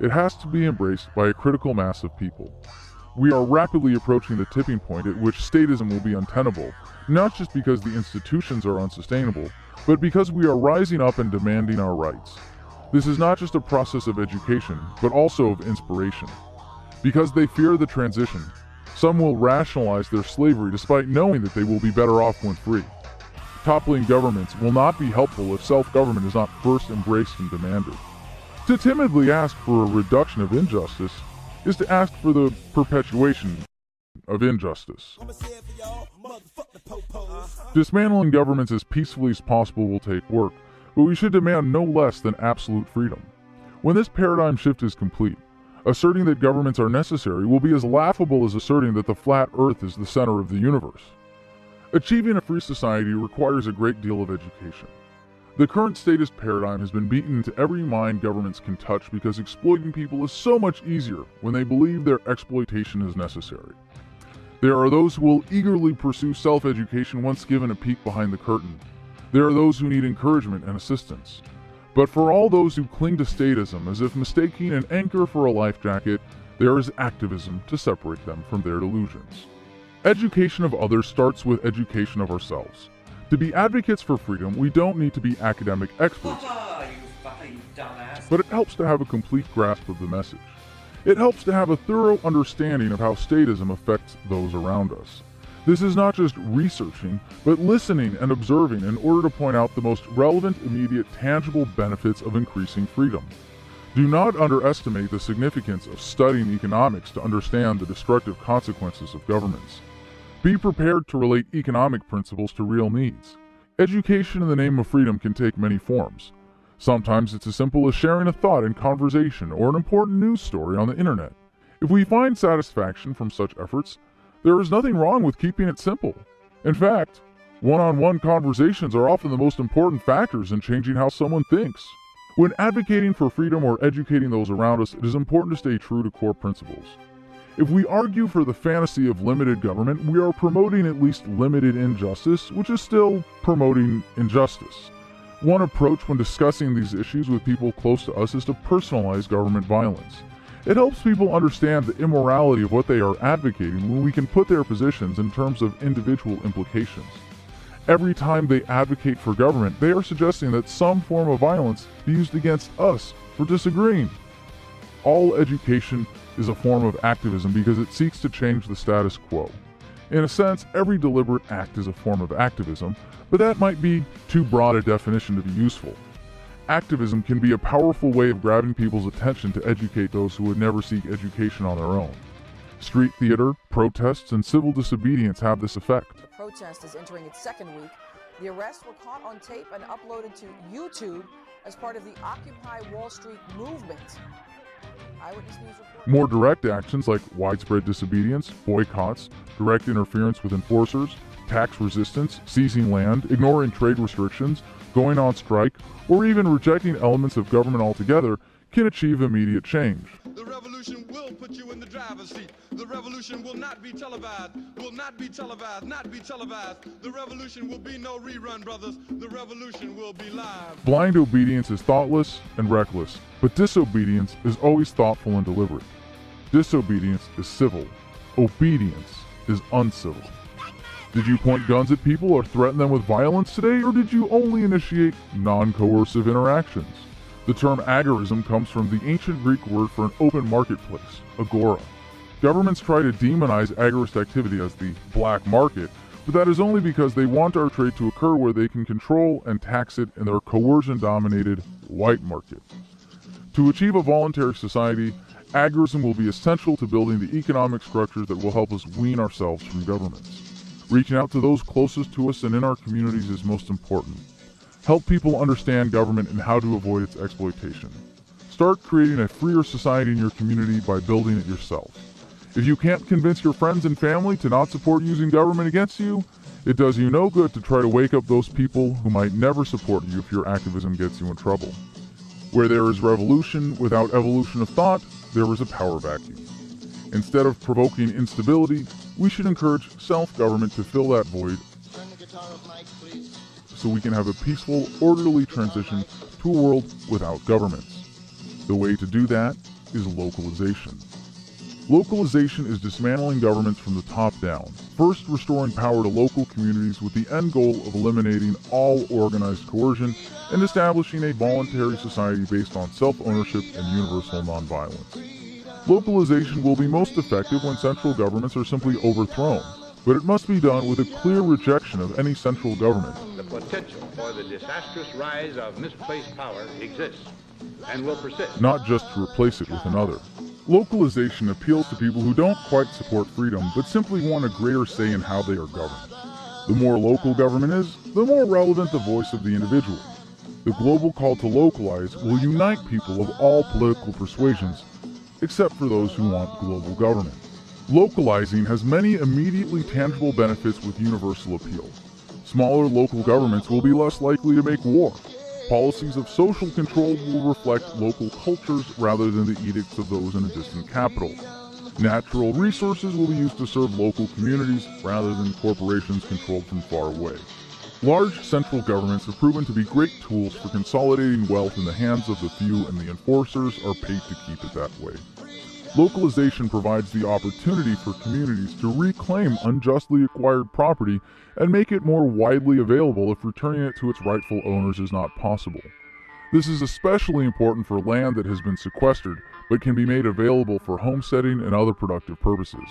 it has to be embraced by a critical mass of people. We are rapidly approaching the tipping point at which statism will be untenable, not just because the institutions are unsustainable, but because we are rising up and demanding our rights. This is not just a process of education, but also of inspiration. Because they fear the transition, some will rationalize their slavery despite knowing that they will be better off when free. Toppling governments will not be helpful if self-government is not first embraced and demanded. To timidly ask for a reduction of injustice is to ask for the perpetuation of injustice. Dismantling governments as peacefully as possible will take work, but we should demand no less than absolute freedom. When this paradigm shift is complete, asserting that governments are necessary will be as laughable as asserting that the flat earth is the center of the universe. Achieving a free society requires a great deal of education. The current statist paradigm has been beaten into every mind governments can touch because exploiting people is so much easier when they believe their exploitation is necessary. There are those who will eagerly pursue self-education once given a peek behind the curtain. There are those who need encouragement and assistance. But for all those who cling to statism as if mistaking an anchor for a life jacket, there is activism to separate them from their delusions. Education of others starts with education of ourselves. To be advocates for freedom, we don't need to be academic experts, but it helps to have a complete grasp of the message. It helps to have a thorough understanding of how statism affects those around us. This is not just researching, but listening and observing in order to point out the most relevant, immediate, tangible benefits of increasing freedom. Do not underestimate the significance of studying economics to understand the destructive consequences of governments. Be prepared to relate economic principles to real needs. Education in the name of freedom can take many forms. Sometimes it's as simple as sharing a thought in conversation or an important news story on the internet. If we find satisfaction from such efforts, there is nothing wrong with keeping it simple. In fact, one-on-one conversations are often the most important factors in changing how someone thinks. When advocating for freedom or educating those around us, it is important to stay true to core principles. If we argue for the fantasy of limited government, we are promoting at least limited injustice, which is still promoting injustice. One approach when discussing these issues with people close to us is to personalize government violence. It helps people understand the immorality of what they are advocating when we can put their positions in terms of individual implications. Every time they advocate for government, they are suggesting that some form of violence be used against us for disagreeing. All education is a form of activism because it seeks to change the status quo. In a sense, every deliberate act is a form of activism, but that might be too broad a definition to be useful. Activism can be a powerful way of grabbing people's attention to educate those who would never seek education on their own. Street theater, protests, and civil disobedience have this effect. The protest is entering its second week. The arrests were caught on tape and uploaded to YouTube as part of the Occupy Wall Street movement. Eyewitness News report. More direct actions like widespread disobedience, boycotts, direct interference with enforcers, tax resistance, seizing land, ignoring trade restrictions, going on strike, or even rejecting elements of government altogether can achieve immediate change. The revolution will put you in the driver's seat. The revolution will not be televised, will not be televised, not be televised. The revolution will be no rerun, brothers. The revolution will be live. Blind obedience is thoughtless and reckless, but disobedience is always thoughtful and deliberate. Disobedience is civil. Obedience is uncivil. Did you point guns at people or threaten them with violence today, or did you only initiate non-coercive interactions? The term agorism comes from the ancient Greek word for an open marketplace, agora. Governments try to demonize agorist activity as the black market, but that is only because they want our trade to occur where they can control and tax it in their coercion-dominated white market. To achieve a voluntary society, Agorism will be essential to building the economic structures that will help us wean ourselves from governments. Reaching out to those closest to us and in our communities is most important. Help people understand government and how to avoid its exploitation. Start creating a freer society in your community by building it yourself. If you can't convince your friends and family to not support using government against you, it does you no good to try to wake up those people who might never support you if your activism gets you in trouble. Where there is revolution without evolution of thought, there is a power vacuum. Instead of provoking instability, we should encourage self-government to fill that void so we can have a peaceful, orderly transition to a world without governments. The way to do that is localization. Localization is dismantling governments from the top down, first restoring power to local communities with the end goal of eliminating all organized coercion and establishing a voluntary society based on self-ownership and universal nonviolence. Localization will be most effective when central governments are simply overthrown, but it must be done with a clear rejection of any central government. The potential for the disastrous rise of misplaced power exists and will persist. Not just to replace it with another. Localization appeals to people who don't quite support freedom, but simply want a greater say in how they are governed. The more local government is, the more relevant the voice of the individual. The global call to localize will unite people of all political persuasions, except for those who want global government. Localizing has many immediately tangible benefits with universal appeal. Smaller local governments will be less likely to make war. Policies of social control will reflect local cultures rather than the edicts of those in a distant capital. Natural resources will be used to serve local communities rather than corporations controlled from far away. Large central governments have proven to be great tools for consolidating wealth in the hands of the few, and the enforcers are paid to keep it that way. Localization provides the opportunity for communities to reclaim unjustly acquired property and make it more widely available if returning it to its rightful owners is not possible. This is especially important for land that has been sequestered but can be made available for homesteading and other productive purposes.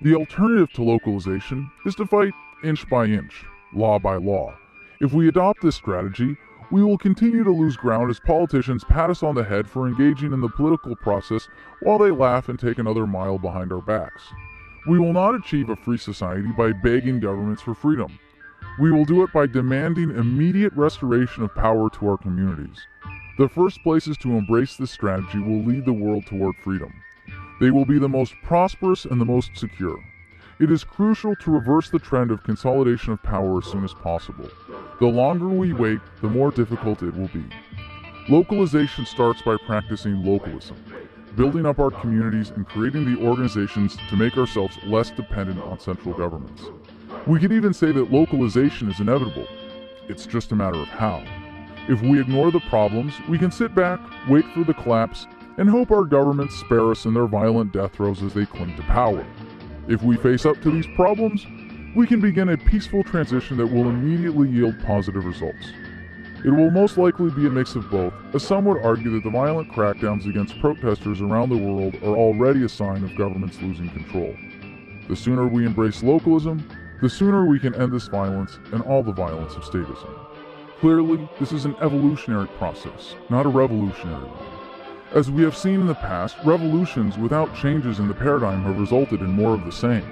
The alternative to localization is to fight inch by inch, law by law. If we adopt this strategy, we will continue to lose ground as politicians pat us on the head for engaging in the political process while they laugh and take another mile behind our backs. We will not achieve a free society by begging governments for freedom. We will do it by demanding immediate restoration of power to our communities. The first places to embrace this strategy will lead the world toward freedom. They will be the most prosperous and the most secure. It is crucial to reverse the trend of consolidation of power as soon as possible. The longer we wait, the more difficult it will be. Localization starts by practicing localism, building up our communities and creating the organizations to make ourselves less dependent on central governments. We could even say that localization is inevitable. It's just a matter of how. If we ignore the problems, we can sit back, wait for the collapse, and hope our governments spare us in their violent death throes as they cling to power. If we face up to these problems, we can begin a peaceful transition that will immediately yield positive results. It will most likely be a mix of both, as some would argue that the violent crackdowns against protesters around the world are already a sign of governments losing control. The sooner we embrace localism, the sooner we can end this violence and all the violence of statism. Clearly, this is an evolutionary process, not a revolutionary one. As we have seen in the past, revolutions without changes in the paradigm have resulted in more of the same.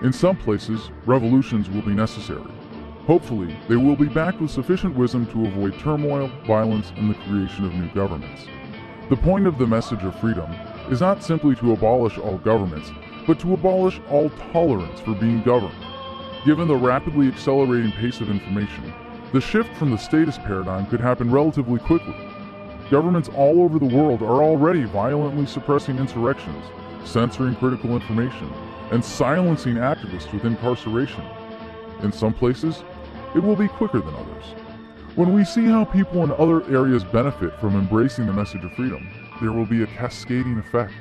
In some places, revolutions will be necessary. Hopefully, they will be backed with sufficient wisdom to avoid turmoil, violence, and the creation of new governments. The point of the message of freedom is not simply to abolish all governments, but to abolish all tolerance for being governed. Given the rapidly accelerating pace of information, the shift from the status paradigm could happen relatively quickly. Governments all over the world are already violently suppressing insurrections, censoring critical information, and silencing activists with incarceration. In some places, it will be quicker than others. When we see how people in other areas benefit from embracing the message of freedom, there will be a cascading effect.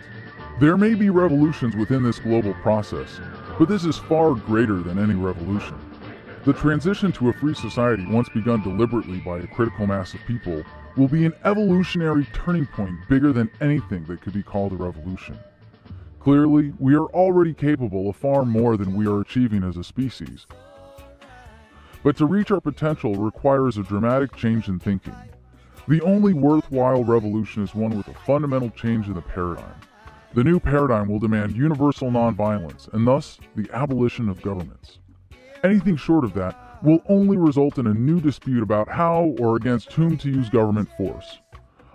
There may be revolutions within this global process, but this is far greater than any revolution. The transition to a free society, once begun deliberately by a critical mass of people, will be an evolutionary turning point bigger than anything that could be called a revolution. Clearly, we are already capable of far more than we are achieving as a species. But to reach our potential requires a dramatic change in thinking. The only worthwhile revolution is one with a fundamental change in the paradigm. The new paradigm will demand universal nonviolence and thus the abolition of governments. Anything short of that will only result in a new dispute about how or against whom to use government force.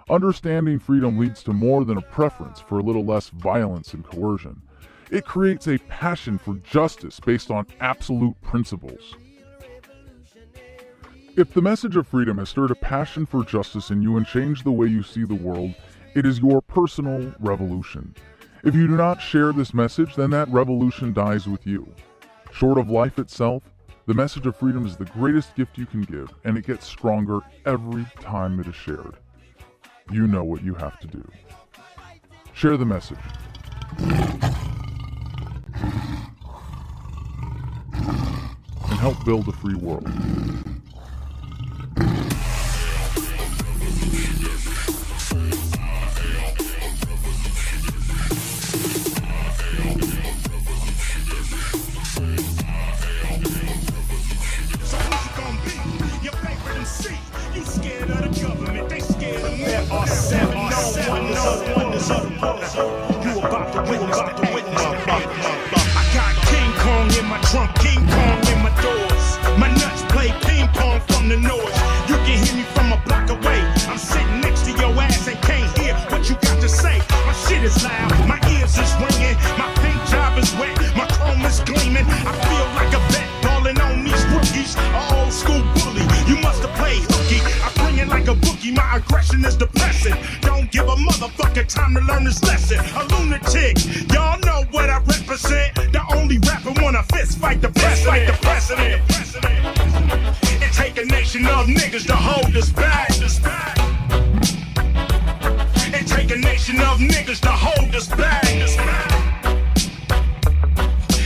Understanding freedom leads to more than a preference for a little less violence and coercion. It creates a passion for justice based on absolute principles. If the message of freedom has stirred a passion for justice in you and changed the way you see the world, it is your personal revolution. If you do not share this message, then that revolution dies with you. Short of life itself, the message of freedom is the greatest gift you can give, and it gets stronger every time it is shared. You know what you have to do. Share the message. And help build a free world. You scared of the government, they scared of me. There are seven wonders of the world. You about to witness I got King Kong in my trunk, King Kong in my doors. My nuts play ping pong from the noise. You can hear me from a block away. I'm sitting next to your ass and can't hear what you got to say. My shit is loud, my ears is ringing. My paint job is wet, my chrome is gleaming. I feel like a vet balling on these rookies. An old school bully, you must have played hooky. I bring it like a bookie, my aggression is depressing. Don't give a motherfucker time to learn this lesson. A lunatic, y'all know what I represent. The only rapper wanna fist fight the president. It take a nation of niggas to hold us back. It take a nation of niggas to hold us back.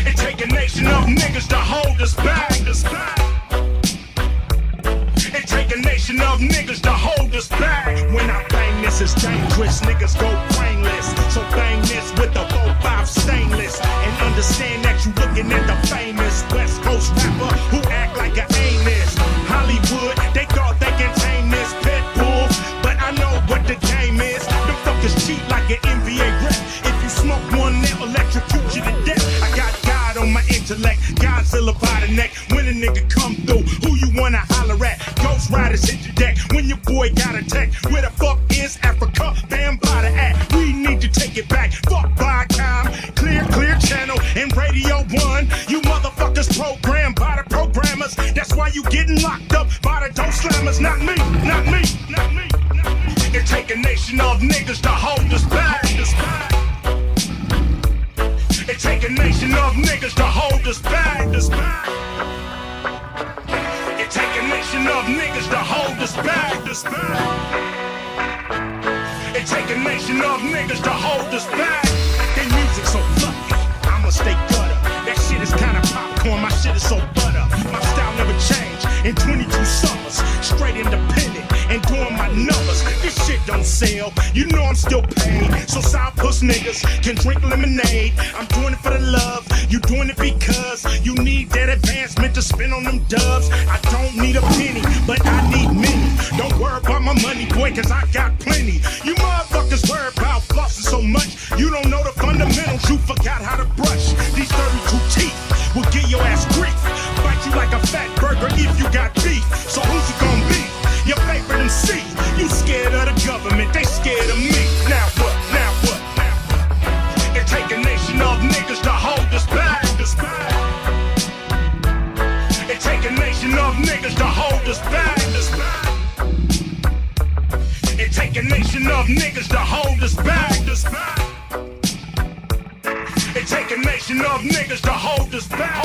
It take a nation of niggas to hold us back. It take a nation of niggas to hold us back. When I bang this, it's dangerous. Niggas go brainless. So bang this with the 4-5 stainless. And understand that you looking at the famous West Coast rapper who act like an A-list. Hollywood, they thought they can tame this pit bull, but I know what the game is. Them fuckers cheat like an NBA rep. If you smoke one, they'll electrocute you to death. I got God on my intellect, Godzilla by the neck. When a nigga come through, who you wanna holler at? Ghost Riders hit your deck when your boy got attacked. Where the fuck is Africa? Bam by the act. We need to take it back. Fuck Viacom, clear channel and Radio 1. You motherfuckers programmed by the programmers. That's why you getting locked up by the dope slammers. Not me. It take a nation of niggas to hold us back. It take a nation of niggas to hold us back. It take a nation of niggas to hold us back. It take a nation of niggas to hold us back. Their music so fluffy, I'ma stay gutter. That shit is kinda popcorn, my shit is so butter. My style never changed in 22 summers. Straight independent and doing my numbers. This shit don't sell, you know I'm still paid. So side puss niggas can drink lemonade. I'm doing it for the love, you doing it because you need that advancement to spend on them dubs. I don't need a penny, but I need many. Don't worry about my money, boy, cause I got plenty. You motherfuckers worry about flossing so much, you don't know the fundamentals, you forgot how to brush. These 32 teeth will give your ass grief. Bite you like a fat burger if you got beef. So who's it gonna be? Your favorite MC. You scared of the government, they scared of me. Now what? It take a nation of niggas to hold us back. It take a nation of niggas to hold us back. It take a nation of niggas to hold us back. It take a nation of niggas to hold us back.